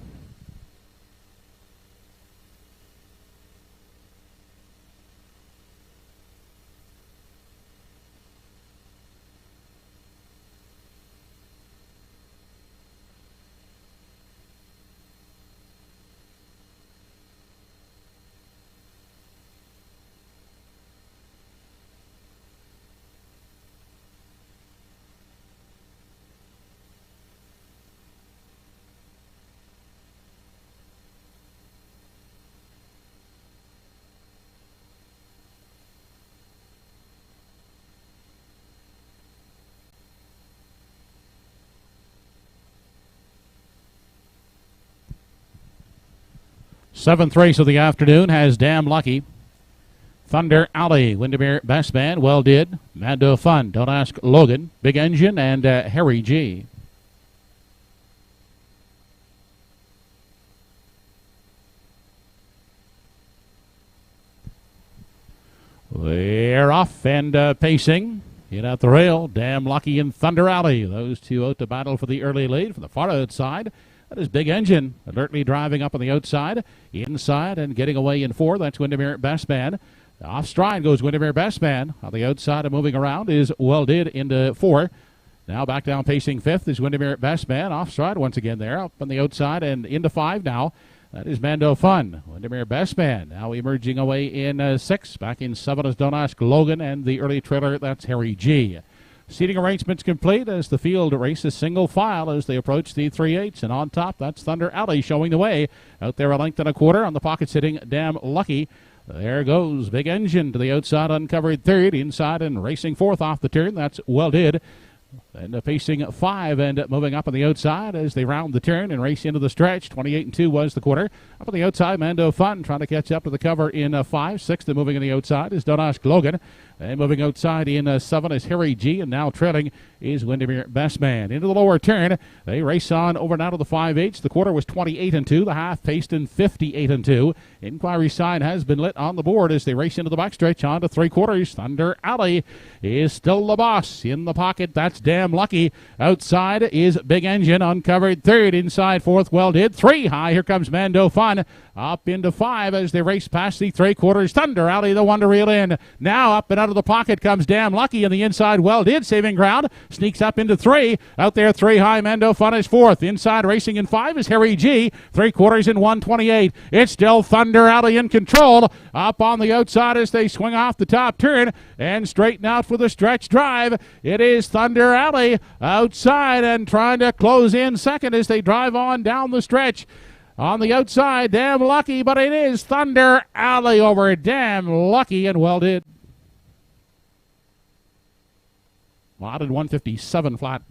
Seventh race of the afternoon has Damn Lucky, Thunder Alley, Windermere Best Man, Well Did, Mando Fun, Don't Ask Logan, Big Engine, and Harry G. They're off and pacing. In at the rail, Damn Lucky and Thunder Alley. Those two out to battle for the early lead from the far outside. That is Big Engine, alertly driving up on the outside. Inside and getting away in 4, that's Windermere Best Man. Off stride goes Windermere Best Man. On the outside and moving around is Well Did into 4. Now back down pacing 5th is Windermere Best Man. Off stride once again there. Up on the outside and into 5 now. That is Mando Fun. Windermere Best Man now emerging away in 6. Back in 7 is Don't Ask Logan. And the early trailer, that's Harry G. Seating arrangements complete as the field races single file as they approach the 3/8. And on top, that's Thunder Alley showing the way. Out there a length and a quarter on the pocket sitting Damn Lucky. There goes Big Engine to the outside, uncovered 3rd. Inside and racing 4th off the turn. That's Well Did. And pacing 5 and moving up on the outside as they round the turn and race into the stretch. 28-2 was the quarter. Up on the outside, Mando Fun trying to catch up to the cover in 5. 6th and moving on the outside is Don't Ask Logan. And moving outside in 7 is Harry G. And now trailing is Windermere Best Man. Into the lower turn. They race on over now to the 5/8. The quarter was 28-2. The half paced in 58-2. Inquiry sign has been lit on the board as they race into the backstretch on to 3/4. Thunder Alley is still the boss. In the pocket, that's Damn Lucky. Outside is Big Engine, uncovered 3rd. Inside 4th, Well Did. 3 high. Here comes Mando Fun. Up into 5 as they race past the 3/4. Thunder Alley, the one to reel in. Now up and out of the pocket comes Damn Lucky, and the inside Well Did saving ground. Sneaks up into 3. Out there 3 high. Mando Fun is 4th. Inside racing in 5 is Harry G. 3/4 in 128. It's still Thunder Alley in control. Up on the outside as they swing off the top turn and straighten out for the stretch drive. It is Thunder Alley outside and trying to close in 2nd as they drive on down the stretch. On the outside, Damn Lucky, but it is Thunder Alley over Damn Lucky and Well Did. Allotted 157 flat.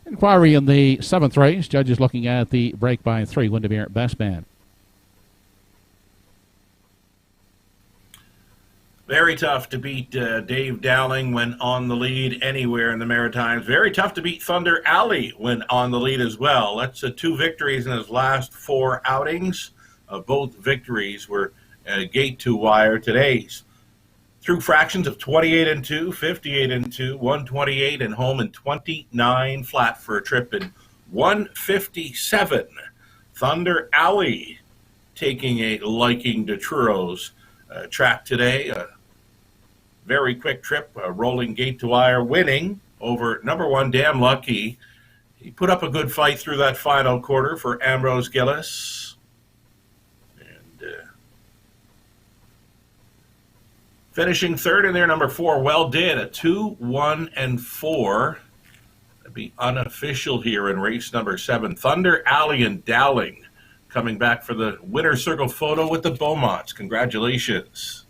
Inquiry in the 7th race. Judges looking at the break by 3. Windermere Best Man. Very tough to beat Dave Dowling when on the lead anywhere in the Maritimes. Very tough to beat Thunder Alley when on the lead as well. That's 2 victories in his last 4 outings. Both victories were gate to wire. Today's through fractions of 28 and 2, 58 and 2, 128 and home, and 29 flat for a trip in 157. Thunder Alley taking a liking to Truro's track today. Very quick trip, rolling gate to wire, winning over number 1 Damn Lucky. He put up a good fight through that final quarter for Ambrose Gillis. And finishing third in there, number 4 Well Did, a 2, 1, and 4. That'd be unofficial here in race number 7. Thunder Alley and Dowling coming back for the winner's circle photo with the Beaumonts. Congratulations.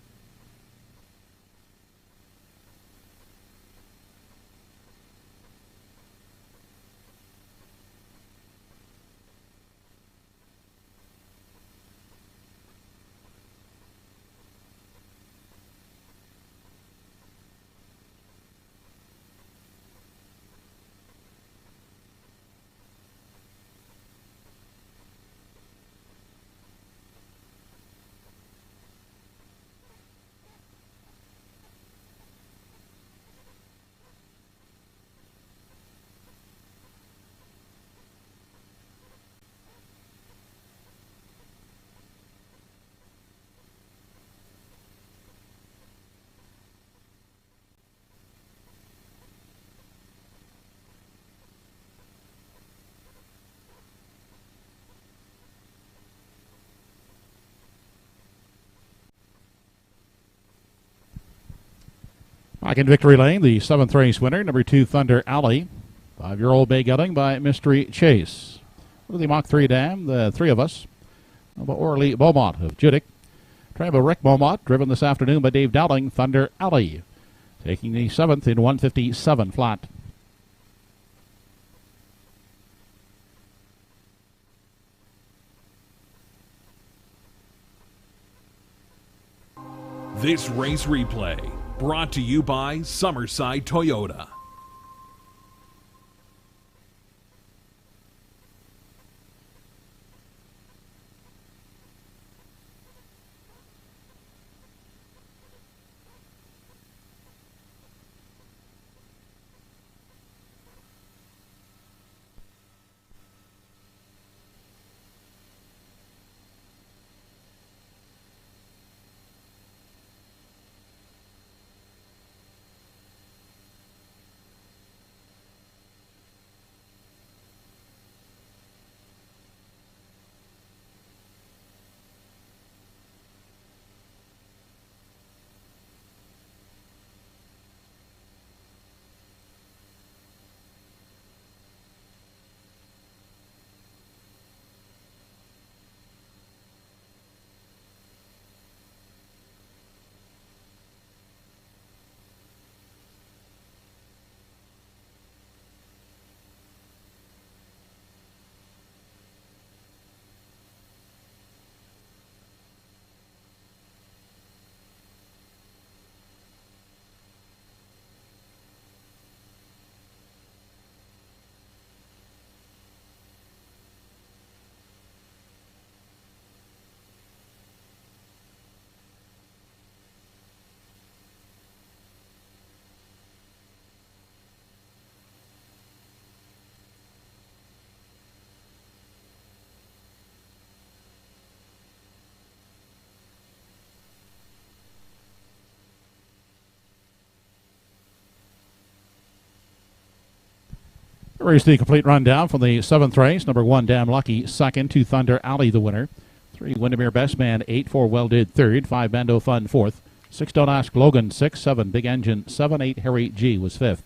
Back in victory lane, the 7th race winner, number 2 Thunder Alley. 5-year-old bay gelding by Mystery Chase. With the Mach 3 dam, the 3 of us. Orly Beaumont of Judic. Travel Rick Beaumont, driven this afternoon by Dave Dowling. Thunder Alley taking the 7th in 157 flat. This race replay brought to you by Summerside Toyota. Here's the complete rundown from the 7th race. Number 1, Damn Lucky, 2nd. 2, Thunder Alley, the winner. 3, Windermere Best Man, 8, 4, Well Did, 3rd. 5, Bando Fun, 4th. 6, Don't Ask Logan, 6, 7, Big Engine, 7, 8, Harry G was 5th.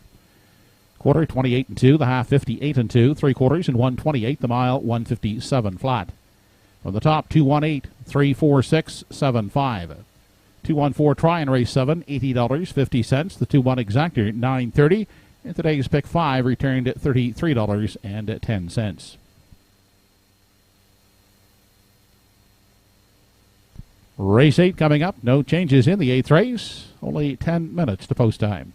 Quarter 28 and 2, the half 58 and 2, 3/4 and 128, the mile 157 flat. From the top, 218, 346, 75. 214 try and race 7, $80.50. The 2-1 exactor, $9.30. And today's pick 5 returned at $33.10. Race 8 coming up. No changes in the 8th race. Only 10 minutes to post time.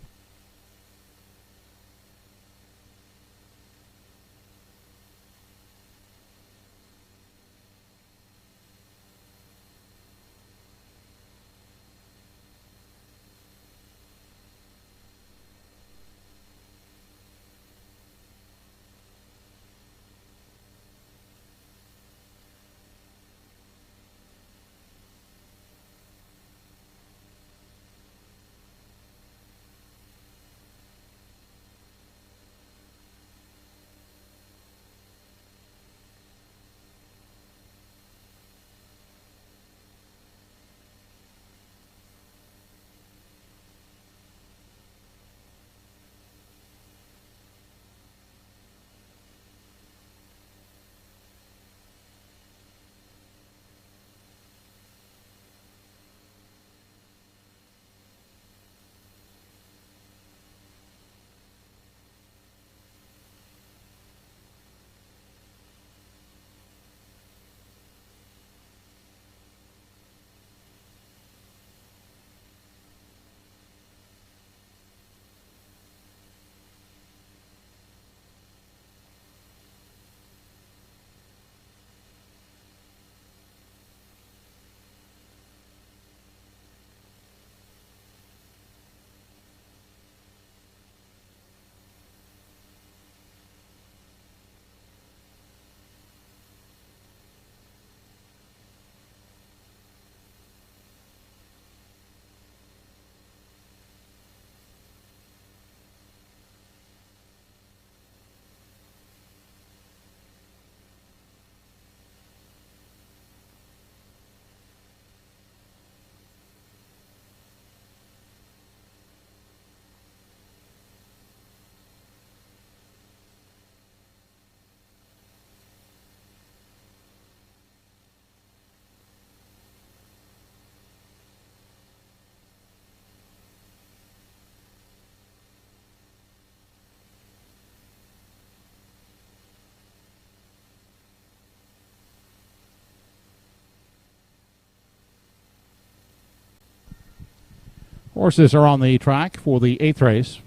Horses are on the track for the 8th race.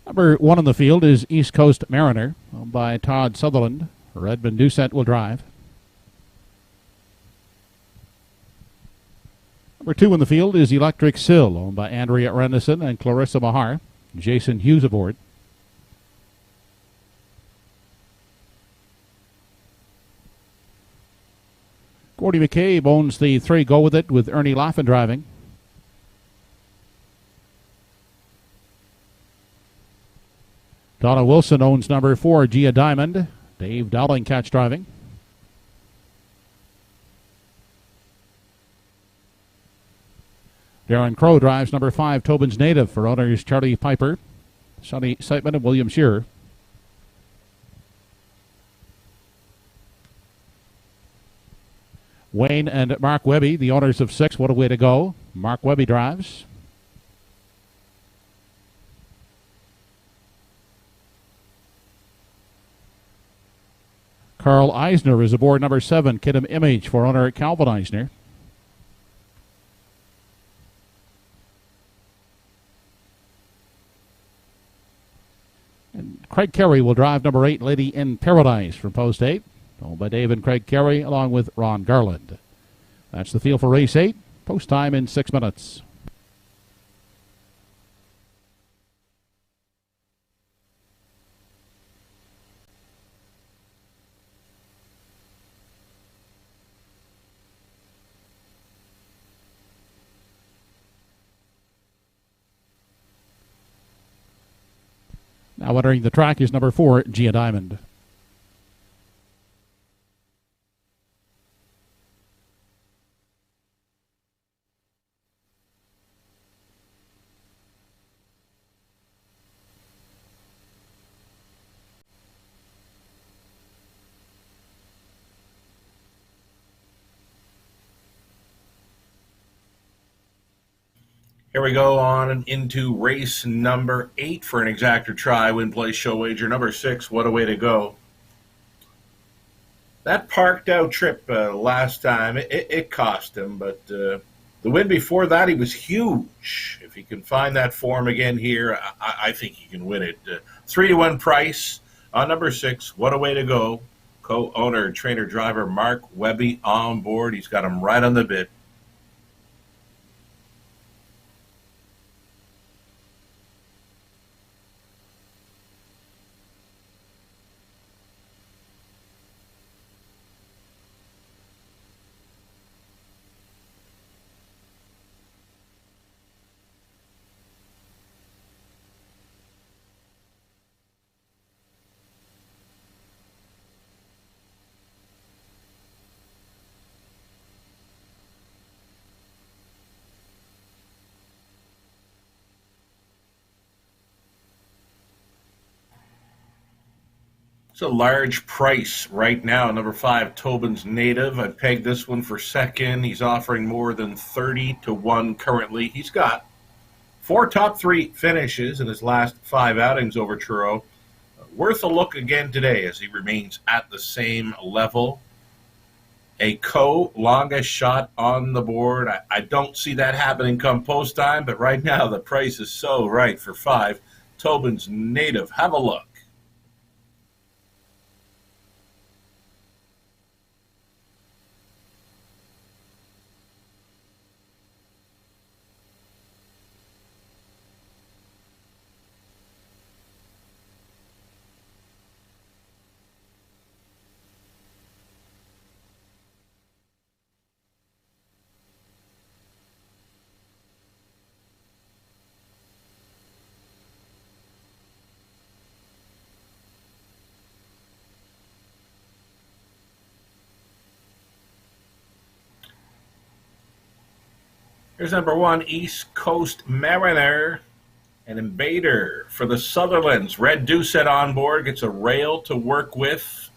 Number 1 in the field is East Coast Mariner, owned by Todd Sutherland. Redmond Doucette will drive. Number 2 in the field is Electric Sill, owned by Andrea Rendison and Clarissa Mahar. Jason Hughes aboard. Gordy McCabe owns the 3 Go With It with Ernie Laffin driving. Donna Wilson owns number 4 Gia Diamond. Dave Dowling catch driving. Darren Crow drives number 5 Tobin's Native for owners Charlie Piper, Sonny Seitman, and William Shearer. Wayne and Mark Webby, the owners of 6, What a Way to Go. Mark Webby drives. Carl Eisner is aboard number 7, Kidham Image for owner Calvin Eisner. And Craig Carey will drive number 8, Lady in Paradise from post 8. Owned by Dave and Craig Carey along with Ron Garland. That's the field for race 8. Post time in 6 minutes. Now entering the track is number 4, Gia Diamond. Here we go on and into race number 8 for an exactor try. Win, play, show, wager number 6. What a way to go. That parked out trip last time, it cost him, but the win before that, he was huge. If he can find that form again here, I think he can win it. 3-1 price on number 6. What a way to go. Co-owner, trainer, driver Mark Webby on board. He's got him right on the bit. It's a large price right now. Number 5, Tobin's Native. I pegged this one for second. He's offering more than 30-1 currently. He's got 4 top 3 finishes in his last 5 outings over Truro. Worth a look again today as he remains at the same level. A longest shot on the board. I don't see that happening come post time, but right now the price is so right for 5, Tobin's Native. Have a look. Here's number 1, East Coast Mariner, an invader for the Sutherlands. Red Doucette on board, gets a rail to work with.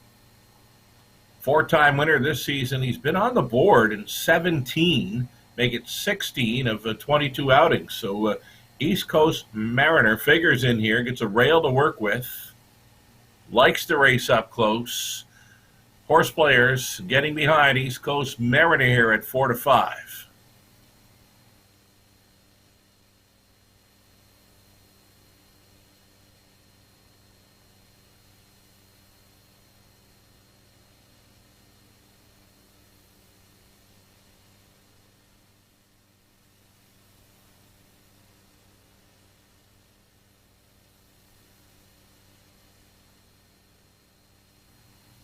4-time winner this season. He's been on the board in 17, make it 16 of 22 outings. So East Coast Mariner figures in here, gets a rail to work with, likes to race up close. Horse players getting behind East Coast Mariner here at 4-5.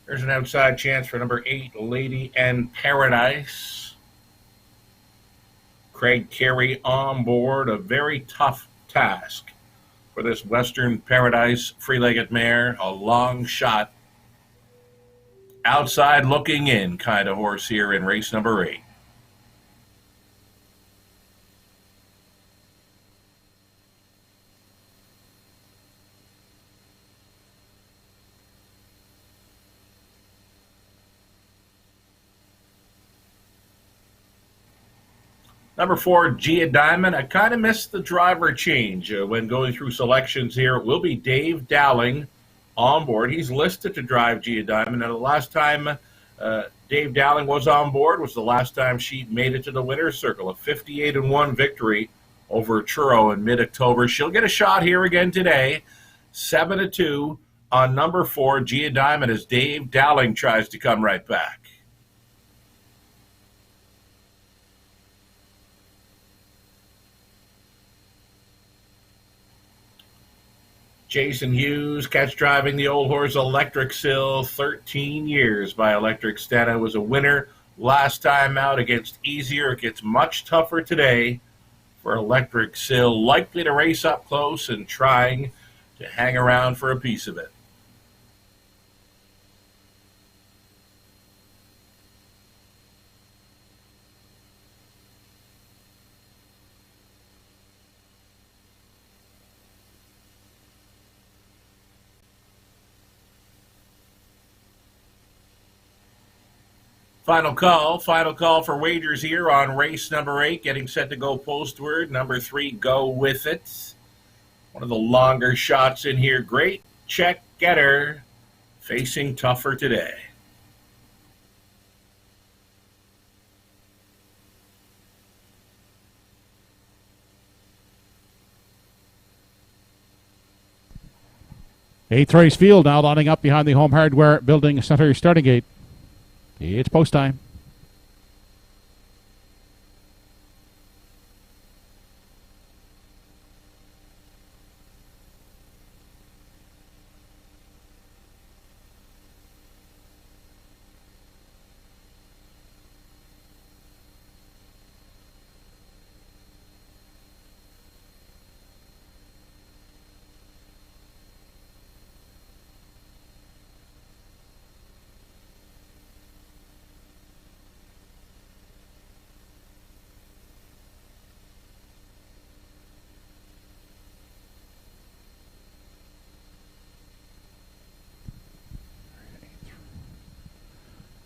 There's an outside chance for number 8, Lady and Paradise. Craig Carey on board. A very tough task for this Western Paradise three-legged mare. A long shot, outside looking in kind of horse here in race number 8. Number 4, Gia Diamond. I kind of missed the driver change when going through selections here. It will be Dave Dowling on board. He's listed to drive Gia Diamond. And the last time Dave Dowling was on board was the last time she made it to the winner's circle. A 58-1 victory over Truro in mid-October. She'll get a shot here again today. 7-2 on number 4, Gia Diamond, as Dave Dowling tries to come right back. Jason Hughes, catch driving the old horse Electric Sill, 13 years by Electric Stena, was a winner last time out against easier. It gets much tougher today for Electric Sill, likely to race up close and trying to hang around for a piece of it. Final call for wagers here on race number 8, getting set to go postward. Number 3, Go With It. One of the longer shots in here. Great check getter, facing tougher today. Eighth race field now lining up behind the Home Hardware Building Center starting gate. It's post time.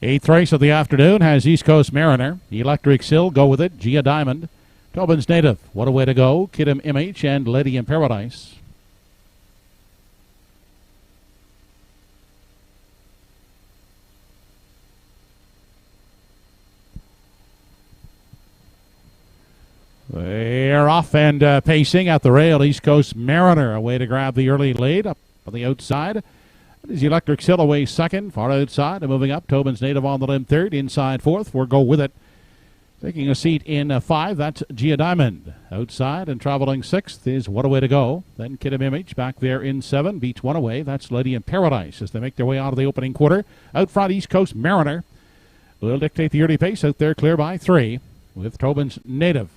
Eighth race of the afternoon has East Coast Mariner, Electric Sill, Go With It, Gia Diamond, Tobin's Native, What a Way to Go, Kidam Image, and Lady in Paradise. They're off and pacing at the rail. East Coast Mariner, a way to grab the early lead up on the outside. That is Electric Sill away second, far outside, and moving up. Tobin's Native on the limb third, inside fourth for Go With It. Taking a seat in 5, that's Gia Diamond. Outside and traveling sixth is What a Way to Go. Then Kidam Image back there in 7, beats one away. That's Lady in Paradise as they make their way out of the opening quarter. Out front, East Coast Mariner will dictate the early pace out there, clear by 3, with Tobin's Native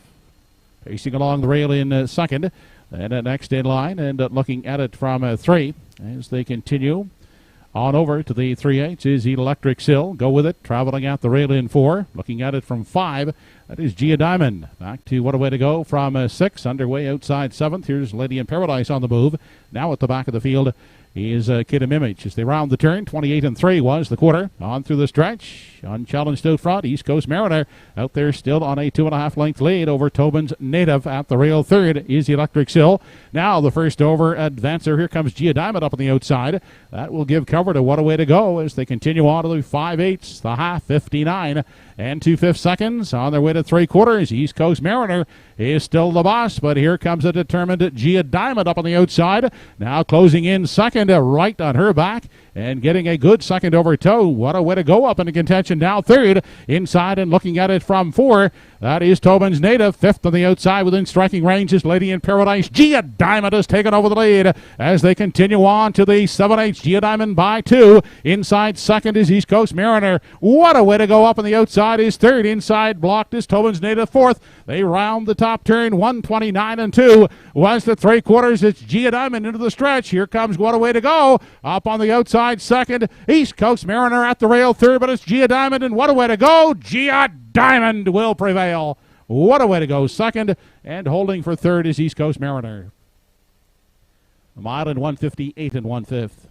pacing along the rail in second. And next in line and looking at it from 3 as they continue on over to the 3/8 is Electric Sill. Go With It, traveling at the rail in 4. Looking at it from 5, that is Gia Diamond. Back to What a Way to Go from 6, underway outside 7th. Here's Lady in Paradise on the move. Now at the back of the field is Kidam Image as they round the turn. 28-3 was the quarter. On through the stretch, unchallenged out front. East Coast Mariner out there still on a 2.5 length lead over Tobin's Native. At the rail third is Electric Sill. Now the first over advancer. Here comes Gia Diamond up on the outside. That will give cover to What a Way to Go as they continue on to the 5/8, the half, 59 and 2/5 seconds. On their way to 3/4. East Coast Mariner is still the boss, but here comes a determined Gia Diamond up on the outside. Now closing in second, right on her back, and getting a good second over toe. What a Way to Go up into contention now third. Inside and looking at it from 4. That is Tobin's Native. 5th on the outside within striking range is Lady in Paradise. Gia Diamond has taken over the lead as they continue on to the 7/8. Gia Diamond by 2. Inside second is East Coast Mariner. What a Way to Go up on the outside is third. Inside blocked is Tobin's Native 4th. They round the top turn. 129-2 was the 3/4. It's Gia Diamond into the stretch. Here comes What a Way to Go up on the outside second. East Coast Mariner at the rail third, but it's Gia Diamond, and What a Way to Go. Gia Diamond will prevail. What a Way to Go second, and holding for third is East Coast Mariner. A mile in 1:58 1/5.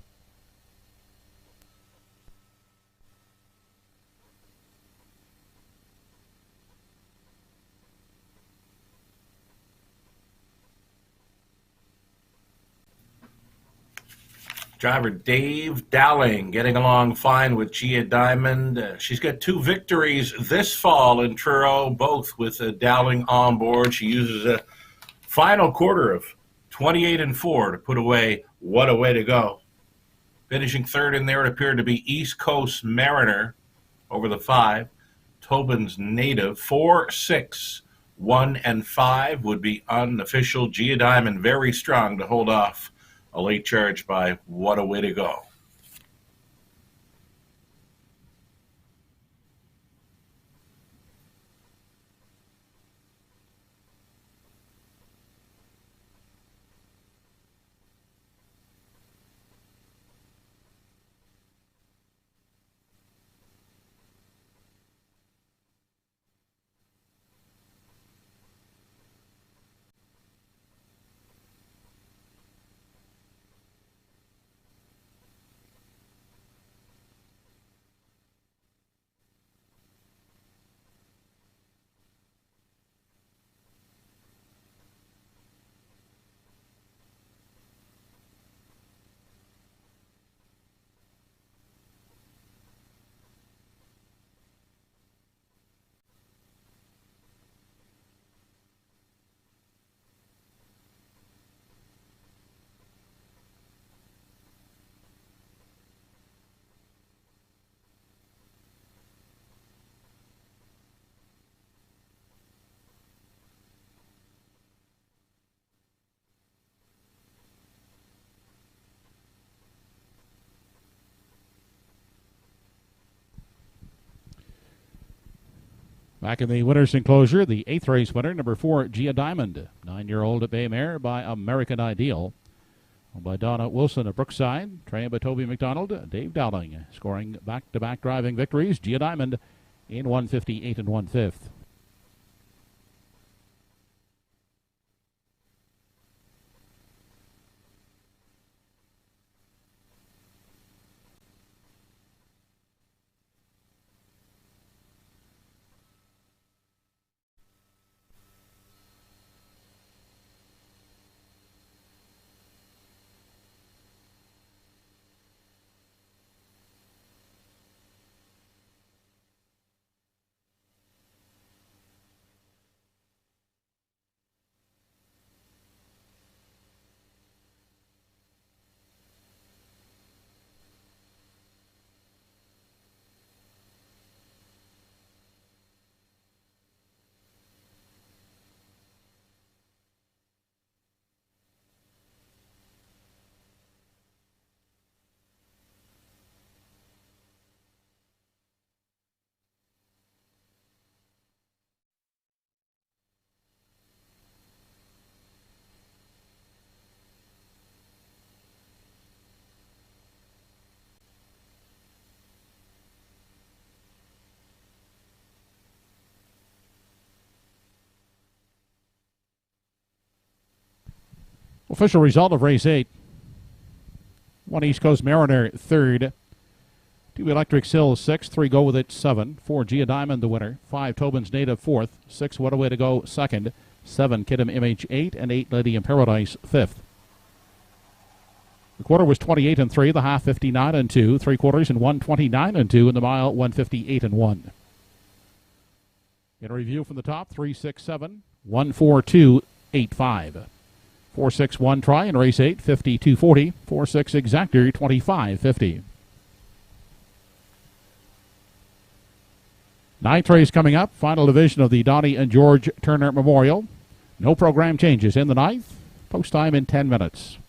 Driver Dave Dowling getting along fine with Gia Diamond. She's got 2 victories this fall in Truro, both with Dowling on board. She uses a final quarter of 28-4 to put away What a Way to Go. Finishing third in there, it appeared to be East Coast Mariner over the 5. Tobin's Native 4, 6, 1, and 5 would be unofficial. Gia Diamond very strong to hold off a late charge by What a Way to Go. Back in the winner's enclosure, the 8th race winner, number 4, Gia Diamond. 9-year-old bay mare by American Ideal. Owned by Donna Wilson of Brookside. Trained by Toby McDonald. Dave Dowling scoring back-to-back driving victories. Gia Diamond in 158 and 1/5. Official result of race 8. 1 East Coast Mariner 3rd. 2 Electric Sills 6th. 3 Go With It 7. 4 Gia Diamond the winner. 5 Tobin's Native 4th. 6 What a Way to Go 2nd. 7 Kidam Image 8. And 8 Lady in Paradise 5th. The quarter was 28 and 3. The half 59 and 2. 3/4 and 129 and 2. And the mile 158 and 1. In a review from the top, 367 142 85. 4-6-1 try in race 8, 52-40. 4-6 exactor, 25-50. 9th race coming up, final division of the Donnie and George Turner Memorial. No program changes in the 9th. Post time in 10 minutes.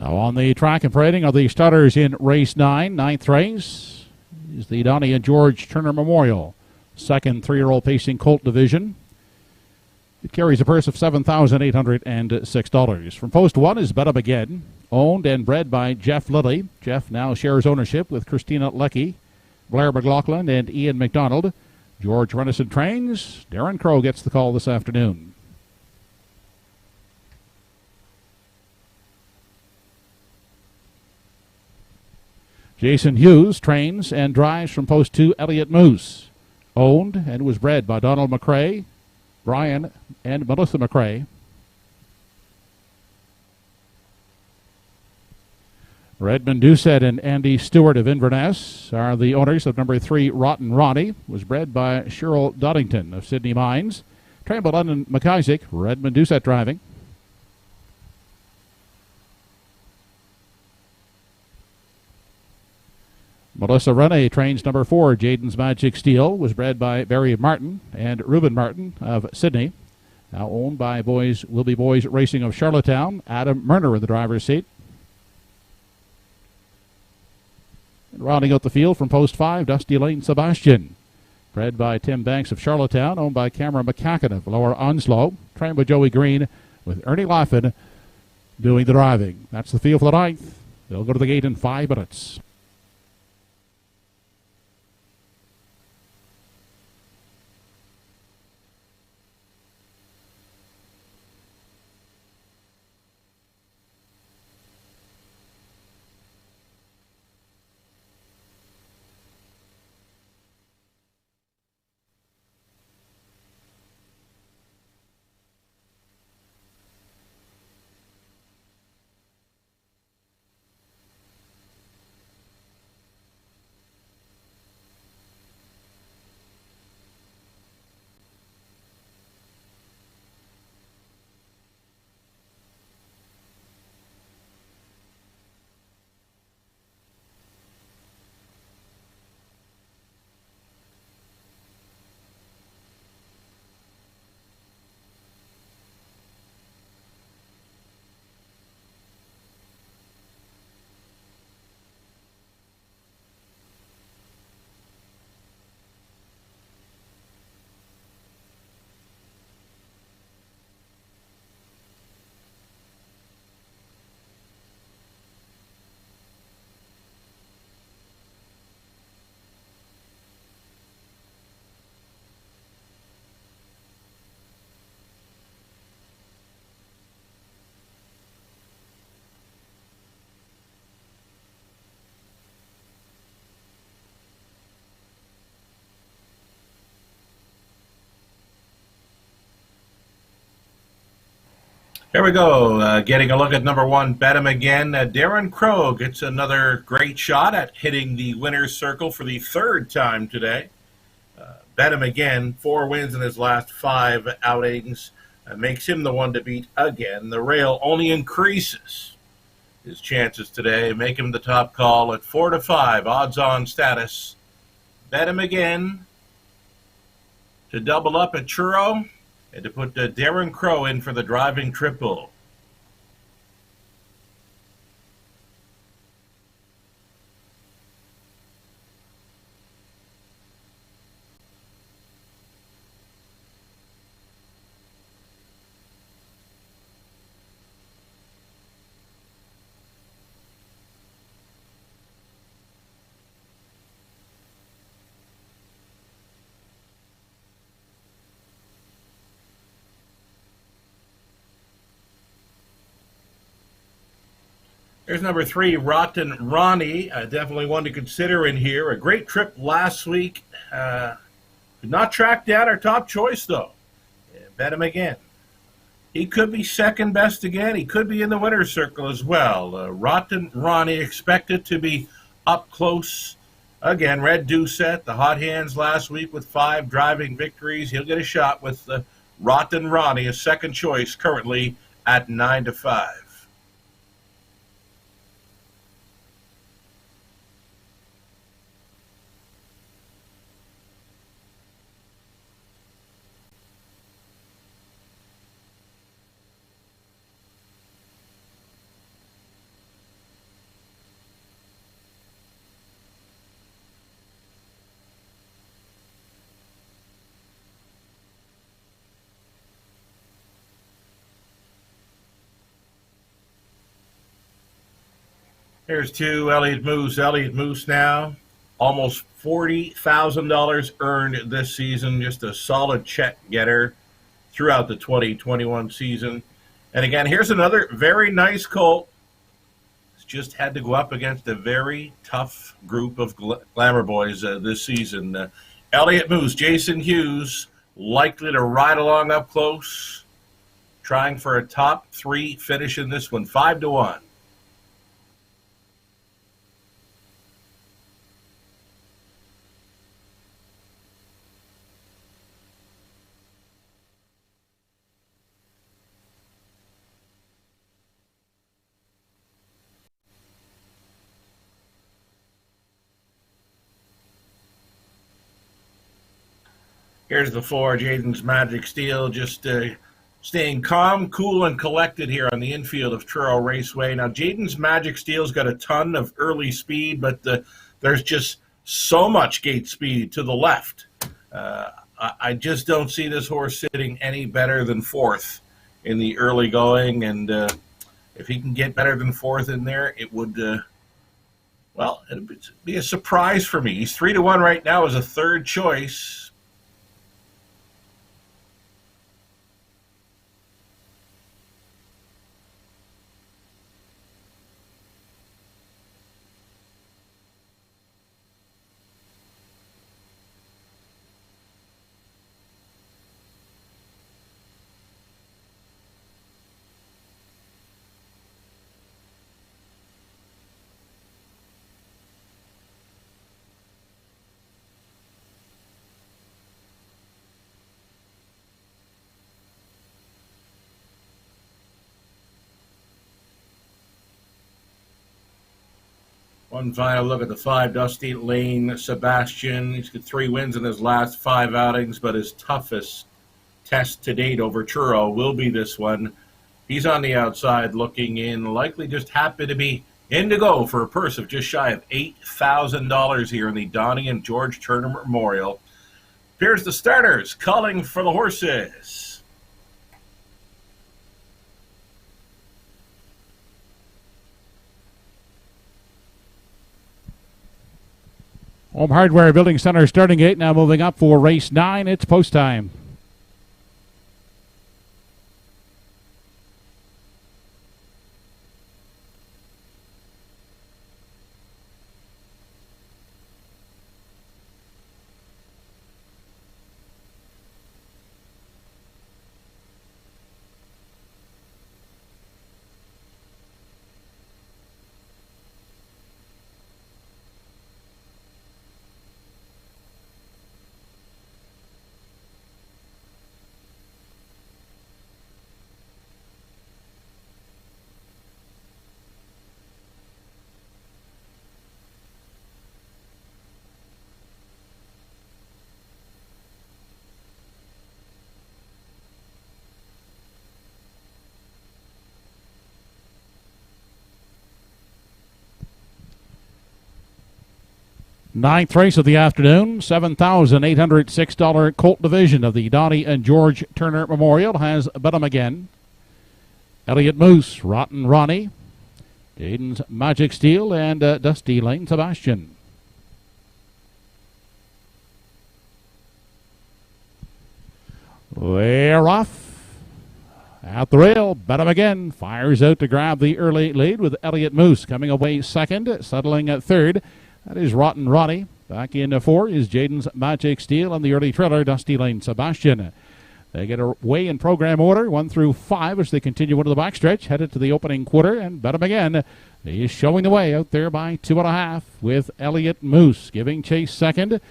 Now on the track and parading are the starters in race 9. Ninth race is the Donnie and George Turner Memorial. Second 3-year-old pacing colt division. It carries a purse of $7,806. From post 1 is Bet 'Em Again, owned and bred by Jeff Lilly. Jeff now shares ownership with Christina Leckie, Blair McLaughlin, and Ian McDonald. George Renison trains. Darren Crow gets the call this afternoon. Jason Hughes trains and drives from post 2 Elliott Moose. Owned and was bred by Donald McRae, Brian and Melissa McRae. Redmond Doucette and Andy Stewart of Inverness are the owners of number 3 Rotten Ronnie. Was bred by Cheryl Doddington of Sydney Mines. Trained by London McIsaac. Redmond Doucette driving. Melissa Rene trains number 4, Jaden's Magic Steel. Was bred by Barry Martin and Reuben Martin of Sydney. Now owned by Will Be Boys Racing of Charlottetown. Adam Murner in the driver's seat. And rounding out the field from post 5, Dusty Lane Sebastian. Bred by Tim Banks of Charlottetown. Owned by Cameron McCacken of Lower Onslow. Trained by Joey Green with Ernie Laffin doing the driving. That's the field for the 9th. They'll go to the gate in 5 minutes. Here we go. Getting a look at number 1, Bet 'Em Again. Darren Crow gets another great shot at hitting the winner's circle for the 3rd time today. Bet 'Em Again, 4 wins in his last 5 outings. Makes him the one to beat again. The rail only increases his chances today. Make him the top call at 4-5. Odds-on status. Bet 'Em Again to double up at Truro. And to put Darren Crow in for the driving triple. There's number 3, Rotten Ronnie. Definitely one to consider in here. A great trip last week. Could not track down our top choice, though. Bet 'Em Again. He could be second best again. He could be in the winner's circle as well. Rotten Ronnie expected to be up close. Again, Red Doucette, the hot hands last week with 5 driving victories. He'll get a shot with Rotten Ronnie, a second choice, currently at 9-5. Here's to Elliott Moose. Elliott Moose now, almost $40,000 earned this season. Just a solid check getter throughout the 2021 season. And again, here's another very nice colt. Just had to go up against a very tough group of Glamour boys this season. Elliott Moose, Jason Hughes, likely to ride along up close, trying for a top 3 finish in this one, 5-1. Here's the 4, Jaden's Magic Steel, just staying calm, cool, and collected here on the infield of Truro Raceway. Now, Jaden's Magic Steel's got a ton of early speed, but there's just so much gate speed to the left. I just don't see this horse sitting any better than 4th in the early going, and if he can get better than 4th in there, it would, it'd be a surprise for me. He's 3-1 right now as a 3rd choice. One final look at the 5, Dusty Lane Sebastian. He's got 3 wins in his last 5 outings, but his toughest test to date over Truro will be this one. He's on the outside looking in, likely just happy to be in to go for a purse of just shy of $8,000 here in the Donnie and George Turner Memorial. Here's the starters calling for the horses. Home Hardware Building Center starting gate now moving up for race 9. It's post time. Ninth race of the afternoon, $7,806 Colt division of the Donnie and George Turner Memorial has bet 'em again. Elliott Moose, Rotten Ronnie, Jaden's Magic Steel, and Dusty Lane Sebastian. They're off. At the rail, bet 'em again. Fires out to grab the early lead with Elliott Moose coming away second, settling at 3rd. That is Rotten Ronnie. Back in 4 is Jaden's Magic Steel and the early trailer, Dusty Lane Sebastian. They get away in program order, 1 through 5 as they continue into the backstretch, headed to the opening quarter, and bet 'em again. He is showing the way out there by 2.5 with Elliott Moose giving chase second.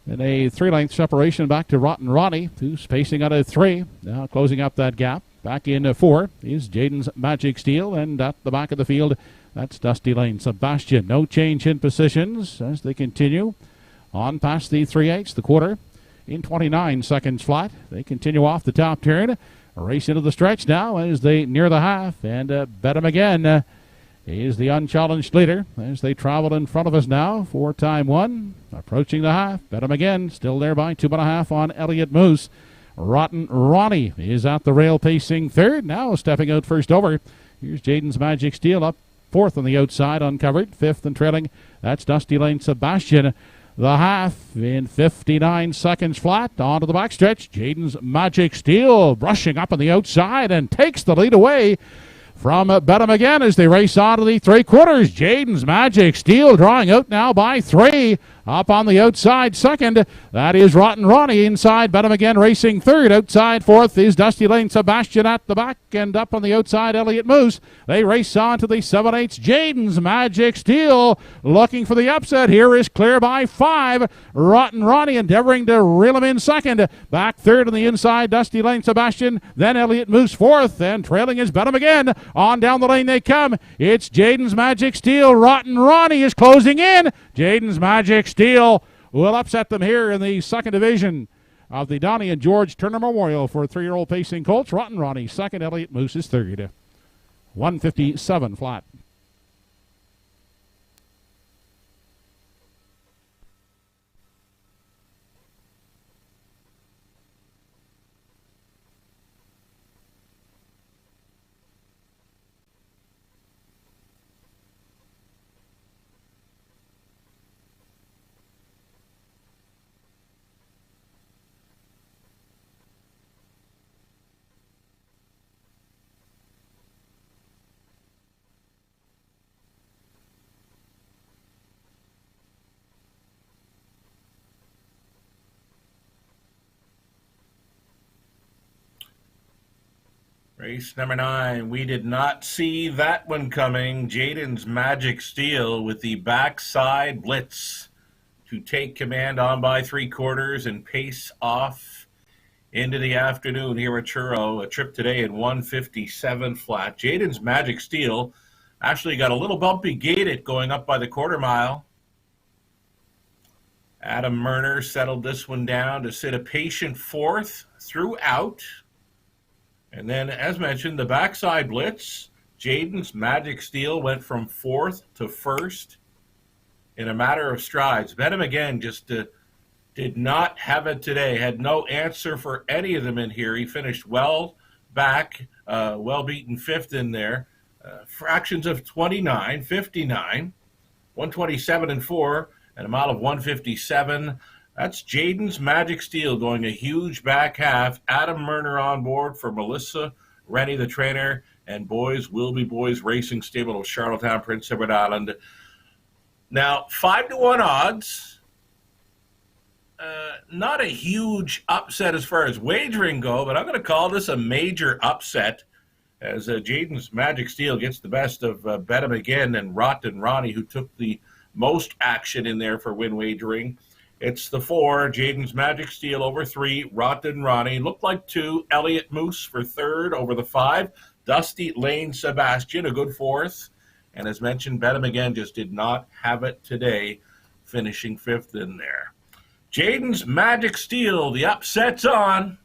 In a 3-length separation back to Rotten Ronnie, who's pacing out of 3. Now closing up that gap. Back in 4 is Jaden's Magic Steel, and at the back of the field, that's Dusty Lane Sebastian. No change in positions as they continue on past the 3/8, the quarter, in 29 seconds flat. They continue off the top turn. A race into the stretch now as they near the half, and bet 'em again. He is the unchallenged leader as they travel in front of us now for time 1. Approaching the half, bet 'em again. Still there by 2.5 on Elliott Moose. Rotten Ronnie is at the rail pacing 3rd. Now stepping out first over. Here's Jaden's Magic Steel up Fourth on the outside, uncovered. Fifth and trailing, that's Dusty Lane Sebastian. The half in 59 seconds flat. Onto the backstretch. Jaden's Magic Steel brushing up on the outside and takes the lead away from Bedham again as they race on to the three-quarters. Jaden's Magic Steel drawing out now by 3. Up on the outside second, that is Rotten Ronnie. Inside, Bedham again racing third. Outside fourth is Dusty Lane Sebastian at the back. And up on the outside, Elliott Moose. They race on to the 7/8. Jaden's Magic Steel looking for the upset. Here is clear by 5. Rotten Ronnie endeavoring to reel him in second. Back third on the inside, Dusty Lane Sebastian. Then Elliott Moose fourth. And trailing is Bedham again. On down the lane they come. It's Jaden's Magic Steel. Rotten Ronnie is closing in. Jaden's Magic Steel will upset them here in the second division of the Donnie and George Turner Memorial for 3-year-old pacing colts. Rotten Ronnie second, Elliott Moose is third. 157 flat. Race number 9. We did not see that one coming. Jaden's Magic Steel with the backside blitz to take command on by three-quarters and pace off into the afternoon here at Truro. A trip today at 157 flat. Jaden's Magic Steel actually got a little bumpy gated going up by the quarter mile. Adam Murner settled this one down to sit a patient fourth throughout. And then, as mentioned, the backside blitz. Jaden's Magic Steel went from fourth to first in a matter of strides. Bedham again just did not have it today. Had no answer for any of them in here. He finished well back, well beaten fifth in there. Fractions of 29, 59, 127 and 4, and a mile of 157. That's Jaden's Magic Steel going a huge back half. Adam Murner on board for Melissa Rennie, the trainer, and Boys Will Be Boys Racing Stable of Charlottetown, Prince Edward Island. Now, 5-1 odds. Not a huge upset as far as wagering go, but I'm going to call this a major upset as Jaden's Magic Steel gets the best of Bedham again and Rotten Ronnie, who took the most action in there for win wagering. It's the 4, Jaden's Magic Steel over 3, Rotten Ronnie. Looked like 2, Elliott Moose for third over the 5, Dusty Lane Sebastian, a good fourth. And as mentioned, Bedham again just did not have it today, finishing fifth in there. Jaden's Magic Steel, the upset's on.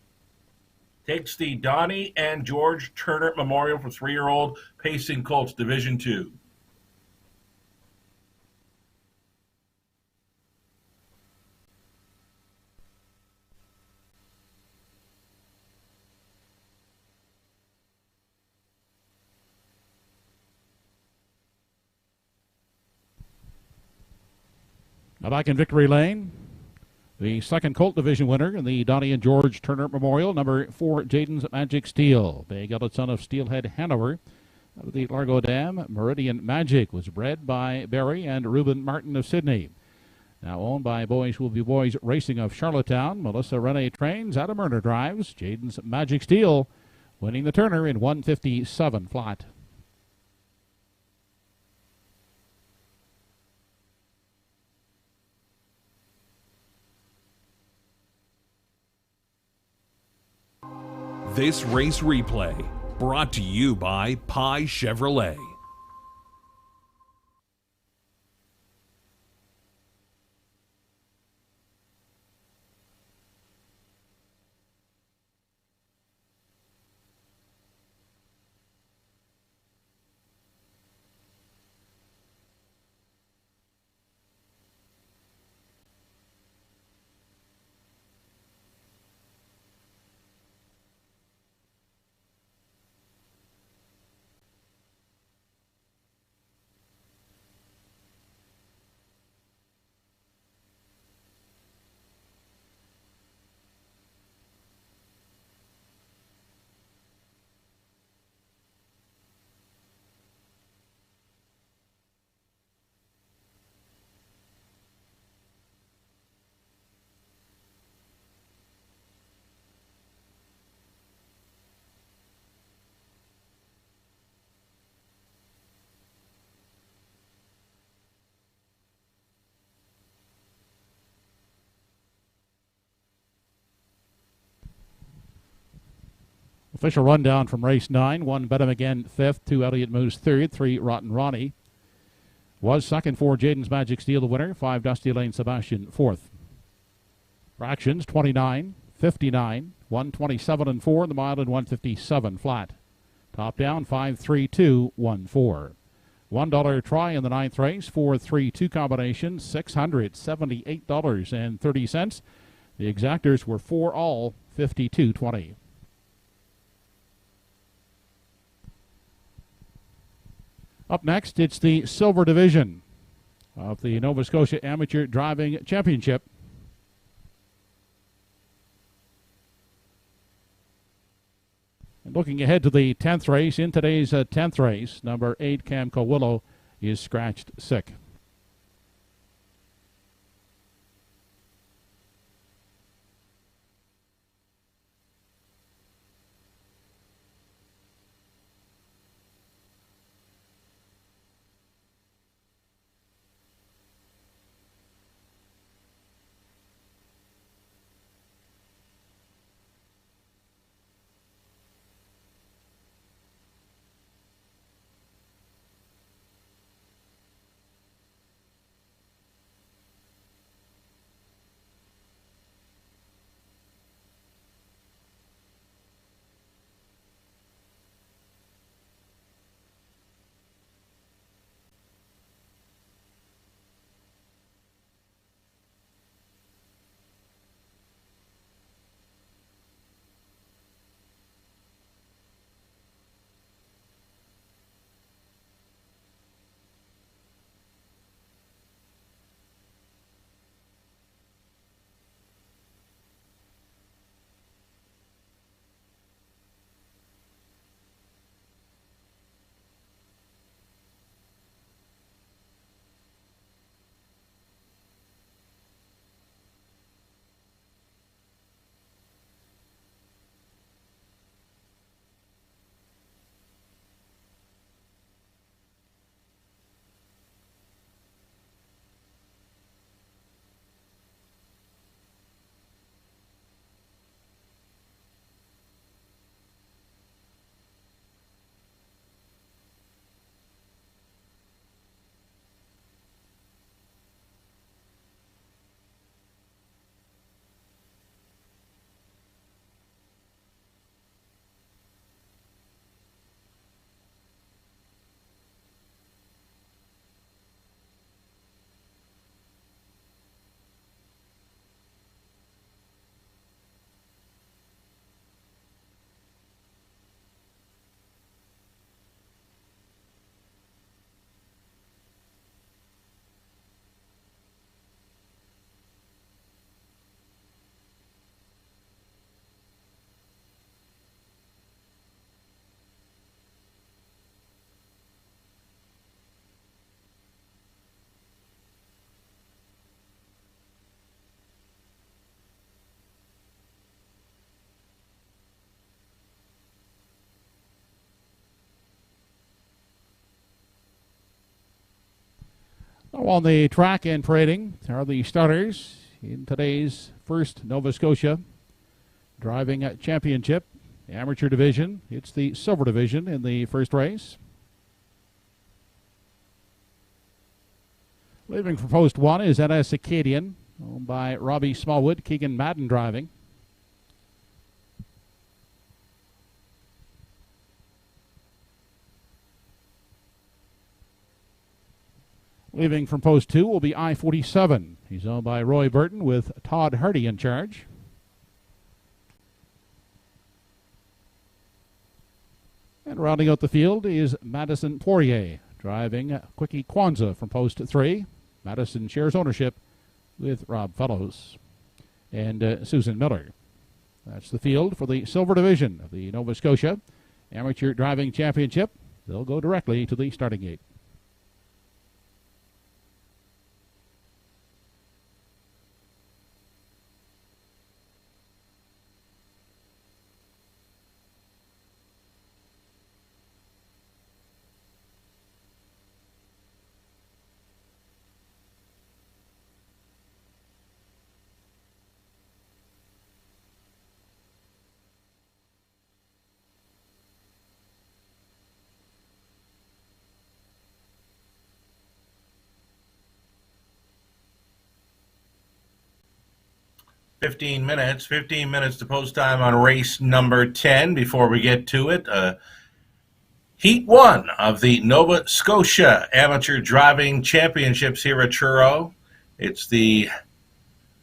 Takes the Donnie and George Turner Memorial for 3-year-old pacing colts, Division 2. Now back in victory lane, the second Colt Division winner in the Donnie and George Turner Memorial, number 4, Jaden's Magic Steel. Big eldest son of Steelhead Hanover. Out of the Largo Dam, Meridian Magic was bred by Barry and Reuben Martin of Sydney. Now owned by Boys Will Be Boys Racing of Charlottetown. Melissa Rennie trains, Adam Murner drives. Jaden's Magic Steel winning the Turner in 157 flat. This race replay brought to you by Pye Chevrolet. Official rundown from race 9. 1 Bedham again 5th, 2 Elliott Moose 3rd, 3 Rotten Ronnie was second, 4 Jaden's Magic Steel the winner, 5 Dusty Lane Sebastian 4th. Fractions 29, 59, 127 and 4 in the mile and 157 flat. Top down 5-3-2, 1-4. $1 try in the 9th race, 4-3-2 combination, $678.30. The exactors were 4 all, 52.20. Up next, it's the silver division of the Nova Scotia Amateur Driving Championship. And looking ahead to the 10th race, in today's 10th race, number 8 Cam Cowillo is scratched sick. Now on the track and parading are the starters in today's first Nova Scotia Driving Championship Amateur Division. It's the silver division in the first race. Leaving for post 1 is NS Acadian, owned by Robbie Smallwood, Keegan Madden driving. Leaving from post 2 will be I-47. He's owned by Roy Burton with Todd Hardy in charge. And rounding out the field is Madison Poirier, driving Quickie Kwanzaa from post 3. Madison shares ownership with Rob Fellows and Susan Miller. That's the field for the silver division of the Nova Scotia Amateur Driving Championship. They'll go directly to the starting gate. 15 minutes to post time on race number 10. Before we get to it, Heat 1 of the Nova Scotia Amateur Driving Championships here at Truro. It's the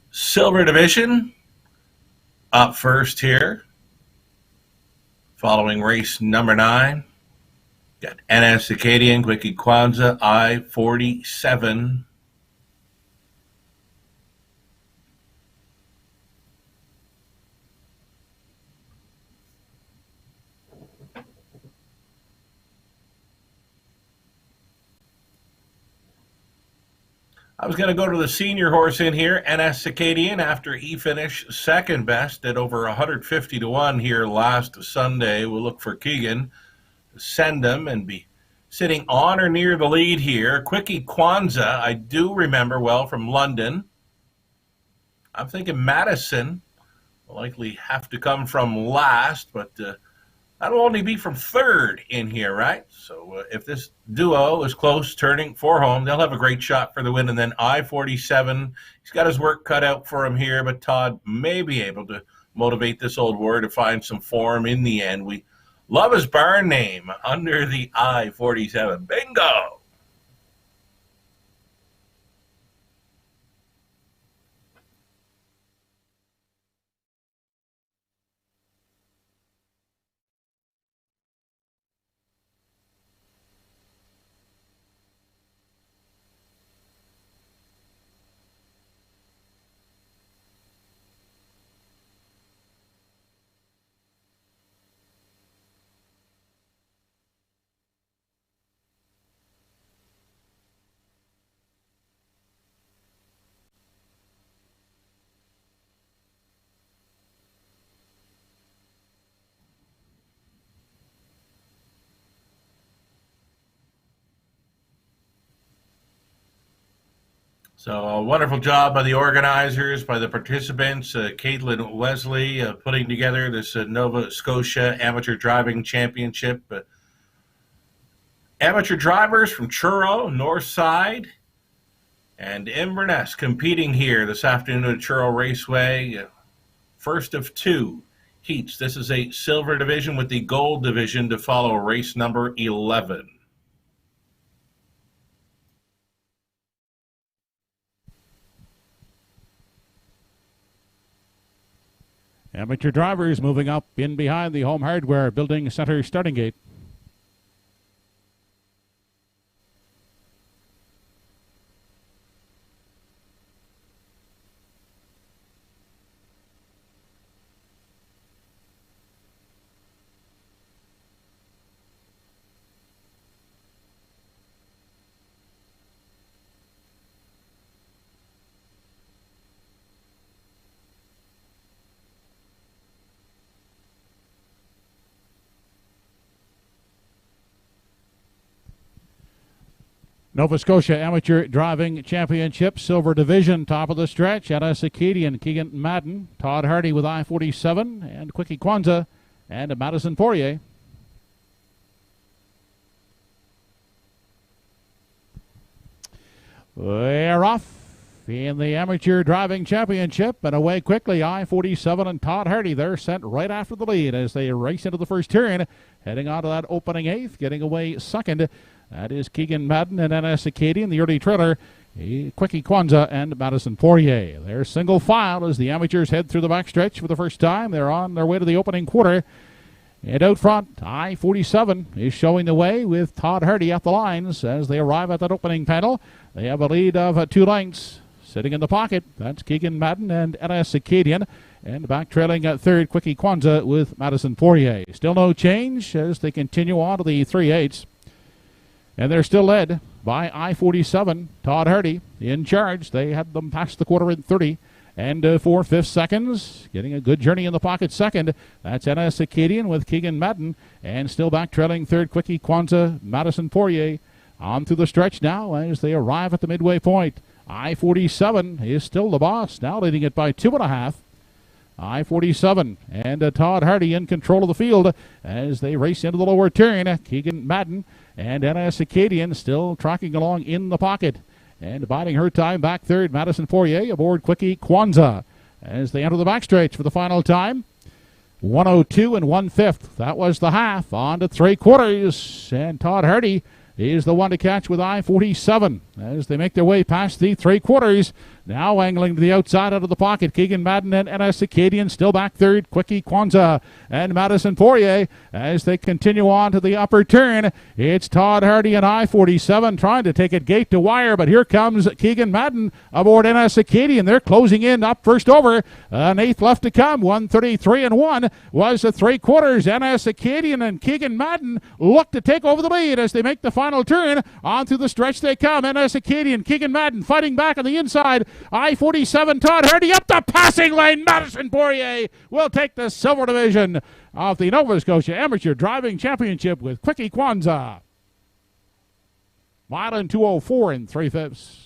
Silver Division up first here, following race number 9. Got NS Acadian, Quickie Kwanzaa, I-47. I was going to go to the senior horse in here, NS Acadian, after he finished second best at over 150 to 1 here last Sunday. We'll look for Keegan to send him and be sitting on or near the lead here. Quickie Kwanzaa, I do remember well from London. I'm thinking Madison will likely have to come from last, but that'll only be from third in here, right? So if this duo is close, turning for home, they'll have a great shot for the win. And then I-47, he's got his work cut out for him here, but Todd may be able to motivate this old warrior to find some form in the end. We love his barn name, Under the I-47. Bingo! So a wonderful job by the organizers, by the participants, Caitlin Wesley, putting together this Nova Scotia Amateur Driving Championship. Amateur drivers from Truro, Northside, and Inverness competing here this afternoon at Truro Raceway. First of 2 heats. This is a silver division with the gold division to follow, race number 11. Amateur drivers moving up in behind the Home Hardware Building Center starting gate. Nova Scotia Amateur Driving Championship, Silver Division, top of the stretch. NS Acadian, Keegan Madden, Todd Hardy with I-47, and Quickie Kwanzaa, and Madison Poirier. We're off in the Amateur Driving Championship, and away quickly, I-47 and Todd Hardy. They're sent right after the lead as they race into the first turn, heading on to that opening 8th, getting away second. That is Keegan Madden and NS Acadian, the early trailer, Quickie Kwanzaa and Madison Poirier. They're single file as the amateurs head through the backstretch for the first time. They're on their way to the opening quarter. And out front, I-47 is showing the way with Todd Hardy at the lines as they arrive at that opening panel. They have a lead of 2 lengths. Sitting in the pocket, that's Keegan Madden and NS Acadian. And back trailing at third, Quickie Kwanzaa with Madison Poirier. Still no change as they continue on to the 3/8. And they're still led by I-47, Todd Hardy in charge. They had them past the quarter in 30 and 4/5 seconds. Getting a good journey in the pocket second. That's NS Acadian with Keegan Madden. And still back trailing third, Quickie Kwanzaa, Madison Poirier. On through the stretch now as they arrive at the midway point. I-47 is still the boss, now leading it by 2.5. I-47 and Todd Hardy in control of the field as they race into the lower turn. Keegan Madden and NS Acadian still tracking along in the pocket. And biding her time back third, Madison Poirier aboard Quickie Kwanzaa. as they enter the backstretch for the final time. 102 and 1/5. That was the half. On to 3/4. And Todd Hardy is the one to catch with I-47 as they make their way past the 3/4. Now angling to the outside out of the pocket. Keegan Madden and NS Acadian still back third. Quickie Kwanzaa and Madison Poirier as they continue on to the upper turn. It's Todd Hardy and I-47 trying to take it gate to wire, but here comes Keegan Madden aboard NS Acadian. They're closing in up first over. An eighth left to come. 1:33 and 1 was the 3/4. NS Acadian and Keegan Madden look to take over the lead as they make the final turn. On through the stretch they come. NS Acadian, Keegan Madden fighting back on the inside. I-47, Todd Hardy up the passing lane. Madison Poirier will take the silver division of the Nova Scotia Amateur Driving Championship with Quickie Kwanzaa. Mile in 2:04 and 3/5.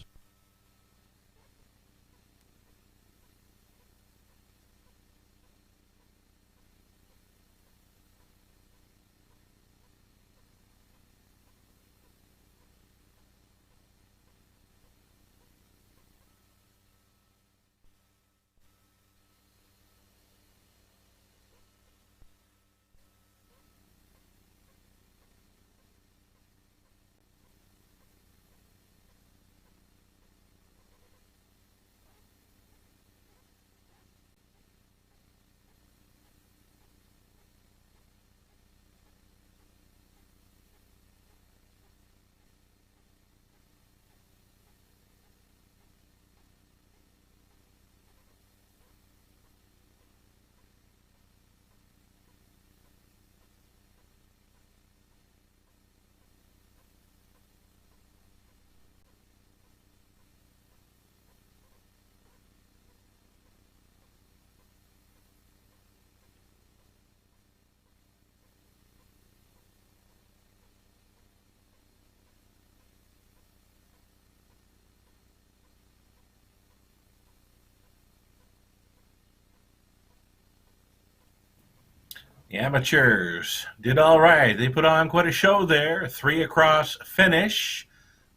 The amateurs did all right. They put on quite a show there. 3 across finish.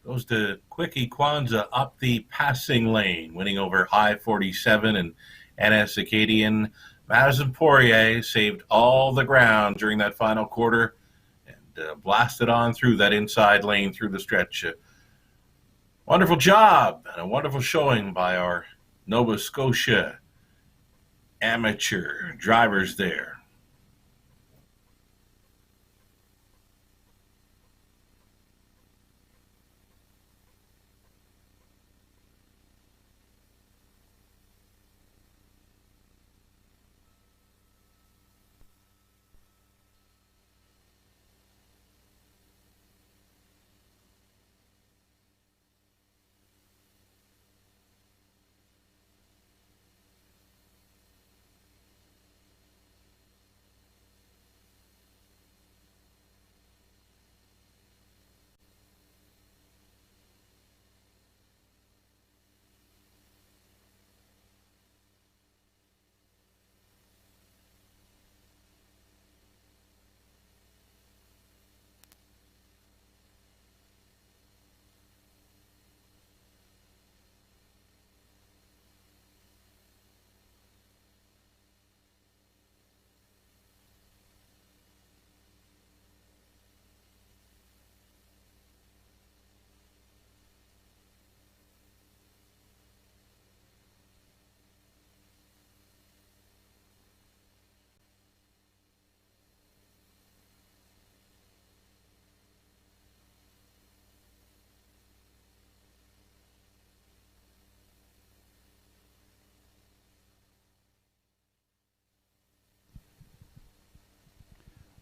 Goes to Quickie Kwanzaa up the passing lane, winning over I-47 and NS Acadian. Madison Poirier saved all the ground during that final quarter and blasted on through that inside lane through the stretch. Wonderful job and a wonderful showing by our Nova Scotia amateur drivers there.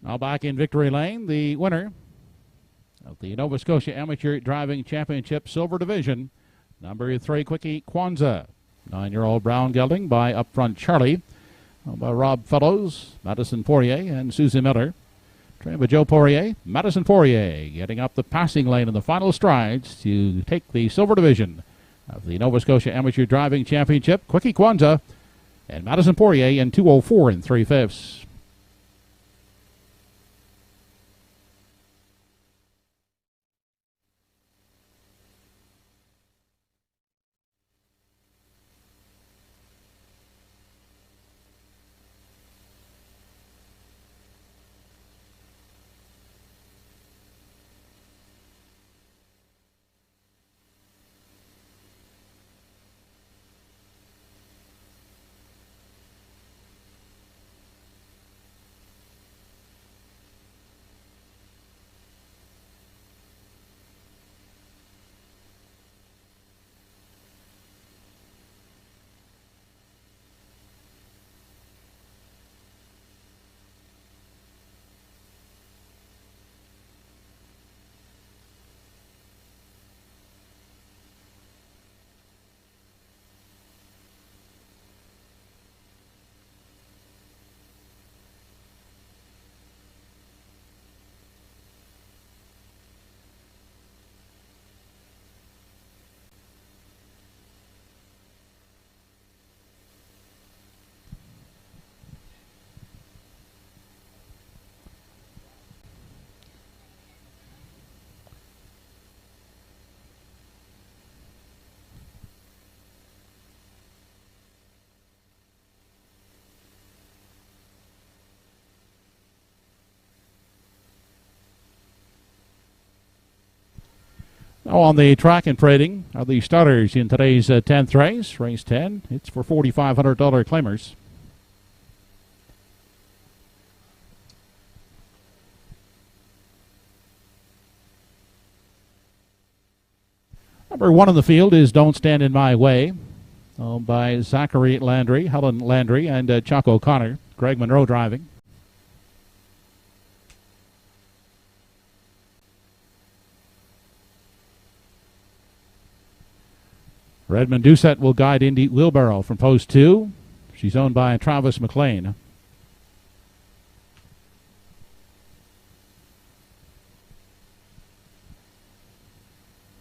Now back in victory lane, the winner of the Nova Scotia Amateur Driving Championship Silver Division, number 3, Quickie Kwanzaa. 9-year-old brown gelding by Up Front Charlie, by Rob Fellows, Madison Poirier, and Susie Miller. Trained by Joe Poirier, Madison Poirier getting up the passing lane in the final strides to take the silver division of the Nova Scotia Amateur Driving Championship. Quickie Kwanzaa and Madison Poirier in 2:04 and 3/5. Now on the track and trading are the starters in today's 10th race. Race 10, it's for $4,500 claimers. Number 1 in the field is Don't Stand in My Way, owned by Zachary Landry, Helen Landry, and Chuck O'Connor. Greg Monroe driving. Redmond Doucette will guide Indy Wheelbarrow from post 2. She's owned by Travis McLean.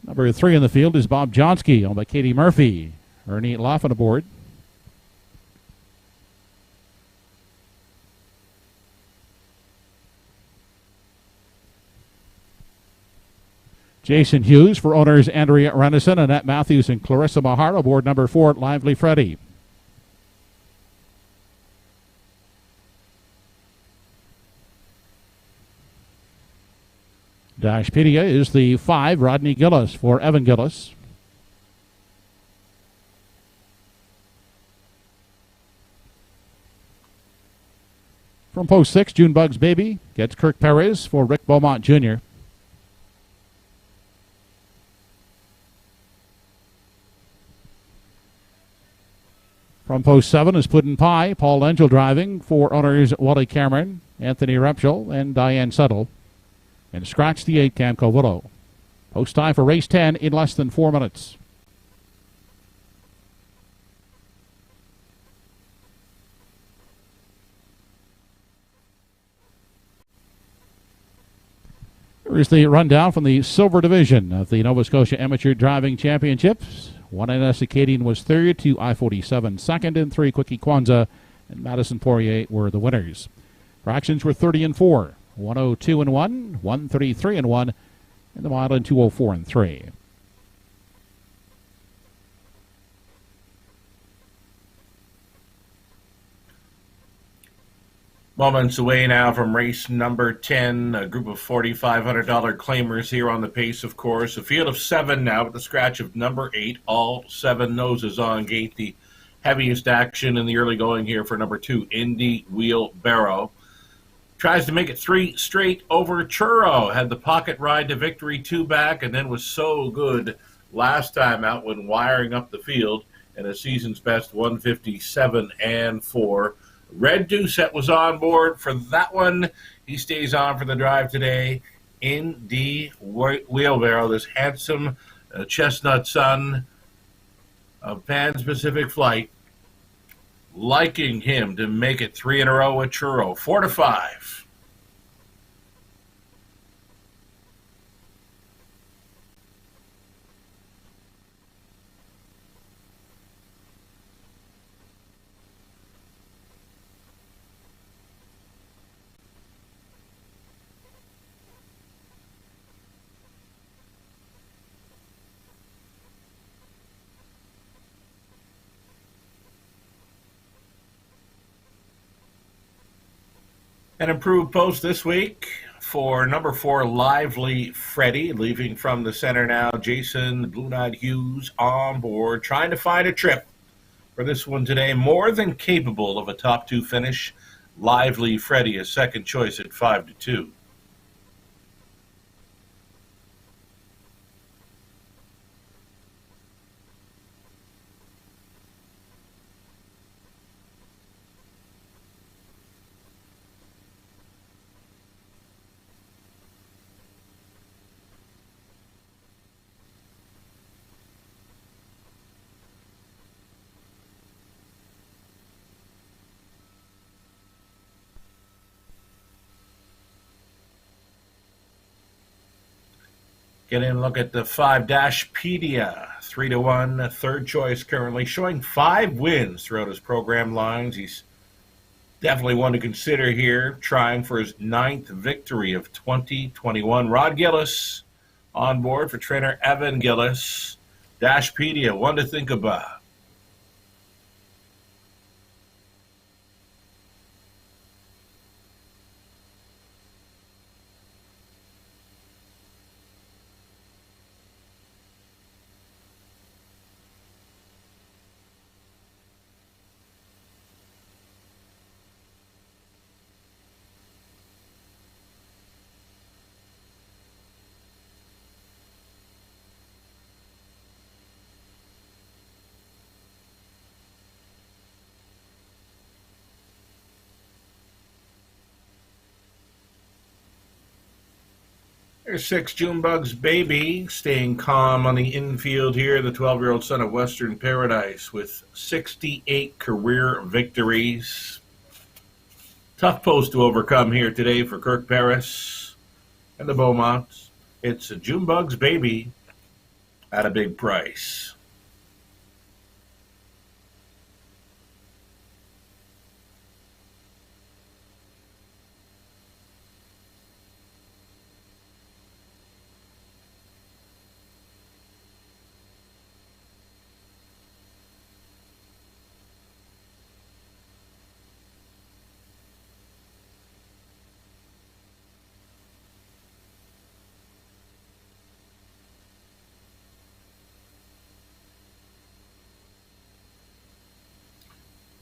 Number 3 in the field is Bob Johnsky, owned by Katie Murphy. Ernie Laughlin aboard. Jason Hughes for owners Andrea Renison, Annette Matthews, and Clarissa Mahar aboard number 4, Lively Freddy. Dashpedia is the 5, Rodney Gillis for Evan Gillis. From post 6, Junebug's Baby gets Kirk Perez for Rick Beaumont Jr. From post 7 is Puddin' Pie, Paul Angel driving for owners Wally Cameron, Anthony Repschel, and Diane Settle. And scratch the 8, Camco Willow. Post time for race 10 in less than 4 minutes. Here is the rundown from the silver division of the Nova Scotia Amateur Driving Championships. 1NS Acadian was 3rd, 2 I-47 2nd, and 3 Quickie Kwanzaa and Madison Poirier were the winners. Fractions were 30 and 4, 102 and 1, 133 and 1, and the mile in 204 and 3. Moments away now from race number 10, a group of $4,500 claimers here on the pace, of course. A field of 7 now with the scratch of number 8, all 7 noses on gate. The heaviest action in the early going here for number 2, Indy Wheelbarrow. Tries to make it 3 straight over Truro. Had the pocket ride to victory 2 back, and then was so good last time out when wiring up the field. And a season's best 157 and 4. Red Doucette was on board for that one. He stays on for the drive today. Indy Wheelbarrow, this handsome chestnut son of Pan-Pacific Flight, liking him to make it 3 in a row at Truro. 4 to 5. An improved post this week for number 4, Lively Freddy, leaving from the center now. Jason Blue-Eyed Hughes on board, trying to find a trip for this one today. More than capable of a top 2 finish. Lively Freddy is second choice at 5 to 2. Get in, look at the 5 Dashpedia, 3 to 1, third choice currently, showing 5 wins throughout his program lines. He's definitely one to consider here, trying for his 9th victory of 2021. Rod Gillis on board for trainer Evan Gillis. Dashpedia, one to think about. There's 6, Junebugs Baby, staying calm on the infield here. The 12-year-old son of Western Paradise with 68 career victories. Tough post to overcome here today for Kirk Paris and the Beaumonts. It's a Junebugs Baby at a big price.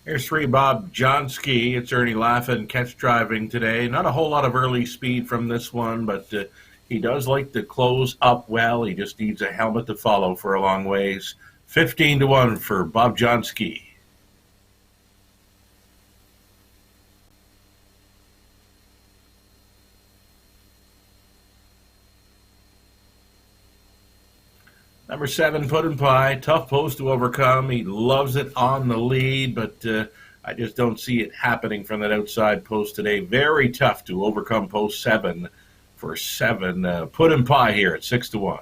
Here's 3, Bob Johnsky. It's Ernie Laffin catch driving today. Not a whole lot of early speed from this one, but he does like to close up well. He just needs a helmet to follow for a long ways. 15-1 for Bob Johnsky. Number 7, Puddin' Pie, tough post to overcome. He loves it on the lead, but I just don't see it happening from that outside post today. Very tough to overcome post 7 for 7. Puddin' Pie here at 6-1.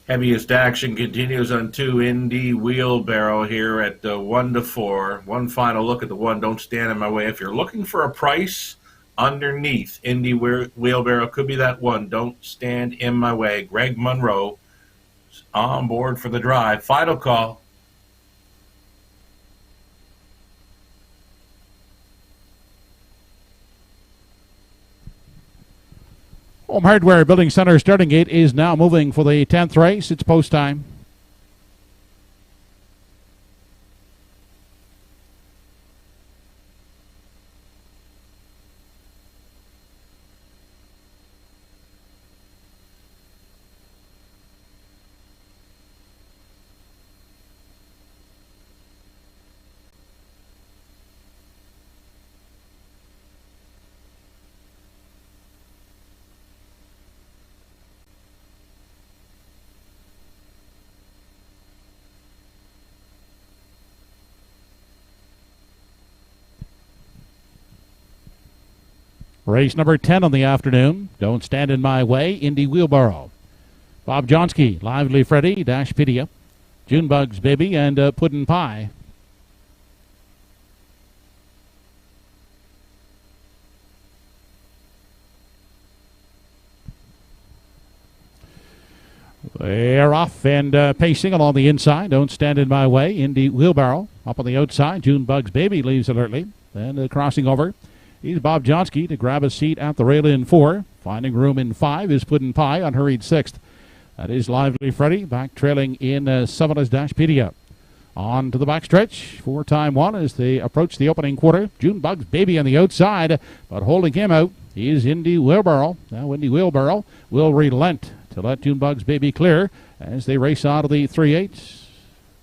Heaviest action continues on 2, Indy Wheelbarrow here at 1-4. One final look at the 1. Don't stand in my way. If you're looking for a price underneath Indy Wheelbarrow, could be that 1. Don't stand in my way. Greg Monroe is on board for the drive. Final call. Home Hardware Building Center starting gate is now moving for the 10th race. It's post time. Race number 10 on the afternoon. Don't stand in my way. Indy Wheelbarrow. Bob Johnsky, Lively Freddy, Dashpedia, Junebugs Baby, and Puddin' Pie. They're off and pacing along the inside. Don't stand in my way. Indy Wheelbarrow up on the outside. Junebugs Baby leaves alertly. Then crossing over. He's Bob Johnsky to grab a seat at the rail in 4. Finding room in 5 is Puddin' Pie, unhurried 6th. That is Lively Freddy, back trailing in 7 is Dashpedia. On to the backstretch for time 1 as they approach the opening quarter. Junebugs Baby on the outside, but holding him out is Indy Wheelbarrow. Now Indy Wheelbarrow will relent to let Junebugs Baby clear as they race out of the 3/8.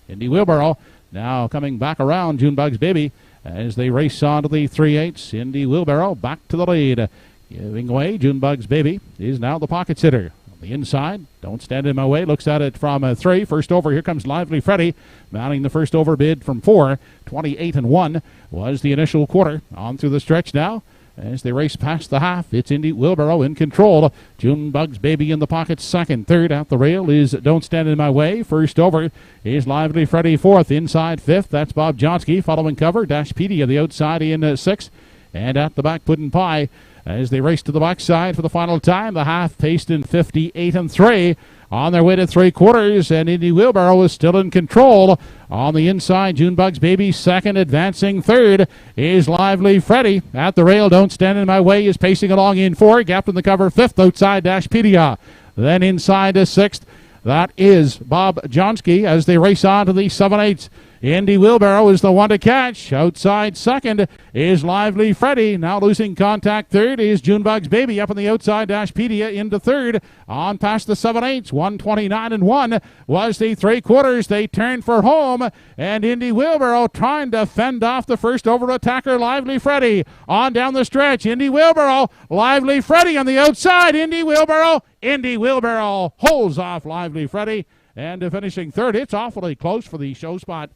Indy Wheelbarrow now coming back around Junebugs Baby as they race on to the 3/8. Indy Wheelbarrow back to the lead. Giving away, Junebugs Baby is now the pocket sitter. On the inside, don't stand in my way, looks at it from 3. First over, here comes Lively Freddy, mounting the first over bid from 4. 28-1 was the initial quarter. On through the stretch now. As they race past the half, it's Indy Wheelbarrow in control. Junebugs Baby in the pocket second. Third at the rail is Don't Stand in My Way. First over is Lively Freddy 4th. Inside 5th, that's Bob Johnsky. Following cover, Dashpedia the outside in 6th. And at the back, Puddin' Pie. As they race to the backside for the final time, the half paced in 58-3. On their way to 3/4, and Indy Wheelbarrow is still in control. On the inside, Junebugs Baby second, advancing third is Lively Freddy. At the rail, Don't Stand in My Way is pacing along in 4, gapped in the cover 5th outside Dashpedia. Then inside to sixth, that is Bob Johnsky as they race on to the 7/8. Indy Wheelbarrow is the one to catch. Outside second is Lively Freddy. Now losing contact third is Junebug's Baby up on the outside. Dashpedia into third. On past the 7/8. 1:29.1 was the 3/4. They turned for home. And Indy Wheelbarrow trying to fend off the first over attacker, Lively Freddy. On down the stretch. Indy Wheelbarrow. Lively Freddy on the outside. Indy Wheelbarrow holds off Lively Freddy. And finishing third. It's awfully close for the show spot.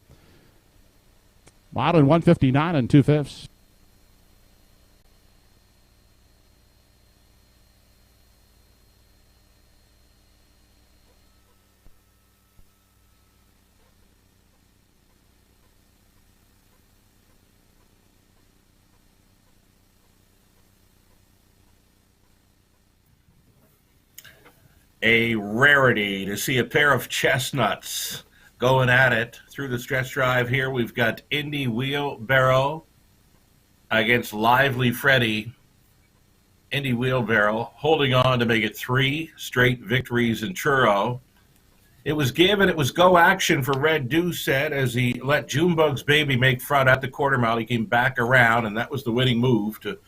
Mile in 1:59 2/5. A rarity to see a pair of chestnuts going at it through the stretch drive here. We've got Indy Wheelbarrow against Lively Freddy. Indy Wheelbarrow holding on to make it 3 straight victories in Truro. It was give and it was go action for Red Doucette as he let Junebug's Baby make front at the quarter mile. He came back around, and that was the winning move to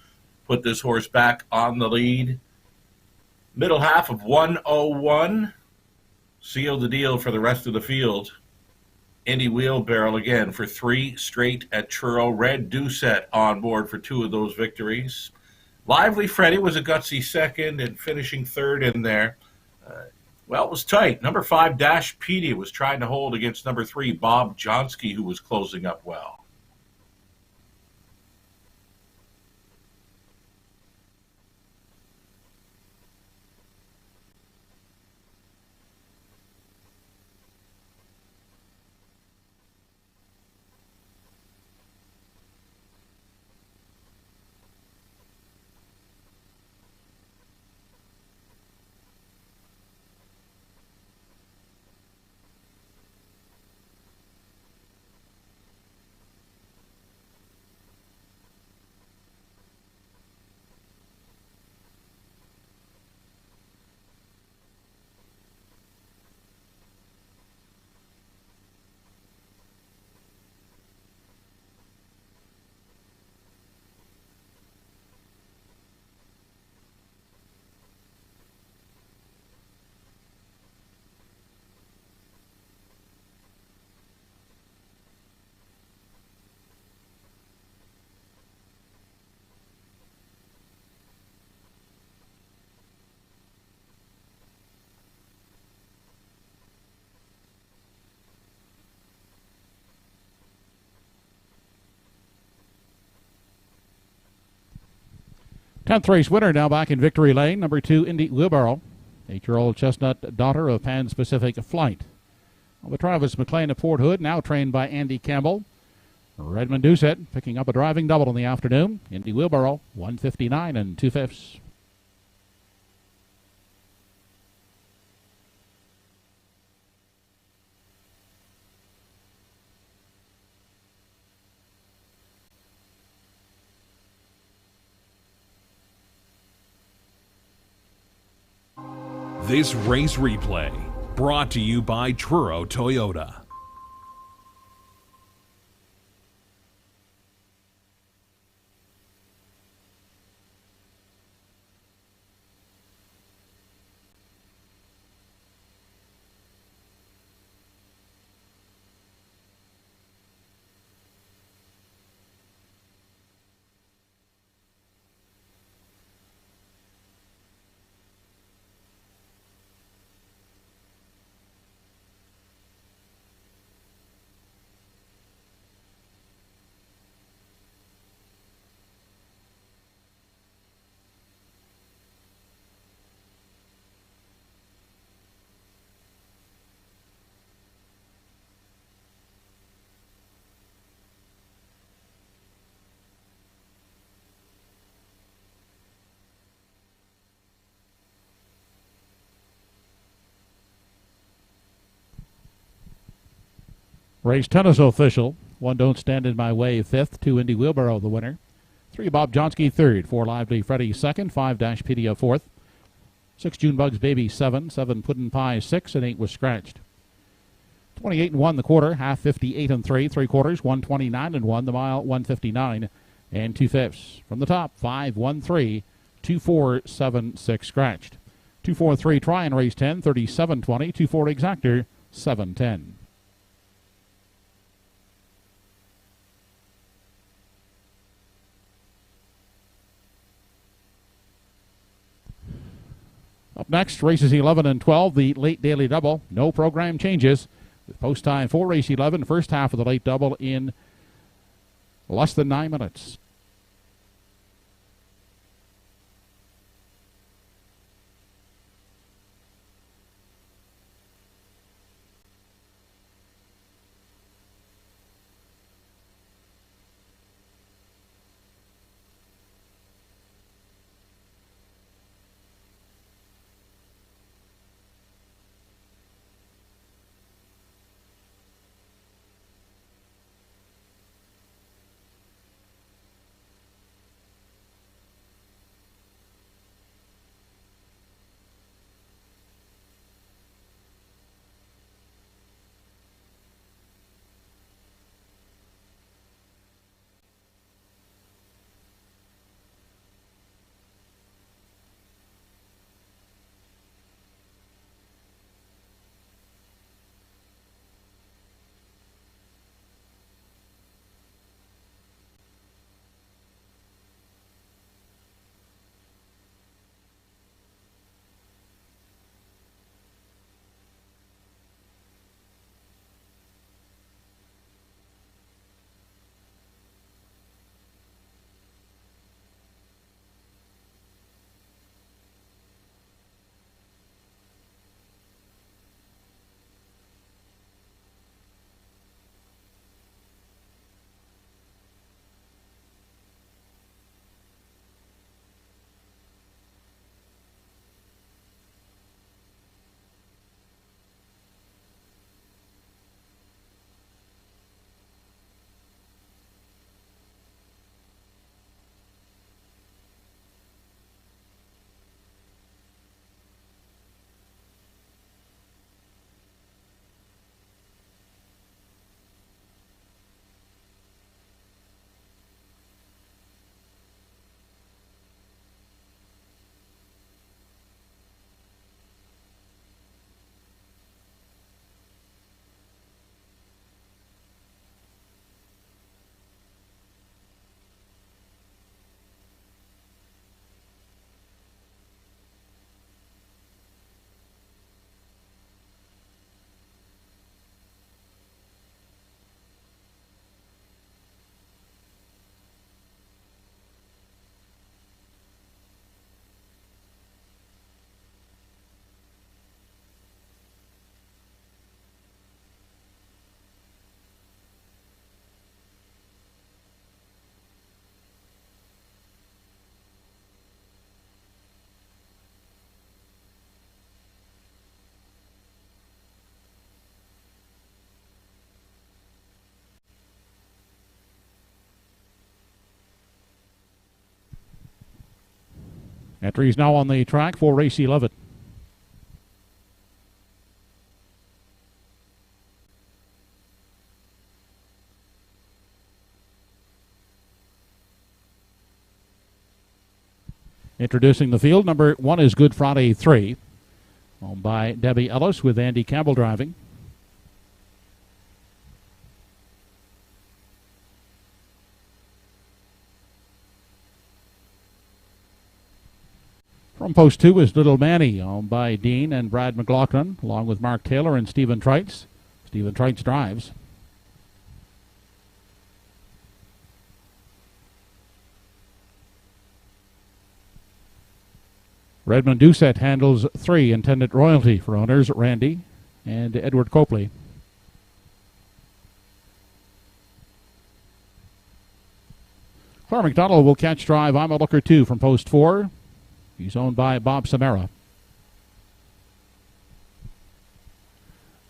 put this horse back on the lead. Middle half of 1:01 sealed the deal for the rest of the field. Indy Wheelbarrow again for 3 straight at Truro. Red Doucette on board for 2 of those victories. Lively Freddy was a gutsy second and finishing third in there. Well, it was tight. Number 5, Dashpedia, was trying to hold against number 3, Bob Johnsky, who was closing up well. Tenth race winner now back in victory lane. Number 2, Indy Wheelbarrow, 8-year-old chestnut daughter of Pan Pacific Flight. Well, the Travis McLean of Fort Hood, now trained by Andy Campbell. Redmond Doucette picking up a driving double in the afternoon. Indy Wheelbarrow, 1:59 2/5. This race replay brought to you by Truro Toyota. Race 10 is official. 1 Don't Stand in My Way, 5th. 2 Indy Wheelbarrow, the winner. 3 Bob Johnsky, 3rd. 4 Lively Freddy, 2nd. 5 Dashpedia, 4th. 6 June Bugs Baby 7, 7 Puddin' Pie 6, and 8 was scratched. 28 and 1 the quarter, half 58 and 3, 3/4 129 and 1, the mile 159 and 2/5. From the top, 5 1 3 2 4 7 6 scratched. 2 4 3 try and race 10, 37 20, 2 4 exactor 7 10. Up next, races 11 and 12, the late daily double. No program changes. With post time for race 11, first half of the late double in less than 9 minutes. Entries now on the track for race 11. Introducing the field, number 1 is Good Friday 3, owned by Debbie Ellis with Andy Campbell driving. From post 2 is Little Manny, owned by Dean and Brad McLaughlin, along with Mark Taylor and Stephen Trites. Stephen Trites drives. Redmond Doucette handles 3, intended royalty for owners Randy and Edward Copley. Claire McDonald will catch drive. I'm a looker 2 from post 4. He's owned by Bob Samara.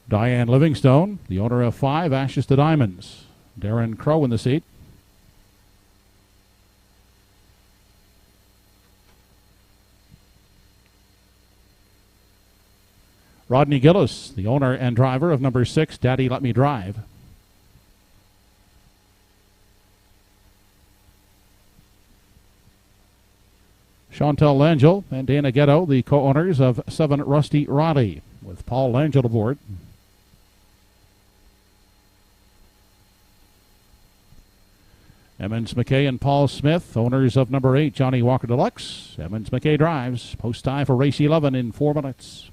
Diane Livingstone, the owner of 5, Ashes to Diamonds. Darren Crow in the seat. Rodney Gillis, the owner and driver of number 6, Daddy Let Me Drive. Chantel Langell and Dana Ghetto, the co-owners of 7 Rusty Roddy, with Paul Langell aboard. Emmons McKay and Paul Smith, owners of number 8, Johnny Walker Deluxe. Emmons McKay drives. Post time for race 11 in 4 minutes.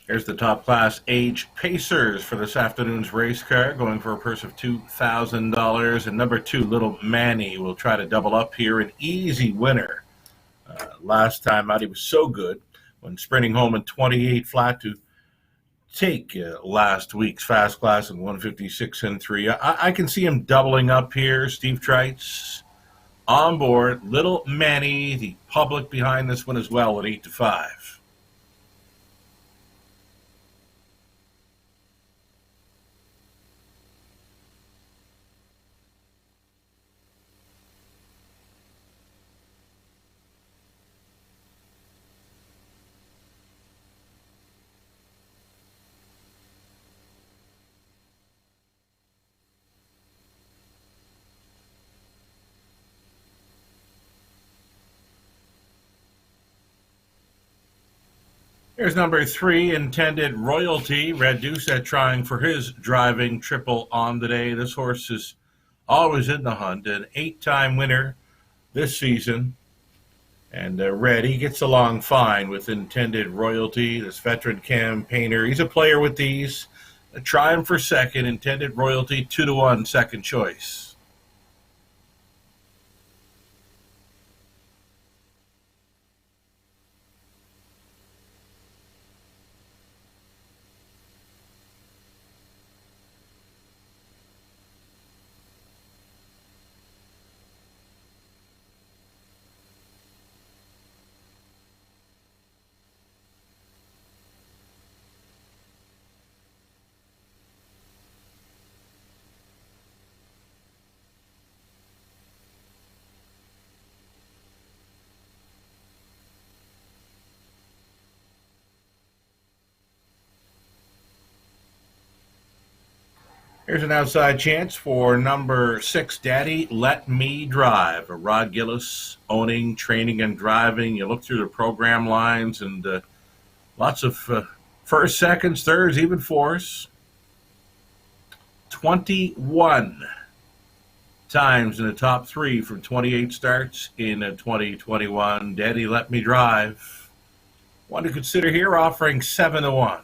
Here's the top class age pacers for this afternoon's race car, going for a purse of $2,000. And number 2, Little Manny, will try to double up here. An easy winner. Last time out, he was so good when sprinting home in 28 flat to take last week's fast class in 156 and 3. I can see him doubling up here. Steve Trites on board. Little Manny, the public behind this one as well at 8-5. Here's number 3, Intended Royalty. Red Doucette trying for his driving triple on the day. This horse is always in the hunt, an 8-time winner this season. And Red, he gets along fine with Intended Royalty, this veteran campaigner. He's a player with these. Try him for second. Intended Royalty, 2-1, second choice. Here's an outside chance for number 6, Daddy Let Me Drive. A Rod Gillis owning, training, and driving. You look through the program lines and lots of first, seconds, thirds, even fours. 21 times in the top 3 from 28 starts in 2021. Daddy Let Me Drive. One to consider here, offering 7-1.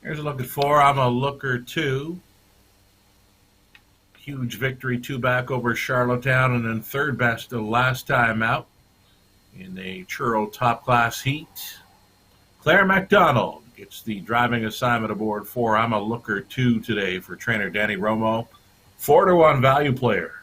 Here's a look at 4. I'm a looker 2. Huge victory, 2 back over Charlottetown, and then third best the last time out in a Truro top class heat. Claire McDonald gets the driving assignment aboard 4. I'm a looker 2 today for trainer Danny Romo. 4-1 value player.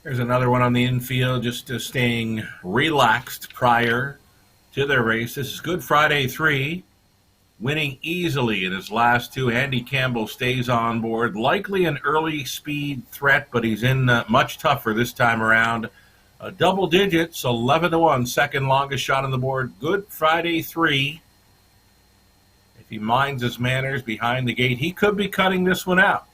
There's another one on the infield, just staying relaxed prior to their race. This is Good Friday 3, winning easily in his last two. Andy Campbell stays on board. Likely an early speed threat, but he's in much tougher this time around. Double digits, 11-1, second longest shot on the board. Good Friday 3. If he minds his manners behind the gate, he could be cutting this one out.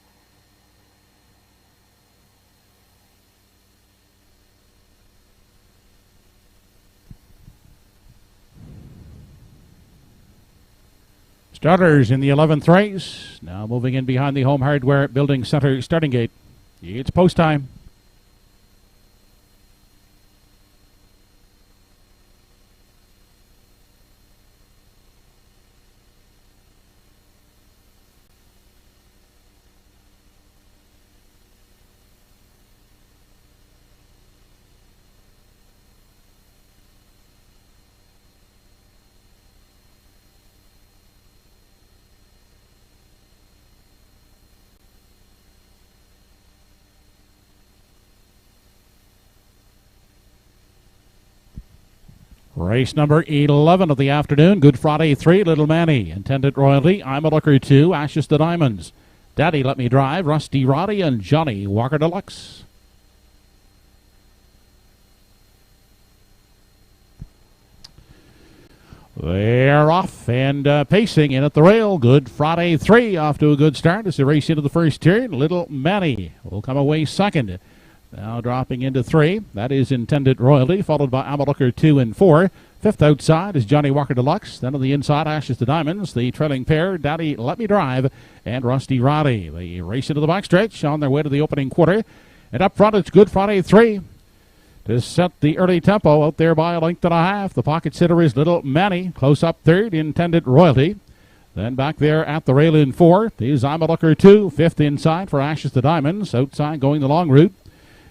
Starters in the 11th race. Now moving in behind the Home Hardware Building Center starting gate. It's post time. Race number 11 of the afternoon. Good Friday 3, Little Manny. Intended Royalty, I'm a Looker 2, Ashes to Diamonds. Daddy Let Me Drive, Rusty Roddy, and Johnny Walker Deluxe. They're off and pacing in at the rail. Good Friday 3 off to a good start as they race into the first turn. Little Manny will come away second. Now dropping into 3. That is Intended Royalty, followed by Amalooker 2 and 4. Fifth outside is Johnny Walker Deluxe. Then on the inside, Ashes to Diamonds. The trailing pair, Daddy Let Me Drive and Rusty Roddy. They race into the backstretch on their way to the opening quarter. And up front, it's Good Friday 3. To set the early tempo out there by a length and a half. The pocket sitter is Little Manny. Close up third, Intended Royalty. Then back there at the rail in 4 is Amalooker 2. Fifth inside for Ashes to Diamonds. Outside going the long route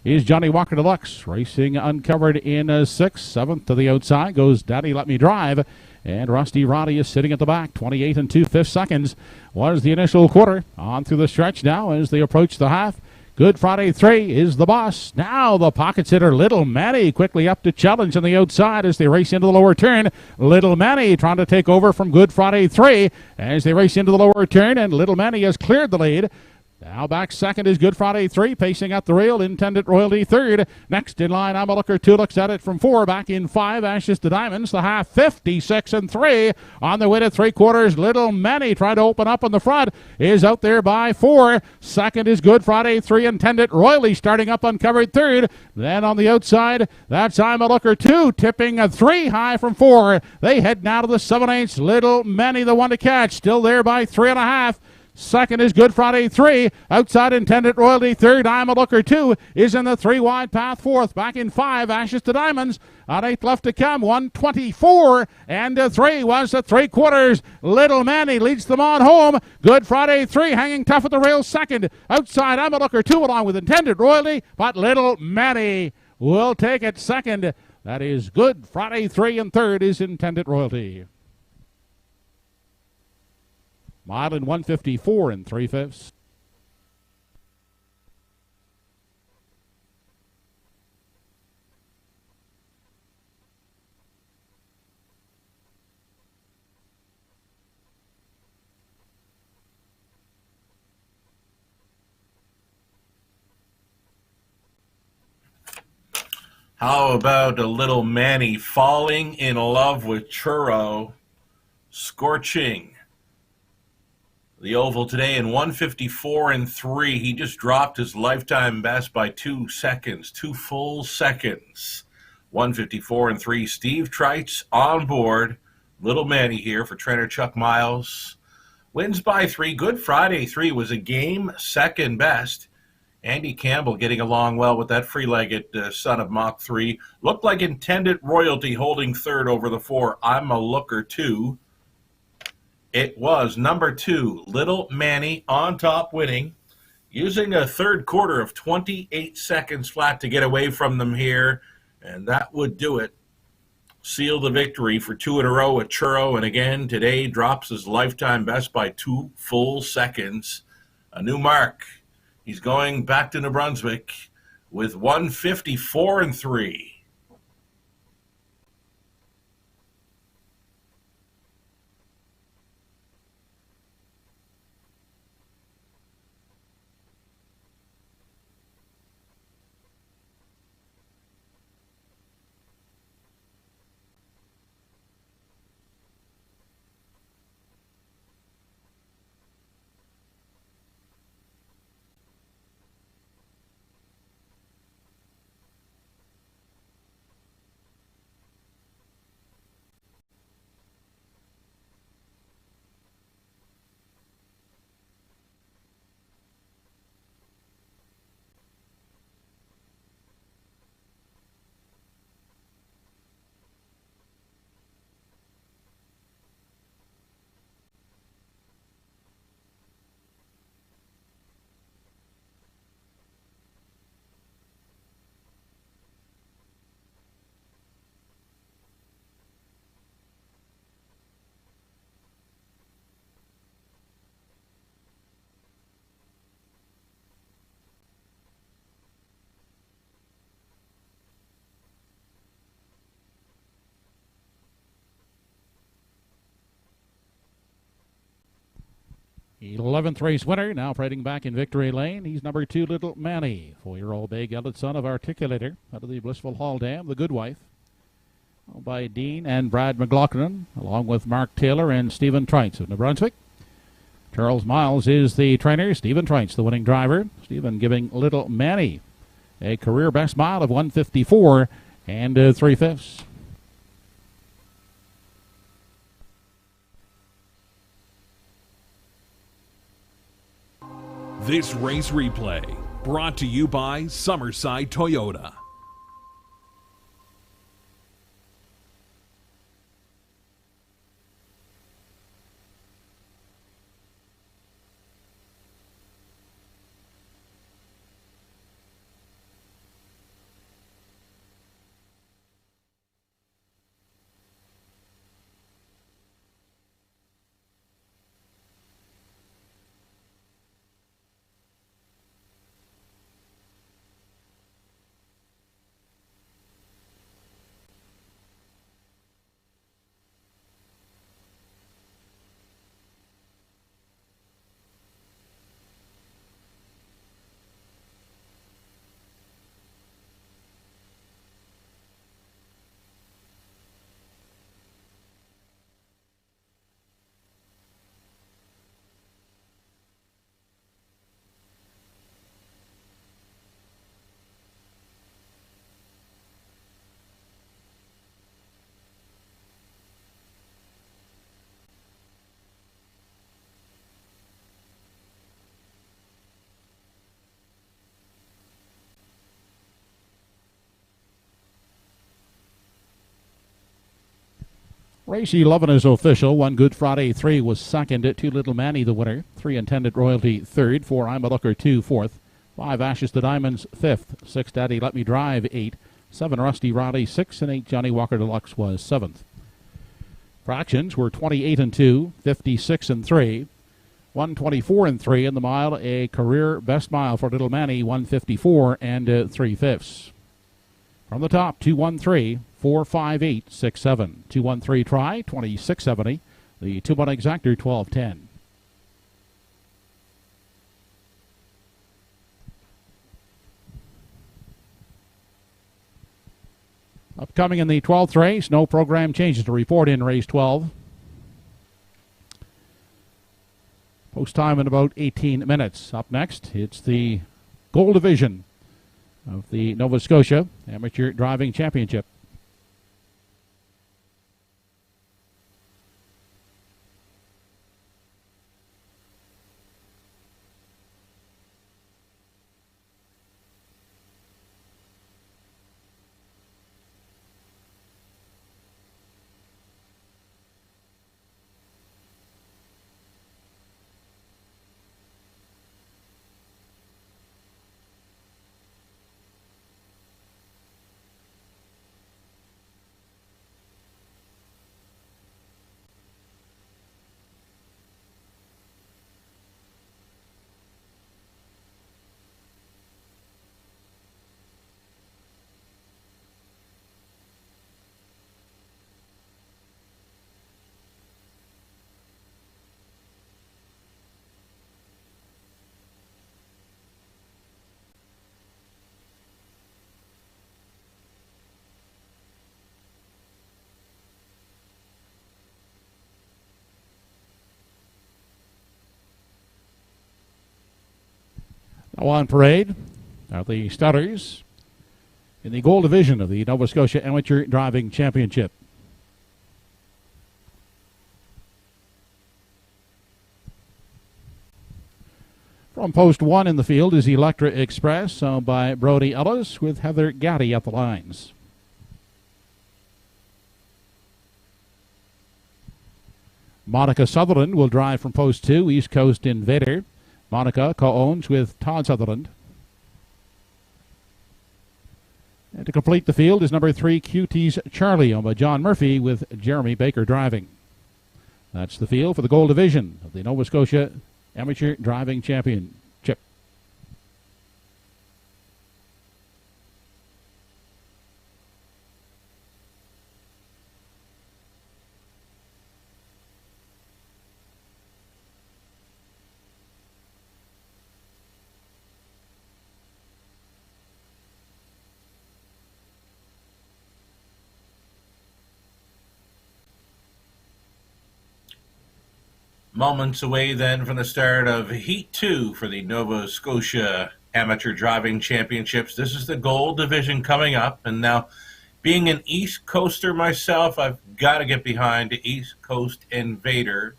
is Johnny Walker Deluxe, racing uncovered in 6th. 7th to the outside goes Daddy Let Me Drive, and Rusty Roddy is sitting at the back. 28 and 2/5 seconds was the initial quarter. On through the stretch now as they approach the half. Good Friday 3 is the boss. Now the pocket sitter Little Manny quickly up to challenge on the outside as they race into the lower turn. Little Manny trying to take over from Good Friday 3 as they race into the lower turn, and Little Manny has cleared the lead. Now back second is Good Friday 3, pacing at the rail, Intended Royalty third. Next in line, Amalooker 2 looks at it from 4, back in 5, Ashes to Diamonds. The half, 56 and 3. On the way to 3/4, Little Manny trying to open up on the front, is out there by 4. Second is Good Friday 3, Intended Royalty starting up uncovered third. Then on the outside, that's Amalooker 2, tipping a 3 high from 4. They head now to the 7/8. Little Manny the one to catch, still there by 3.5. Second is Good Friday 3. Outside Intended Royalty third. Amalooker 2 is in the 3 wide path. Fourth. Back in 5. Ashes to Diamonds. On 8 left to come. 1:24 and 3 was the 3/4. Little Manny leads them on home. Good Friday 3 hanging tough at the rail second. Outside Amalooker 2 along with Intended Royalty. But Little Manny will take it second. That is Good Friday 3, and third is Intended Royalty. Mile in 1:54 and 3/5. How about a Little Manny falling in love with Truro, scorching the oval today in 1:54 and 3. He just dropped his lifetime best by 2 seconds, 2 full seconds. 1:54 and 3. Steve Treitz on board. Little Manny here for trainer Chuck Miles. Wins by 3. Good Friday 3 was a game second best. Andy Campbell getting along well with that free-legged son of Mach 3. Looked like Intended Royalty holding third over the 4. I'm a Looker 2. It was number 2, Little Manny, on top winning, using a third quarter of 28 seconds flat to get away from them here, and that would do it. Seal the victory for 2 in a row at Truro, and again today drops his lifetime best by 2 full seconds. A new mark. He's going back to New Brunswick with 154-3. The 11th race winner, now parading back in victory lane. He's number 2, Little Manny, 4-year-old bay gelded son of Articulator, out of the Blissful Hall Dam, the Good Wife. Owned by Dean and Brad McLaughlin, along with Mark Taylor and Stephen Trites of New Brunswick. Charles Miles is the trainer, Stephen Trites the winning driver. Stephen giving Little Manny a career best mile of 154 and 3/5. This race replay brought to you by Summerside Toyota. Race 11 is official. 1 Good Friday 3 was second. 2 Little Manny the winner. 3 Intended Royalty third. 4 I'm a Looker 2 fourth. 5 Ashes to Diamonds 5th. 6 Daddy Let Me Drive 8. 7 Rusty Riley 6 and 8 Johnny Walker Deluxe was 7th. Fractions were 28 and 2, 56 and 3, 124 and 3 in the mile. A career best mile for Little Manny, 154 and 3/5. From the top, 213, 458, 67. 213 try, 2670. The 2-1 exactor, 1210. Upcoming in the 12th race, no program changes to report in race 12. Post time in about 18 minutes. Up next, it's the Gold Division of the Nova Scotia Amateur Driving Championship. Now on parade are the starters in the gold division of the Nova Scotia Amateur Driving Championship. From post 1 in the field is Electra Express, owned by Brody Ellis, with Heather Gaddy at the lines. Monica Sutherland will drive from post 2, East Coast Invader. Monica co-owns with Todd Sutherland. And to complete the field is number 3, QT's Charlie, owned by John Murphy, with Jeremy Baker driving. That's the field for the gold division of the Nova Scotia Amateur Driving Championship. Moments away then from the start of Heat 2 for the Nova Scotia Amateur Driving Championships. This is the gold division coming up. And now, being an East Coaster myself, I've got to get behind the East Coast Invader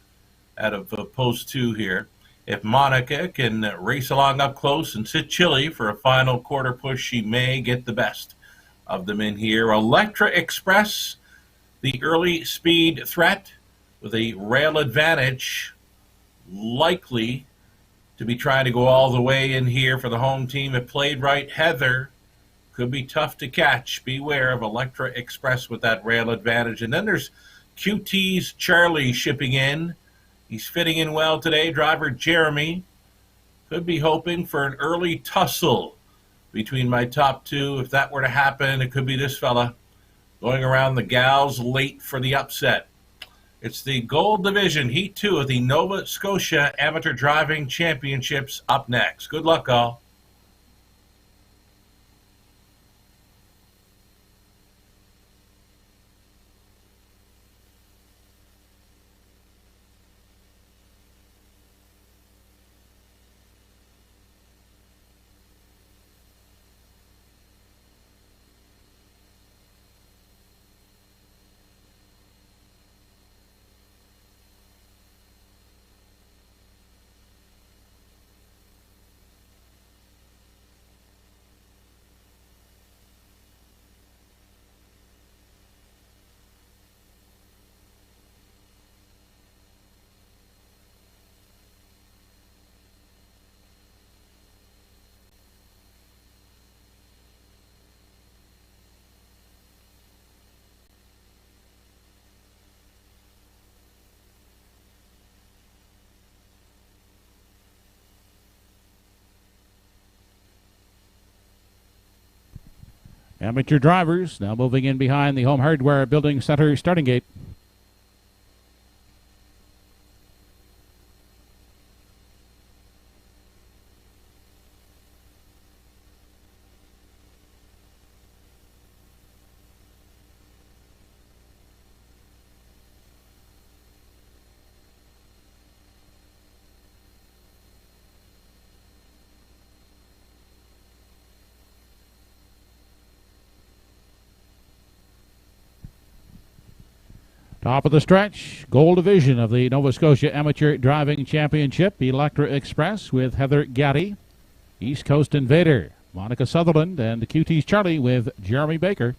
out of post 2 here. If Monica can race along up close and sit chilly for a final quarter push, she may get the best of them in here. Electra Express, the early speed threat, with a rail advantage, likely to be trying to go all the way in here for the home team. If played right, Heather could be tough to catch. Beware of Electra Express with that rail advantage. And then there's QT's Charlie shipping in. He's fitting in well today. Driver Jeremy could be hoping for an early tussle between my top 2. If that were to happen, it could be this fella going around the gals late for the upset. It's the gold division, Heat 2 of the Nova Scotia Amateur Driving Championships up next. Good luck, all. Amateur drivers now moving in behind the Home Hardware Building Center starting gate. Top of the stretch, gold division of the Nova Scotia Amateur Driving Championship, Electra Express with Heather Gaddy, East Coast Invader, Monica Sutherland, and QT's Charlie with Jeremy Baker.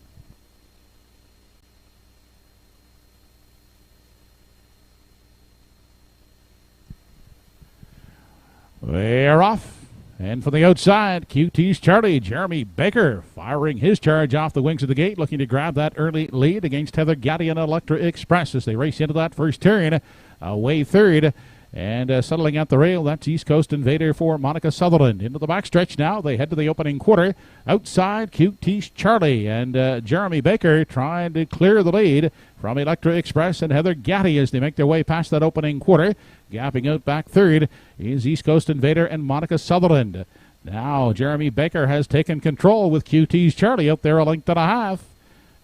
They're off. And from the outside, QT's Charlie, Jeremy Baker, firing his charge off the wings of the gate, looking to grab that early lead against Heather Gaddy and Electra Express as they race into that first turn. Away third. And settling at the rail, that's East Coast Invader for Monica Sutherland. Into the backstretch now. They head to the opening quarter. Outside, QT's Charlie and Jeremy Baker trying to clear the lead from Electra Express and Heather Gaddy as they make their way past that opening quarter. Gapping out back third is East Coast Invader and Monica Sutherland. Now Jeremy Baker has taken control with QT's Charlie out there a length and a half.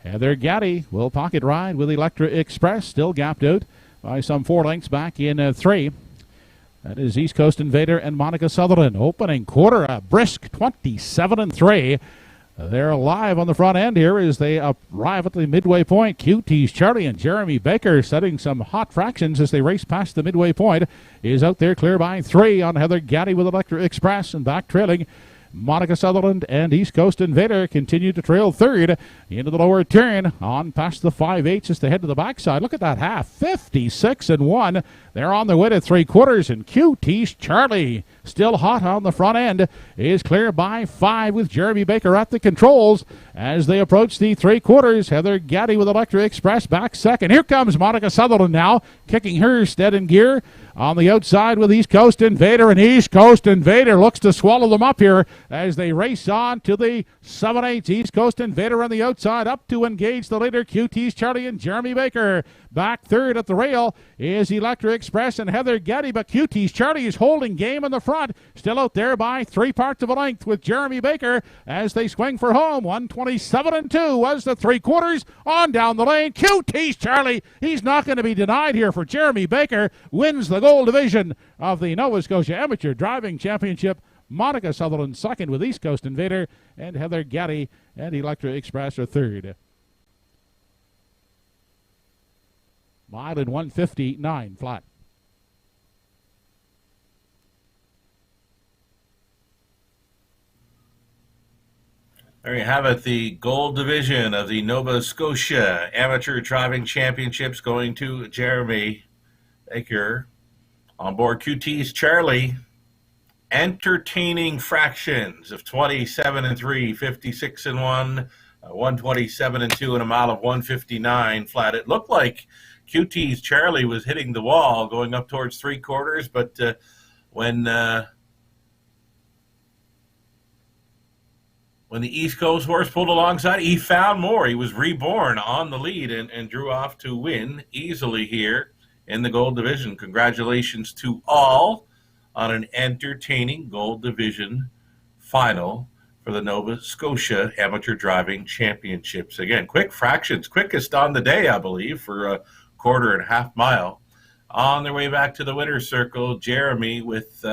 Heather Gaddy will pocket ride with Electra Express, still gapped out by some 4 lengths back in 3. That is East Coast Invader and Monica Sutherland. Opening quarter, a brisk 27-3. They're alive on the front end here as they arrive at the midway point. QT's Charlie and Jeremy Baker setting some hot fractions as they race past the midway point. Is out there clear by 3 on Heather Gaddy with Electric Express, and back trailing Monica Sutherland and East Coast Invader continue to trail third into the lower turn on past the 5/8 as they head to the backside. Look at that half, 56-1. They're on their way to 3/4, and QT's Charlie, still hot on the front end, is clear by 5 with Jeremy Baker at the controls as they approach the 3/4. Heather Gaddy with Electric Express back second. Here comes Monica Sutherland now, kicking her stead in gear on the outside with East Coast Invader, and East Coast Invader looks to swallow them up here as they race on to the 7/8. East Coast Invader on the outside up to engage the leader, QT's Charlie and Jeremy Baker. Back third at the rail is Electric Express and Heather Getty, but QT's Charlie is holding game in the front, still out there by 3/4 of a length with Jeremy Baker as they swing for home. 127-2 was the 3/4 on down the lane. QT's Charlie, he's not going to be denied here for Jeremy Baker, wins the gold division of the Nova Scotia Amateur Driving Championship. Monica Sutherland second with East Coast Invader, and Heather Gaddy and Electric Express are third. Mile in 1:59 flat. There you have it, the gold division of the Nova Scotia Amateur Driving Championships going to Jeremy Baker. On board QT's Charlie. Entertaining fractions of 27-3, 56-1, 127-2, and a mile of 159 flat. It looked like QT's Charlie was hitting the wall going up towards 3/4, but when the East Coast horse pulled alongside, he found more. He was reborn on the lead and drew off to win easily here in the gold division. Congratulations to all on an entertaining gold division final for the Nova Scotia Amateur Driving Championships. Again, quick fractions, quickest on the day, I believe, for a 1/4.5 mile. On their way back to the winner's circle, Jeremy with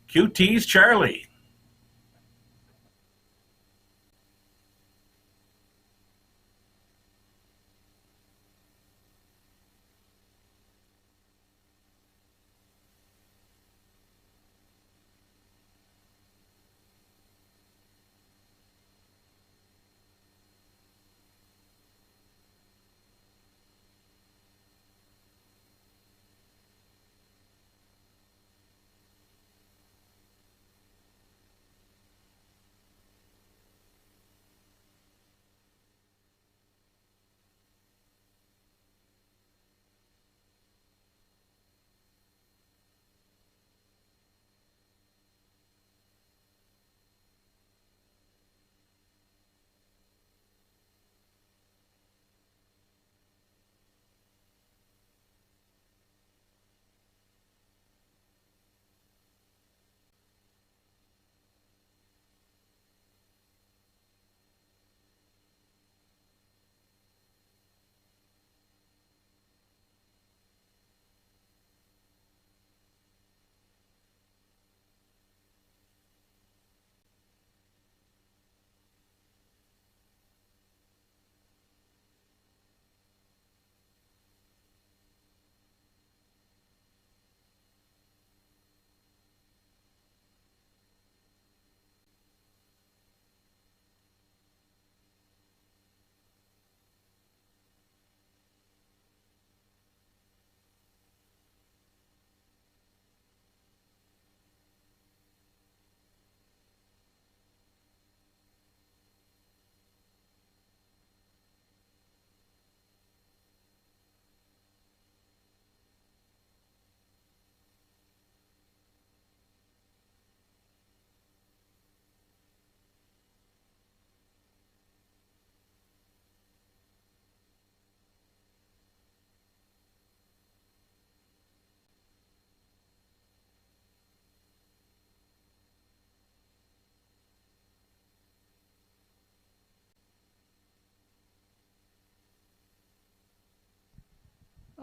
QT's Charlie.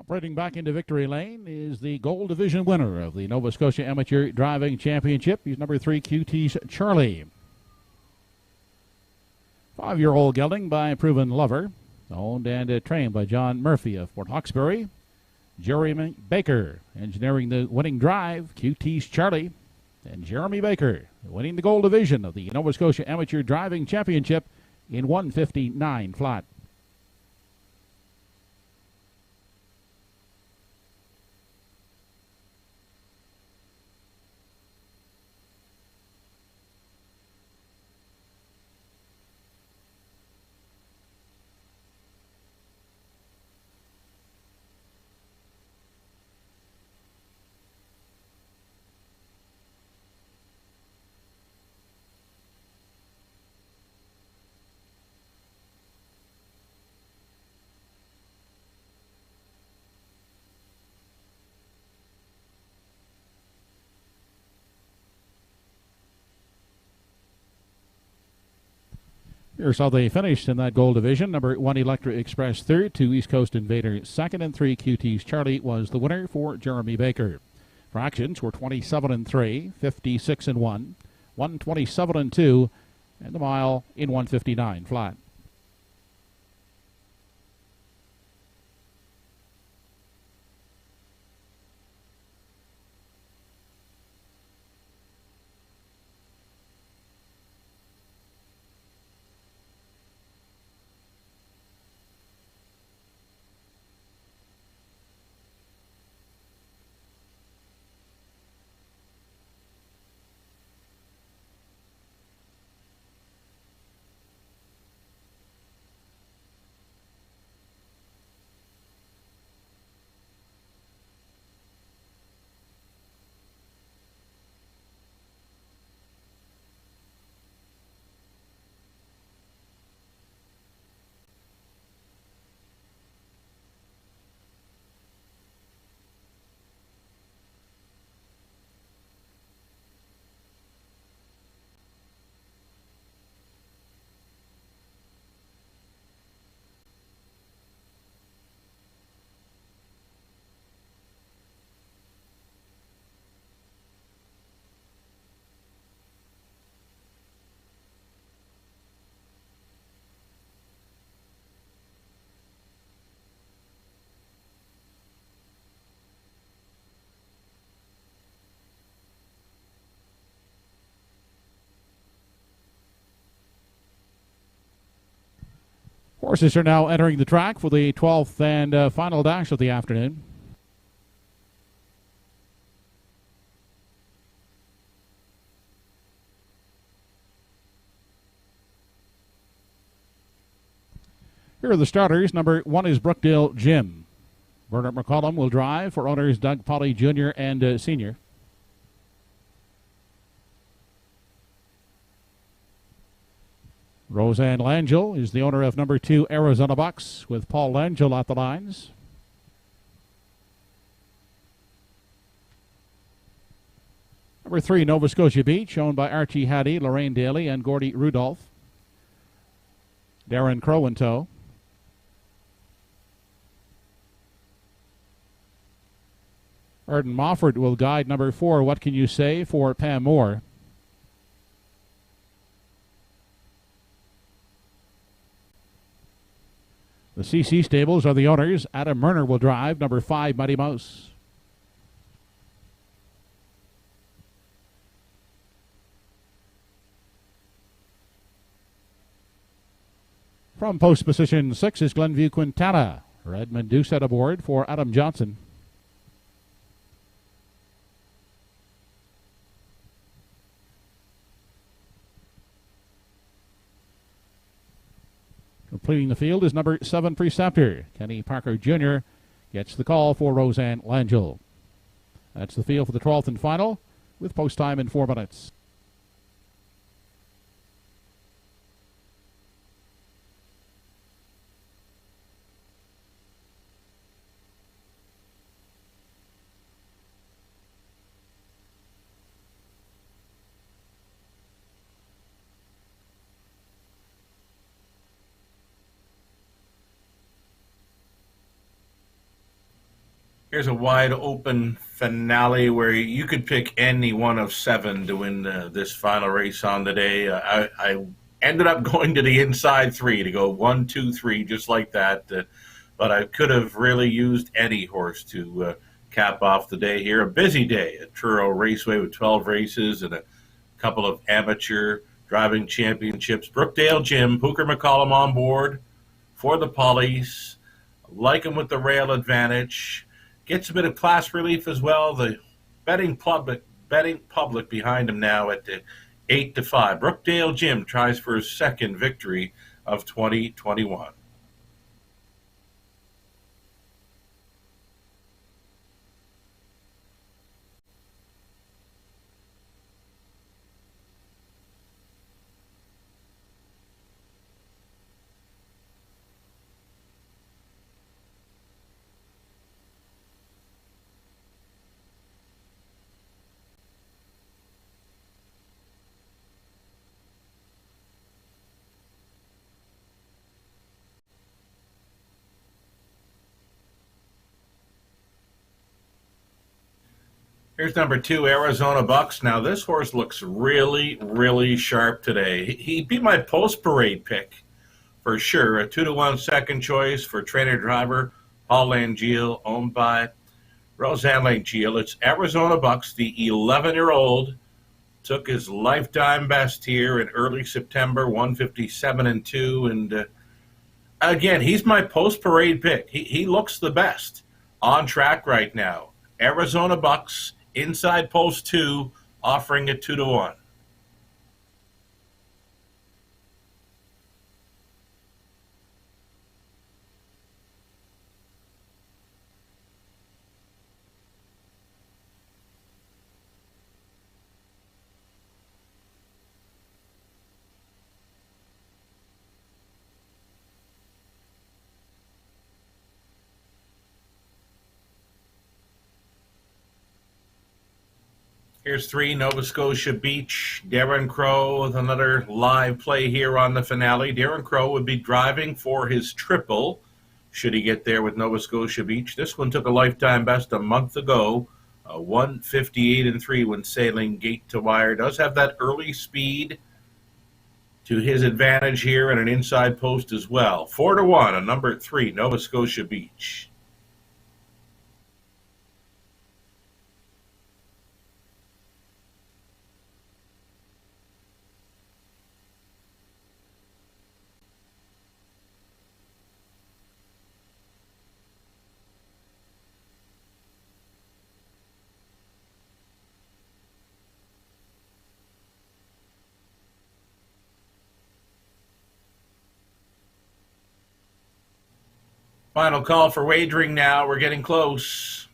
Operating back into victory lane is the Gold Division winner of the Nova Scotia Amateur Driving Championship. He's number 3, QT's Charlie. 5-year-old gelding by Proven Lover, owned and trained by John Murphy of Port Hawkesbury. Jeremy Baker engineering the winning drive, QT's Charlie. And Jeremy Baker winning the Gold Division of the Nova Scotia Amateur Driving Championship in 1:59 flat. Here's how they finished in that Gold Division. Number 1, Electra Express third, 2, East Coast Invader second, and 3, QT's Charlie was the winner for Jeremy Baker. Fractions were 27-3, 56-1, 127-2, and the mile in 1:59 flat. Horses are now entering the track for the 12th and final dash of the afternoon. Here are the starters. Number 1 is Brookdale Jim. Bernard McCollum will drive for owners Doug Polly Jr. and Sr. Roseanne Langell is the owner of number 2 Arizona Bucks with Paul Langell at the lines. Number 3 Nova Scotia Beach, owned by Archie Haddy, Lorraine Daly, and Gordy Rudolph. Darren Crow in tow. Arden Mofford will guide number 4 What Can You Say for Pam Moore. The CC Stables are the owners. Adam Murner will drive number 5 Mighty Mouse. From post position 6 is Glenview Quintana. Redmond Doucette aboard for Adam Johnson. Completing the field is number 7 Preceptor. Kenny Parker Jr. gets the call for Roseanne Langell. That's the field for the 12th and final with post time in 4 minutes. Here's a wide open finale where you could pick any one of 7 to win this final race on the day. I ended up going to the inside 3 to go 1, 2, 3, just like that. But I could have really used any horse to cap off the day here. A busy day at Truro Raceway with 12 races and a couple of amateur driving championships. Brookdale Jim, Pooker McCollum on board for the Pollies. Like him with the rail advantage. Gets a bit of class relief as well. The betting public behind him now at 8-5. Brookdale Jim tries for his second victory of 2021. Here's number 2, Arizona Bucks. Now, this horse looks really, really sharp today. He beat my post-parade pick for sure. A 2-1 second choice for trainer-driver Paul Langeal, owned by Roseanne Langeal. It's Arizona Bucks, the 11-year-old, took his lifetime best here in early September, 157-2. And again, he's my post-parade pick. He looks the best on track right now. Arizona Bucks, inside post 2, offering it 2-1. Here's 3, Nova Scotia Beach. Darren Crow with another live play here on the finale. Darren Crow would be driving for his triple should he get there with Nova Scotia Beach. This one took a lifetime best a month ago, 158-3 when sailing gate to wire. Does have that early speed to his advantage here and an inside post as well. 4-1 on number 3, Nova Scotia Beach. Final call for wagering now. We're getting close.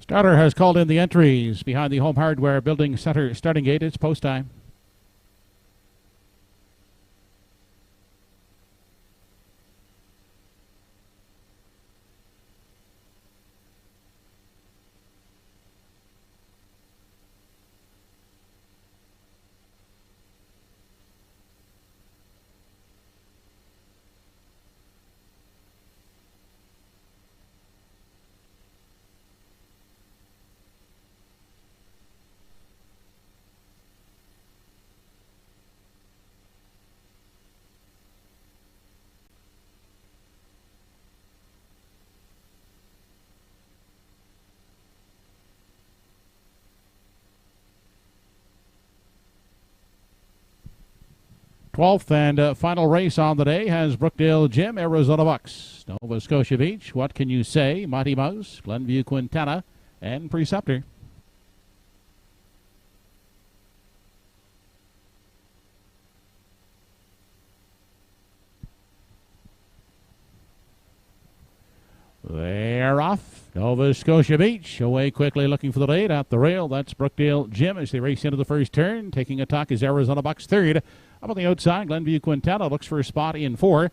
Starter has called in the entries behind the Home Hardware Building Center starting gate. It's post time. 12th and final race on the day has Brookdale Jim, Arizona Bucks, Nova Scotia Beach, What Can You Say, Mighty Mouse, Glenview Quintana, and Preceptor. They're off. Nova Scotia Beach away quickly looking for the lead at the rail. That's Brookdale Jim as they race into the first turn. Taking a tuck is Arizona Bucks third. Up on the outside, Glenview Quintana looks for a spot in 4.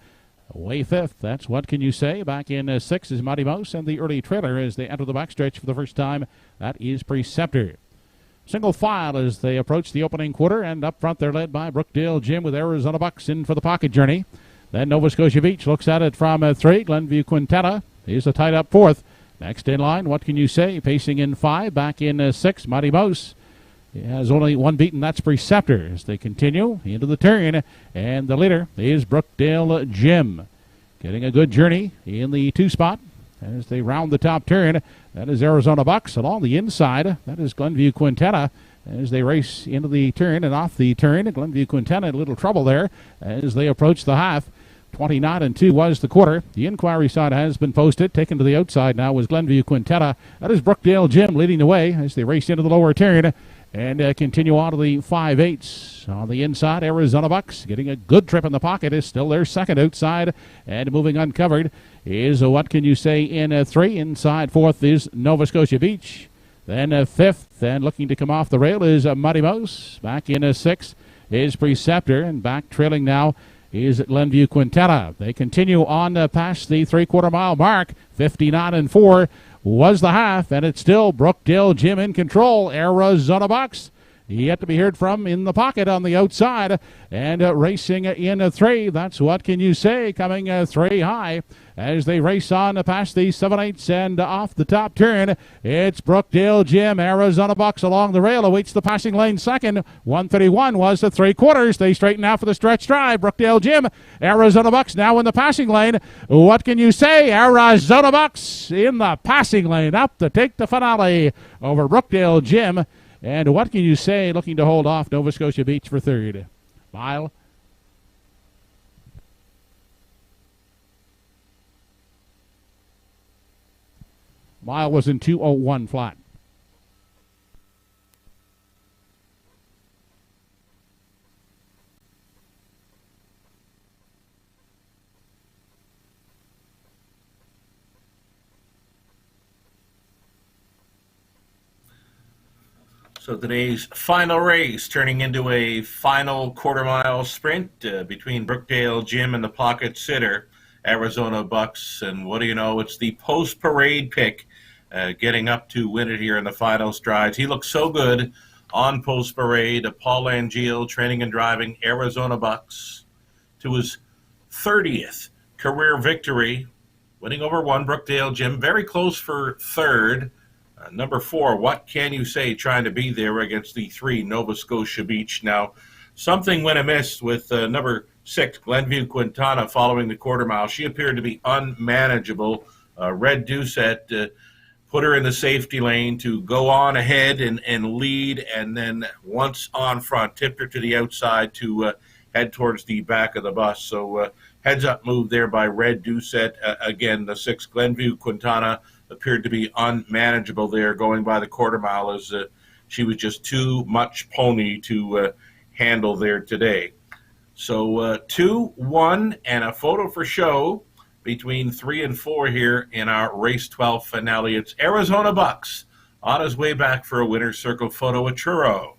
Away 5th, that's What Can You Say. Back in 6 is Mighty Mouse, and the early trailer as they enter the backstretch for the first time. That is Preceptor. Single file as they approach the opening quarter, and up front they're led by Brookdale Jim with Arizona Bucks in for the pocket journey. Then Nova Scotia Beach looks at it from 3. Glenview Quintana is a tied up 4th. Next in line, What Can You Say? Pacing in 5. Back in 6, Mighty Mouse. He has only one beaten, that's Preceptor. As they continue into the turn, and the leader is Brookdale Jim. Getting a good journey in the 2 spot as they round the top turn. That is Arizona Bucks. Along the inside, that is Glenview Quintana. As they race into the turn and off the turn, Glenview Quintana in a little trouble there as they approach the half. 29-2 was the quarter. The inquiry side has been posted. Taken to the outside now was Glenview Quintana. That is Brookdale Jim leading the way as they race into the lower turn and continue on to the 5/8. On the inside, Arizona Bucks getting a good trip in the pocket is still their second outside, and moving uncovered is What Can You Say in 3. Inside 4th is Nova Scotia Beach. Then 5th and looking to come off the rail is Mighty Mouse. Back in 6 is Preceptor, and back trailing now is Glenview Quintana. They continue on past the 3/4 mile mark. 59-4 was the half, and it's still Brookdale Jim in control. Arizona Bucks yet to be heard from in the pocket on the outside, and racing in 3. That's What Can You Say, coming 3 high as they race on past the 7/8 and off the top turn. It's Brookdale Jim. Arizona Bucks along the rail awaits the passing lane second. 1:31 was the 3/4. They straighten out for the stretch drive. Brookdale Jim, Arizona Bucks now in the passing lane. What Can You Say? Arizona Bucks in the passing lane up to take the finale over Brookdale Jim. And What Can You Say? Looking to hold off Nova Scotia Beach for third. Mile was in 2:01 flat. So today's final race turning into a final quarter-mile sprint between Brookdale Jim and the pocket sitter, Arizona Bucks. And what do you know, it's the post-parade pick getting up to win it here in the final strides. He looks so good on post-parade. Paul Angeal training and driving Arizona Bucks to his 30th career victory, winning over 1 Brookdale Jim. Very close for third. Number 4, What Can You Say, trying to be there against the 3, Nova Scotia Beach. Now, something went amiss with number 6, Glenview Quintana, following the quarter mile. She appeared to be unmanageable. Red Doucette put her in the safety lane to go on ahead and lead, and then once on front, tipped her to the outside to head towards the back of the bus. So heads up move there by Red Doucette. Again, the 6, Glenview Quintana, appeared to be unmanageable there going by the quarter mile as she was just too much pony to handle there today. So 2, 1, and a photo for show between 3 and 4 here in our race 12 finale. It's Arizona Bucks on his way back for a winner's circle photo at Truro.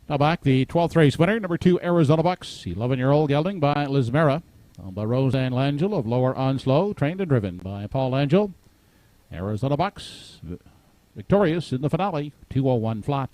Now back, the 12th race winner, number 2, Arizona Bucks, 11-year-old gelding by Lismera, owned by Roseanne Langell of Lower Onslow, trained and driven by Paul Langell. Arizona Bucks, victorious in the finale, 2:01 flat.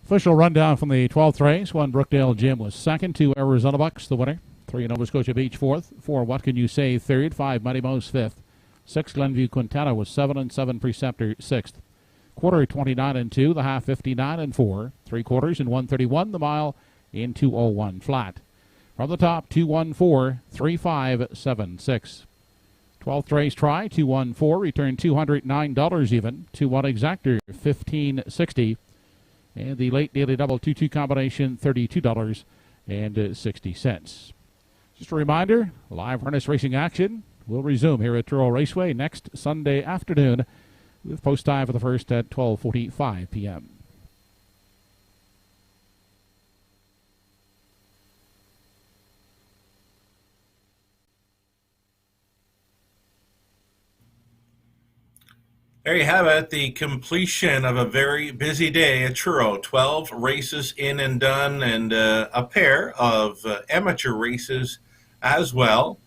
Official rundown from the 12th race. 1, Brookdale Jim was second. 2, Arizona Bucks, the winner. 3, Nova Scotia Beach, fourth. 4, What Can You Say, third. 5, Mighty Mouse, fifth. 6, Glenview Quintana was 7, and 7, Preceptor, sixth. Quarter, 29 and 2. The half, 59 and 4. 3/4 in 1:31. The mile in 2:01 flat. From the top, 2:14, 3:5.76. 12th race try, 2:14, returned $209 even. 2-1 exactor, $15.60. And the late daily double 2-2 combination, $32.60. Just a reminder, live harness racing action will resume here at Truro Raceway next Sunday afternoon with post time for the first at 12:45 p.m. There you have it, the completion of a very busy day at Truro. 12 races in and done, and a pair of amateur races as well.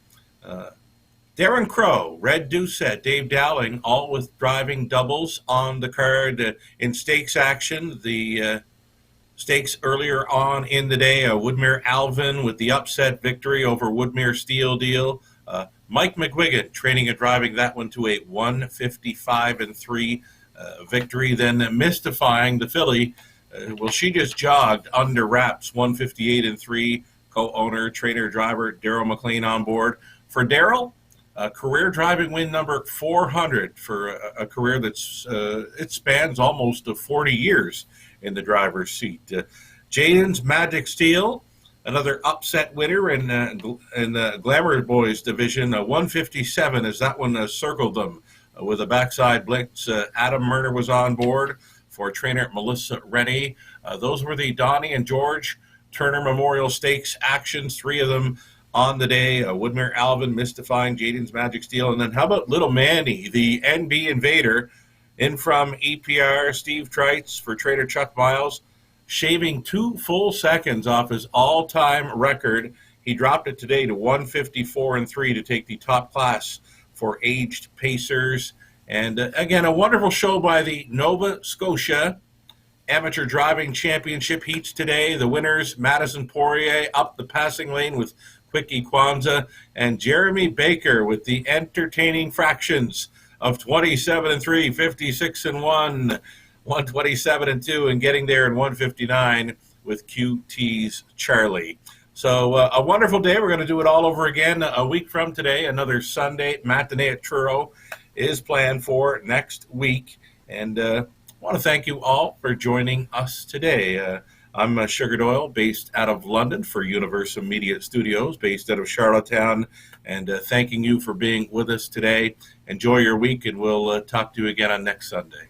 Darren Crow, Red Doucette, Dave Dowling, all with driving doubles on the card in stakes action. The stakes earlier on in the day, Woodmere Alvin with the upset victory over Woodmere Steel Deal. Mike McGuigan training and driving that one to a 155-3 victory. Then mystifying the filly. She just jogged under wraps, 158-3. Co-owner, trainer, driver Daryl McLean on board. For Daryl, career driving win number 400 for a career that's it spans almost 40 years in the driver's seat. Jaden's Magic Steel, another upset winner in the Glamour Boys division, 157 as that one circled them with a backside blitz. Adam Murner was on board for trainer Melissa Rennie. Those were the Donnie and George Turner Memorial Stakes actions, 3 of them on the day. Woodmere Alvin mystifying Jaden's Magic Steel. And then how about Little Manny, the NB Invader, In from EPR, Steve Treitz for Trader Chuck Miles, shaving 2 full seconds off his all-time record. He dropped it today to 1:54.3 to take the top class for aged pacers. And again, a wonderful show by the Nova Scotia Amateur Driving Championship heats today. The winners, Madison Poirier up the passing lane with Quickie Kwanzaa, and Jeremy Baker with the entertaining fractions of 27-3, 56-1, 127-2, and getting there in 159 with QT's Charlie. So a wonderful day. We're going to do it all over again a week from today. Another Sunday matinee at Truro is planned for next week. And I want to thank you all for joining us today. I'm Sugar Doyle, based out of London for Universal Media Studios, based out of Charlottetown, and thanking you for being with us today. Enjoy your week, and we'll talk to you again on next Sunday.